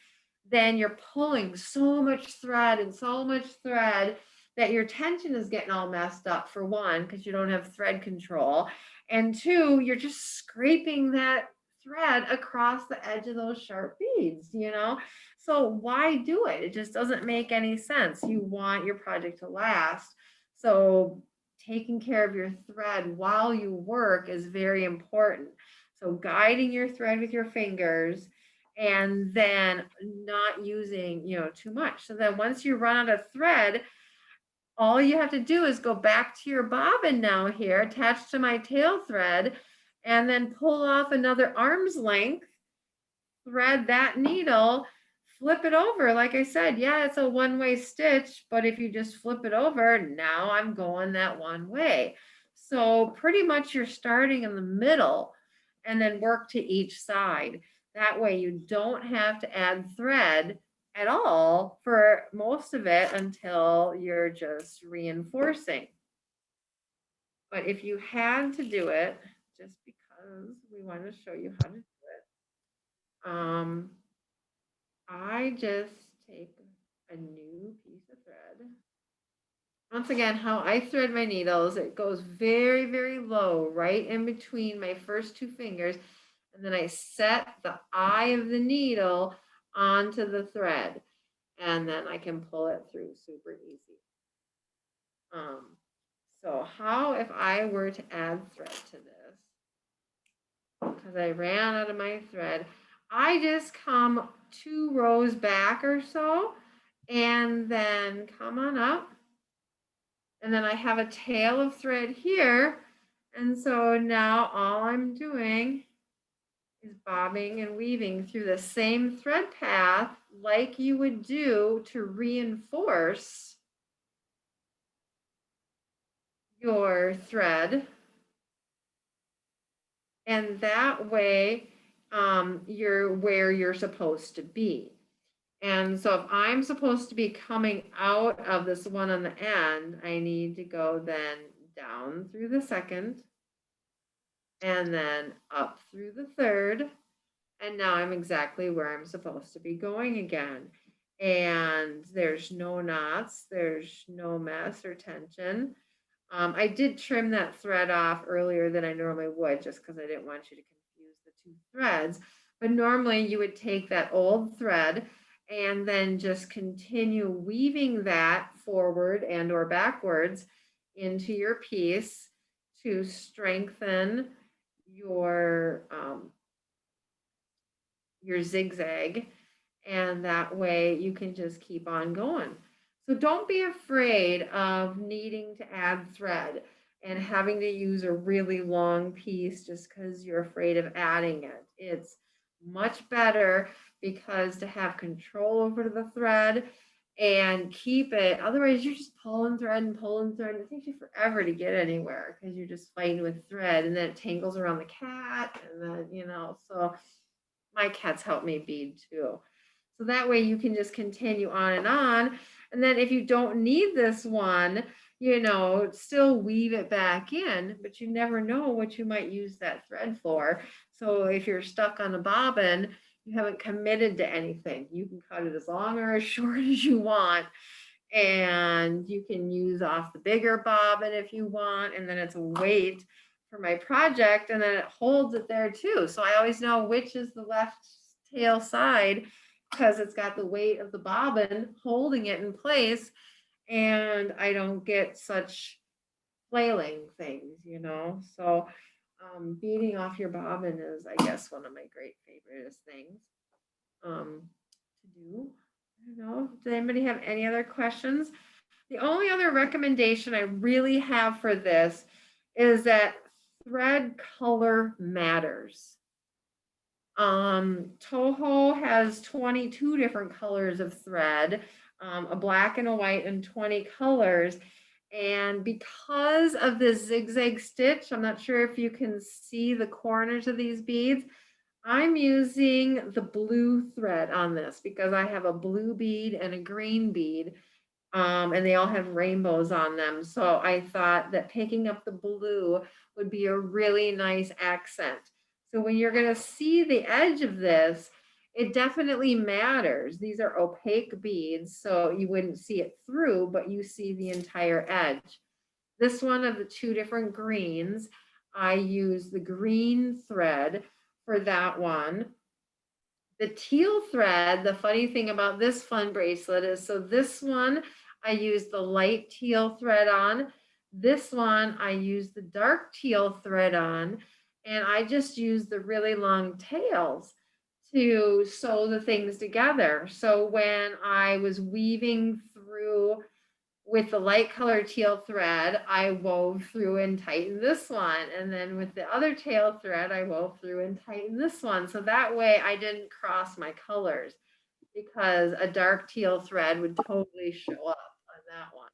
then you're pulling so much thread and so much thread that your tension is getting all messed up, for one, because you don't have thread control. And 2, you're just scraping that thread across the edge of those sharp beads, you know? So why do it? It just doesn't make any sense. You want your project to last. So taking care of your thread while you work is very important. So guiding your thread with your fingers, and then not using, too much. So then once you run out of thread, all you have to do is go back to your bobbin now here, attached to my tail thread, and then pull off another arm's length, thread that needle, flip it over. Like I said, yeah, it's a one-way stitch, but if you just flip it over, now I'm going that one way. So pretty much you're starting in the middle and then work to each side. That way you don't have to add thread at all for most of it until you're just reinforcing. But if you had to do it, just because we want to show you how to do it, I just take a new piece of thread. Once again, how I thread my needles, it goes very, very low, right in between my first 2 fingers. And then I set the eye of the needle onto the thread. And then I can pull it through super easy. So how if I were to add thread to this? Because I ran out of my thread. I just come 2 rows back or so, and then come on up. And then I have a tail of thread here. And so now all I'm doing is bobbing and weaving through the same thread path like you would do to reinforce your thread. And that way you're where you're supposed to be. And so if I'm supposed to be coming out of this one on the end, I need to go then down through the second, and then up through the third. And now I'm exactly where I'm supposed to be going again. And there's no knots, there's no mess or tension. I did trim that thread off earlier than I normally would, just because I didn't want you to confuse the 2 threads. But normally you would take that old thread and then just continue weaving that forward and or backwards into your piece to strengthen your zigzag, and that way you can just keep on going. So don't be afraid of needing to add thread and having to use a really long piece just because you're afraid of adding it. It's much better because to have control over the thread and keep it, otherwise you're just pulling thread and pulling thread. It takes you forever to get anywhere because you're just fighting with thread, and then it tangles around the cat, and then, so my cats help me bead too. So that way you can just continue on and on. And then if you don't need this one, still weave it back in, but you never know what you might use that thread for. So if you're stuck on a bobbin, you haven't committed to anything. You can cut it as long or as short as you want. And you can use off the bigger bobbin if you want. And then it's a weight for my project, and then it holds it there too. So I always know which is the left tail side because it's got the weight of the bobbin holding it in place, and I don't get such flailing things, you know. So beading off your bobbin is, I guess, one of my great favorite things to do. I don't know. Does anybody have any other questions? The only other recommendation I really have for this is that thread color matters. Toho has 22 different colors of thread, a black and a white and 20 colors. And because of this zigzag stitch, I'm not sure if you can see the corners of these beads. I'm using the blue thread on this because I have a blue bead and a green bead, and they all have rainbows on them. So I thought that picking up the blue would be a really nice accent. So when you're going to see the edge of this, it definitely matters. These are opaque beads, so you wouldn't see it through, but you see the entire edge. This one of the two different greens, I use the green thread for that one. The teal thread, the funny thing about this fun bracelet is, so this one I use the light teal thread on. This one I use the dark teal thread on, and I just use the really long tails to sew the things together. So when I was weaving through with the light colored teal thread, I wove through and tightened this one. And then with the other tail thread, I wove through and tightened this one. So that way I didn't cross my colors, because a dark teal thread would totally show up on that one.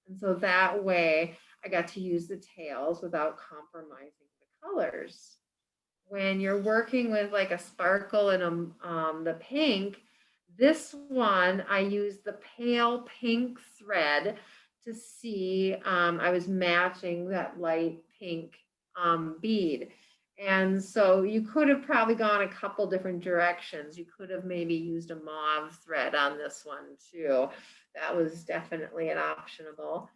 And so that way I got to use the tails without compromising the colors. When you're working with like a sparkle and the pink, this one I use the pale pink thread to see, I was matching that light pink bead. And so you could have probably gone a couple different directions. You could have maybe used a mauve thread on this one too. That was definitely an optionable.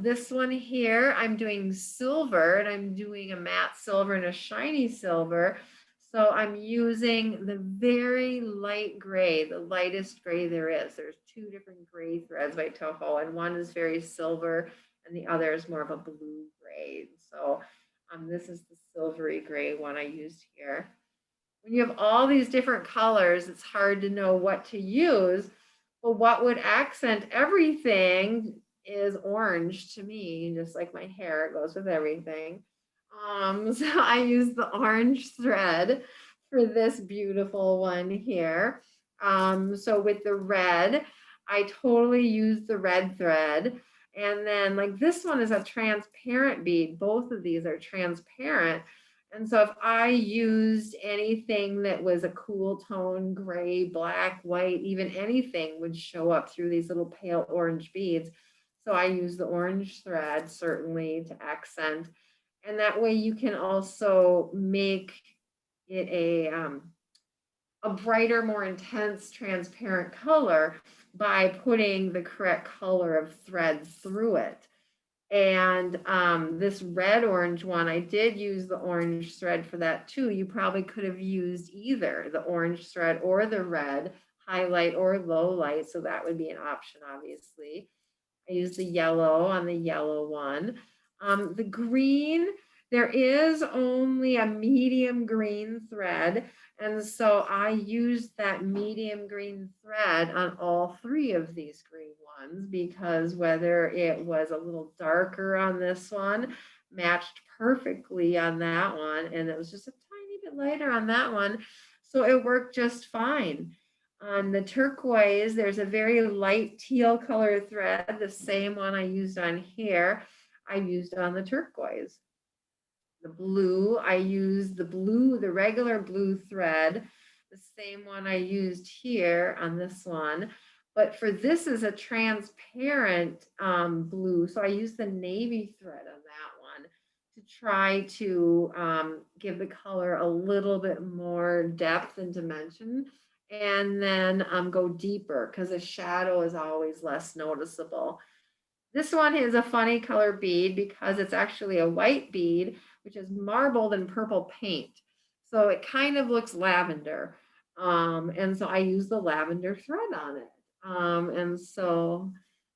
This one here, I'm doing silver, and I'm doing a matte silver and a shiny silver. So I'm using the very light gray, the lightest gray there is. There's two different gray threads by Toho, and one is very silver and the other is more of a blue gray. So this is the silvery gray one I used here. When you have all these different colors, it's hard to know what to use. But what would accent everything is orange to me, just like my hair, it goes with everything. So I use the orange thread for this beautiful one here. So with the red, I totally use the red thread. And then like this one is a transparent bead. Both of these are transparent. And so if I used anything that was a cool tone, gray, black, white, even anything would show up through these little pale orange beads. So I use the orange thread certainly to accent. And that way you can also make it a brighter, more intense, transparent color by putting the correct color of thread through it. And this red orange one, I did use the orange thread for that too. You probably could have used either the orange thread or the red, highlight or low light. So that would be an option, obviously. I used the yellow on the yellow one. The green, there is only a medium green thread. And so I used that medium green thread on all three of these green ones, because whether it was a little darker on this one, matched perfectly on that one, and it was just a tiny bit lighter on that one. So it worked just fine. On the turquoise, there's a very light teal color thread, the same one I used on here, I used on the turquoise. The blue, I used the regular blue thread, the same one I used here on this one. But for this is a transparent blue, so I used the navy thread on that one to try to give the color a little bit more depth and dimension, and then go deeper because the shadow is always less noticeable. This one is a funny color bead because it's actually a white bead, which is marbled in purple paint. So it kind of looks lavender. And so I use the lavender thread on it. And so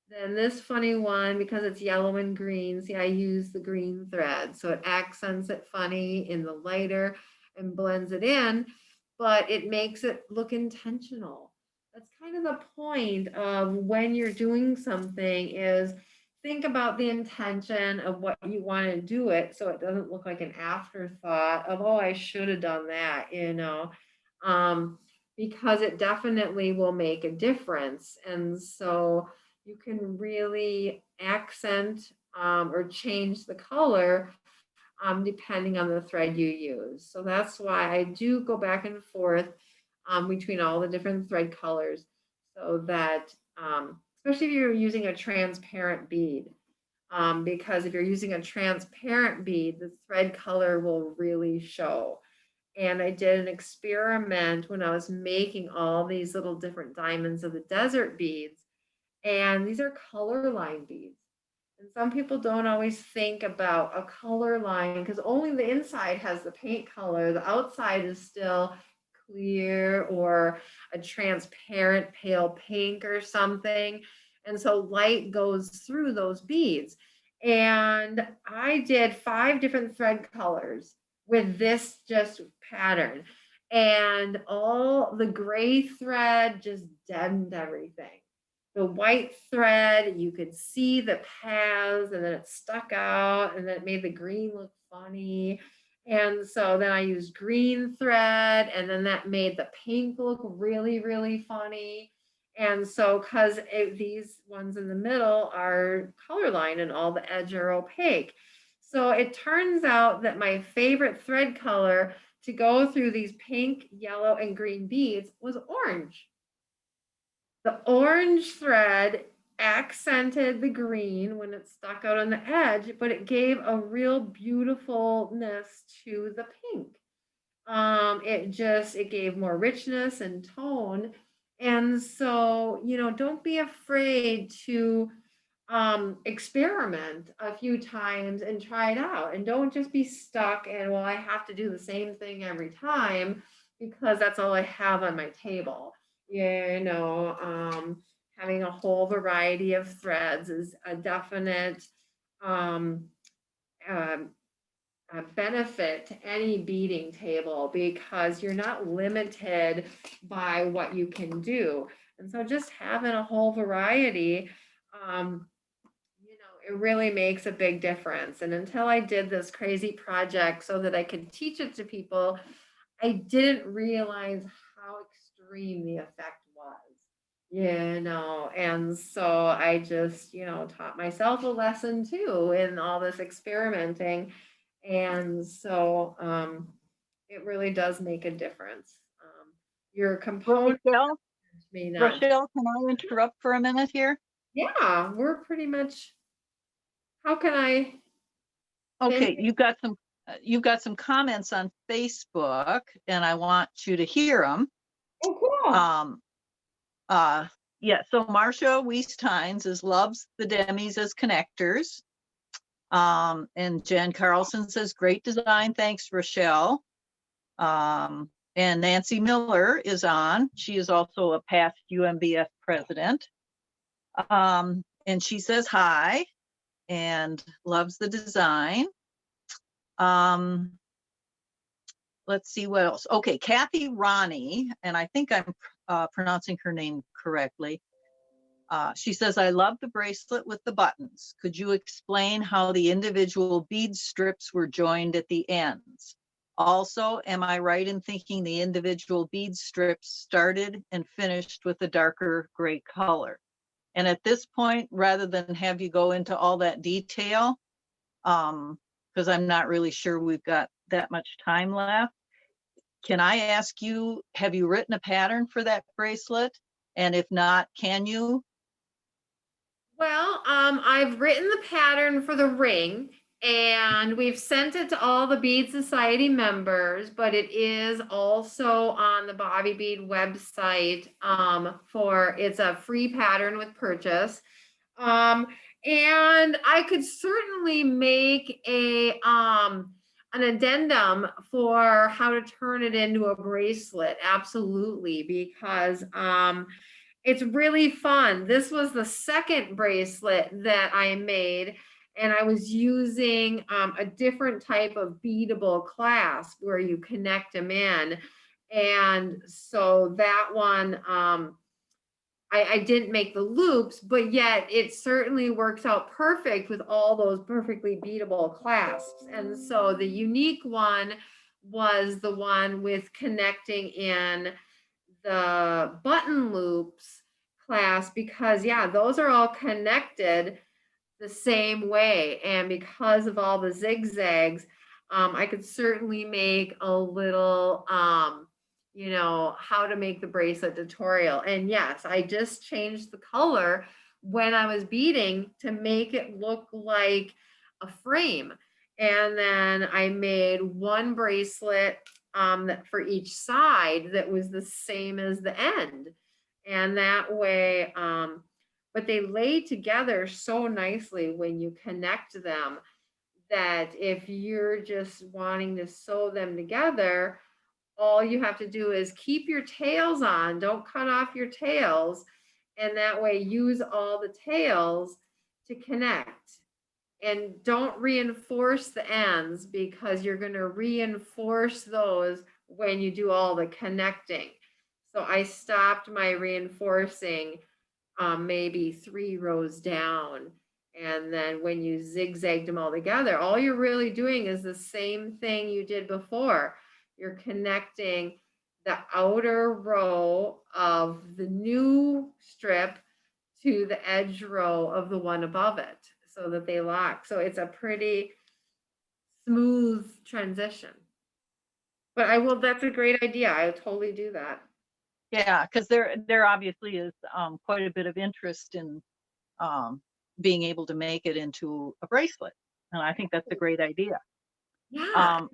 then this funny one, because it's yellow and green, see, I use the green thread. So it accents it funny in the lighter and blends it in, but it makes it look intentional. That's kind of the point of when you're doing something is think about the intention of what you want to do it so it doesn't look like an afterthought of, oh, I should have done that, because it definitely will make a difference. And so you can really accent or change the color depending on the thread you use. So that's why I do go back and forth between all the different thread colors so that, especially if you're using a transparent bead, because if you're using a transparent bead, the thread color will really show. And I did an experiment when I was making all these little different diamonds of the desert beads. And these are color line beads. And some people don't always think about a color line because only the inside has the paint color. The outside is still clear or a transparent pale pink or something. And so light goes through those beads. And I did 5 different thread colors with this just pattern. And all the gray thread just deadened everything. The white thread, you could see the paths and then it stuck out and then it made the green look funny. And so then I used green thread and then that made the pink look really, really funny. And so, because these ones in the middle are colorline and all the edge are opaque. So it turns out that my favorite thread color to go through these pink, yellow, and green beads was orange. The orange thread accented the green when it stuck out on the edge, but it gave a real beautifulness to the pink. It gave more richness and tone. And so, don't be afraid to experiment a few times and try it out. And don't just be stuck in, well, I have to do the same thing every time because that's all I have on my table. Having a whole variety of threads is a definite um, a benefit to any beading table because you're not limited by what you can do. And so just having a whole variety, it really makes a big difference. And until I did this crazy project so that I could teach it to people, I didn't realize how extreme the effect was. And so I just, taught myself a lesson too in all this experimenting. And so it really does make a difference. Your component Rochelle, may not. Rochelle, can I interrupt for a minute here? Yeah, we're pretty much. How can I? Okay, you've got some comments on Facebook, and I want you to hear them. Oh, cool. Yeah. So Marcia Wiestheins loves the demis as connectors. And Jen Carlson says, great design. Thanks, Rochelle. And Nancy Miller is on. She is also a past UMBF president. And she says hi and loves the design. Let's see what else. Okay, Kathy Ronnie, and I think I'm pronouncing her name correctly. She says, I love the bracelet with the buttons. Could you explain how the individual bead strips were joined at the ends? Also, am I right in thinking the individual bead strips started and finished with a darker gray color? And at this point, rather than have you go into all that detail, because I'm not really sure we've got that much time left, can I ask you, have you written a pattern for that bracelet? And if not, can you? Well, I've written the pattern for the ring and we've sent it to all the Bead Society members, but it is also on the Bobby Bead website it's a free pattern with purchase. And I could certainly make a an addendum for how to turn it into a bracelet. Absolutely, because it's really fun. This was the second bracelet that I made, and I was using a different type of beadable clasp where you connect them in. And so that one, I didn't make the loops, but yet it certainly works out perfect with all those perfectly beadable clasps. And so the unique one was the one with connecting in the button loops class, because yeah, those are all connected the same way. And because of all the zigzags, I could certainly make a little, how to make the bracelet tutorial. And yes, I just changed the color when I was beading to make it look like a frame. And then I made one bracelet that for each side that was the same as the end. And that way, but they lay together so nicely when you connect them that if you're just wanting to sew them together, all you have to do is keep your tails on, don't cut off your tails, and that way use all the tails to connect. And don't reinforce the ends, because you're going to reinforce those when you do all the connecting. So I stopped my reinforcing maybe 3 rows down. And then when you zigzagged them all together, all you're really doing is the same thing you did before. You're connecting the outer row of the new strip to the edge row of the one above it so that they lock. So it's a pretty smooth transition. But that's a great idea. I would totally do that. Yeah, because there obviously is quite a bit of interest in being able to make it into a bracelet, and I think that's a great idea. Yeah.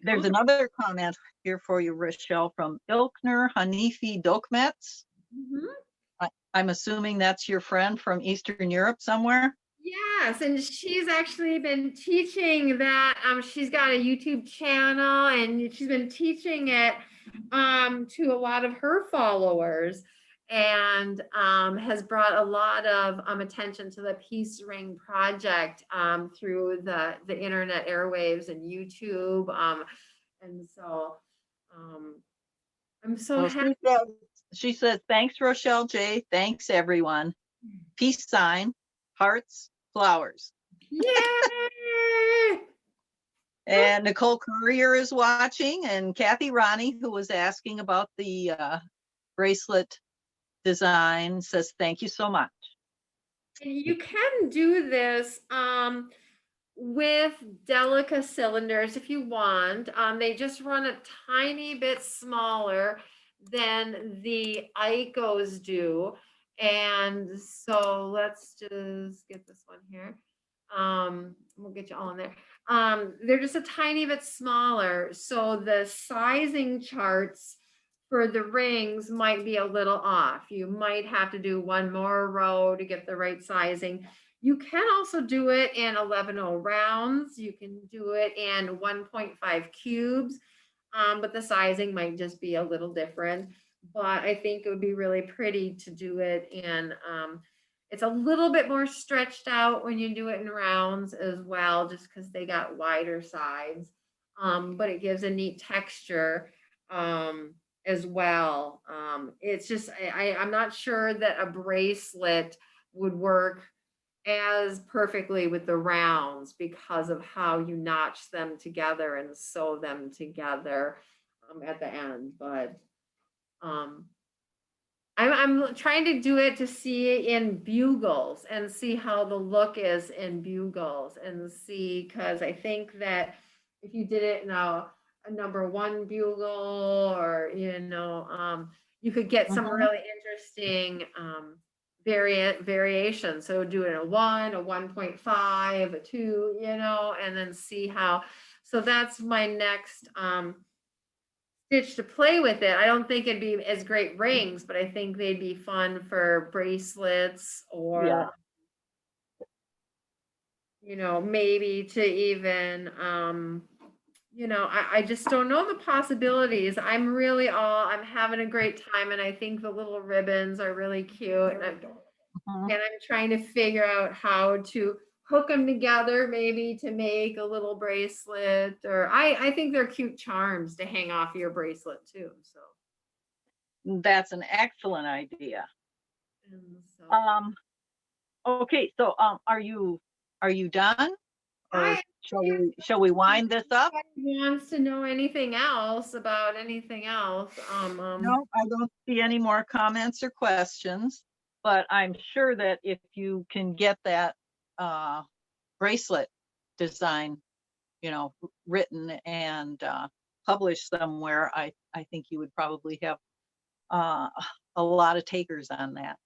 There's another comment here for you, Rochelle, from Ilkner Hanifi Dokmets. I'm assuming that's your friend from Eastern Europe somewhere. Yes, and she's actually been teaching that. She's got a YouTube channel, and she's been teaching it to a lot of her followers, and has brought a lot of attention to the Peace Ring project through the internet airwaves and YouTube. And so I'm so Well, happy. she says, thanks, Rochelle J. Thanks, everyone. Peace sign, hearts, flowers. Yay! And Nicole Courier is watching, and Kathy Ronnie, who was asking about the bracelet design, says thank you so much. And you can do this with Delica cylinders if you want. They just run a tiny bit smaller than the Icos do. And so let's just get this one here. We'll get you all in there. They're just a tiny bit smaller. So the sizing charts for the rings might be a little off. You might have to do one more row to get the right sizing. You can also do it in 11/0 rounds. You can do it in 1.5 cubes, but the sizing might just be a little different. But I think it would be really pretty to do it in, it's a little bit more stretched out when you do it in rounds as well, just because they got wider sides. But it gives a neat texture as well. It's just, I'm not sure that a bracelet would work as perfectly with the rounds because of how you notch them together and sew them together at the end. But I'm trying to do it to see in bugles and see how the look is in bugles and see, because I think that if you did it in a number 1 bugle, or you could get some really interesting variation. So do it in a 1, a 1.5, a 2, and then see how. So that's my next stitch to play with it. I don't think it'd be as great rings, but I think they'd be fun for bracelets, or maybe to even you know, I just don't know the possibilities. I'm having a great time, and I think the little ribbons are really cute. Mhm. And I'm trying to figure out how to hook them together, maybe to make a little bracelet, or I think they're cute charms to hang off your bracelet too. So, That's an excellent idea. and so Okay, so are you done? Or I shall we wind this up? anybody wants to know anything else about anything else. No, I don't see any more comments or questions, but I'm sure that if you can get that bracelet design, you know, written and published somewhere, I think you would probably have a lot of takers on that.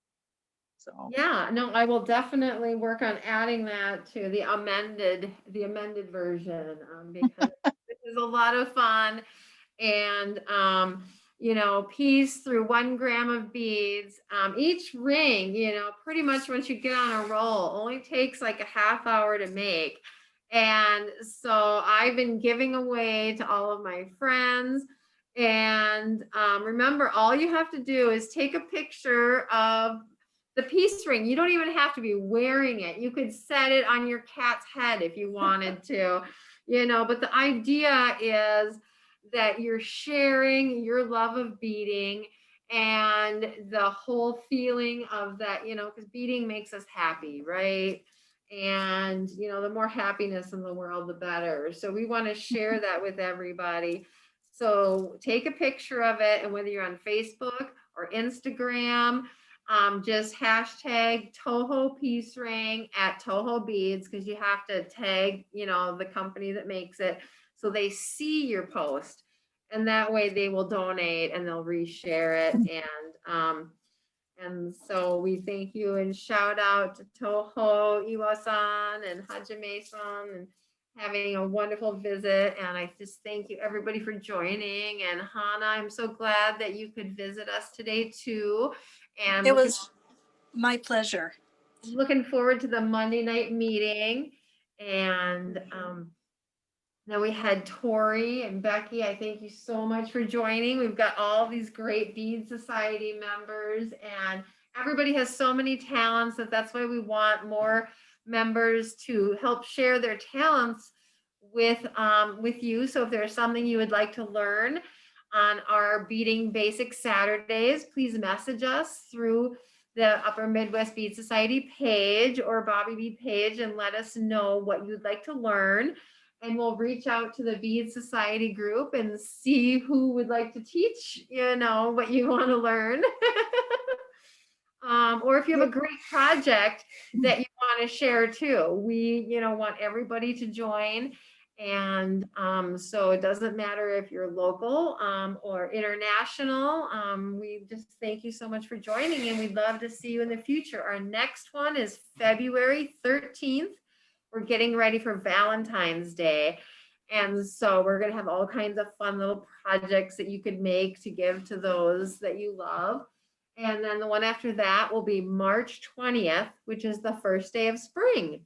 So, Yeah, no, I will definitely work on adding that to the amended version, because this is a lot of fun. And you know, piece through 1 gram of beads. Each ring, you know, pretty much once you get on a roll, only takes like a half hour to make. And so I've been giving away to all of my friends. And remember, all you have to do is take a picture of the piece ring. You don't even have to be wearing it. You could set it on your cat's head if you wanted to, you know, but the idea is that you're sharing your love of beading and the whole feeling of that, you know, because beading makes us happy, right? And, you know, the more happiness in the world, the better. So we want to share that with everybody. So take a picture of it, and whether you're on Facebook or Instagram, just hashtag Toho Peace Ring at Toho Beads, because you have to tag, you know, the company that makes it, so they see your post, and that way they will donate and they'll reshare it. And so we thank you and shout out to Toho Iwasan and Hajime-san, and having a wonderful visit. And I just thank you everybody for joining. And Hana, I'm so glad that you could visit us today too. And It was my pleasure. looking forward to the Monday night meeting. And then we had Tori and Becky. I thank you so much for joining. We've got all these great Bead Society members, and everybody has so many talents that's why we want more members to help share their talents with you. So if there's something you would like to learn on our Beading Basic Saturdays, please message us through the Upper Midwest Bead Society page or Bobby Bead page and let us know what you'd like to learn. And we'll reach out to the Bead Society group and see who would like to teach, you know, what you want to learn. Or if you have a great project that you want to share too, we, you know, want everybody to join. And so it doesn't matter if you're local or international. We just thank you so much for joining, and we'd love to see you in the future. Our next one is February 13th. We're getting ready for Valentine's Day. And so we're going to have all kinds of fun little projects that you could make to give to those that you love. And then the one after that will be March 20th, which is the first day of spring.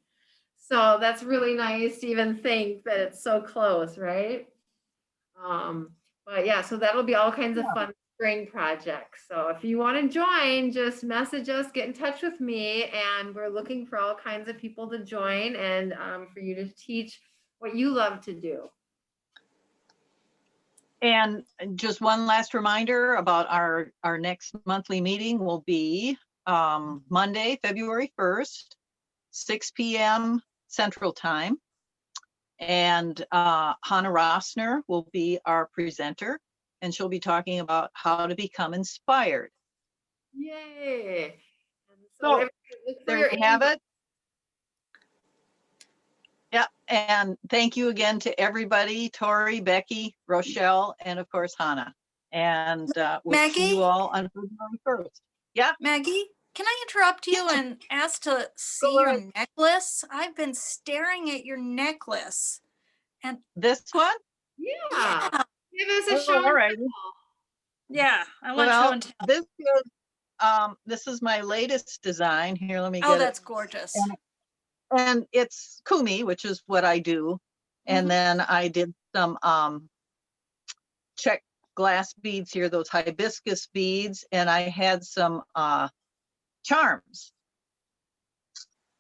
So that's really nice to even think that it's so close, right? But yeah, so that'll be all kinds of fun spring projects. So if you want to join, just message us, get in touch with me, and we're looking for all kinds of people to join and for you to teach what you love to do. and just one last reminder about our next monthly meeting will be Monday, February 1st, 6 p.m. Central Time. And Hana Rosner will be our presenter, and she'll be talking about how to become inspired. Yay! And So look for there your you have email. it. Yeah, and thank you again to everybody, Tori, Becky, Rochelle, and of course, Hana. And we'll see you Maggie? all on February 1st. Yeah, Maggie, can I interrupt you Yeah. and ask to see Go your ahead. necklace? I've been staring at your necklace. And This one? Yeah. yeah, Give us a Oh, show. all right. yeah, I want show Well, and tell. this is my latest design. Here, let me Oh, get it. that's gorgeous. And it's Kumi, which is what I do. And then I did some check glass beads here, those hibiscus beads, and I had some charms.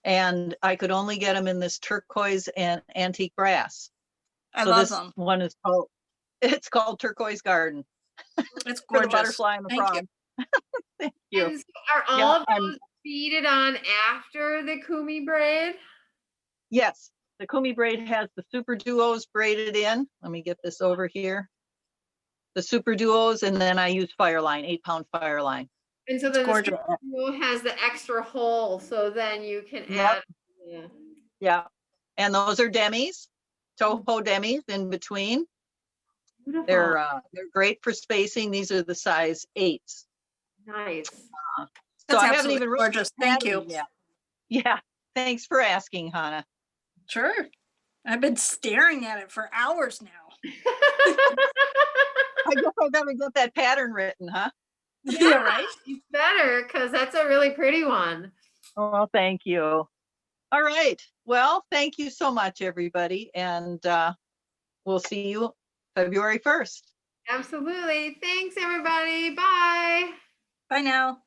And I could only get them in this turquoise and antique brass. I So love this them. one is called, it's called Turquoise Garden It's for the gorgeous. butterfly and the Thank you. frog. Thank you. And so are all Yeah, of those beaded on after the kumi braid? Yes, the kumi braid has the super duos braided in. Let me get this over here. The super duos, and then I use Fireline, 8-pound Fireline. And so then the gorgeous. super glue has the extra hole, so then you can Yep. add. Yeah. Yeah, and those are demis, Toho demis in between. Beautiful. They're great for spacing. These are the size 8s. Nice. So That's I haven't absolutely even really gorgeous. Thank patterned you. yet. Yeah, thanks for asking, Hana. Sure. I've been staring at it for hours now. I guess I better get that pattern written, huh? Yeah, right? It's better because that's a really pretty one. Oh, thank you. All right. Well, thank you so much, everybody. And we'll see you February 1st. Absolutely. Thanks, everybody. Bye. Bye now.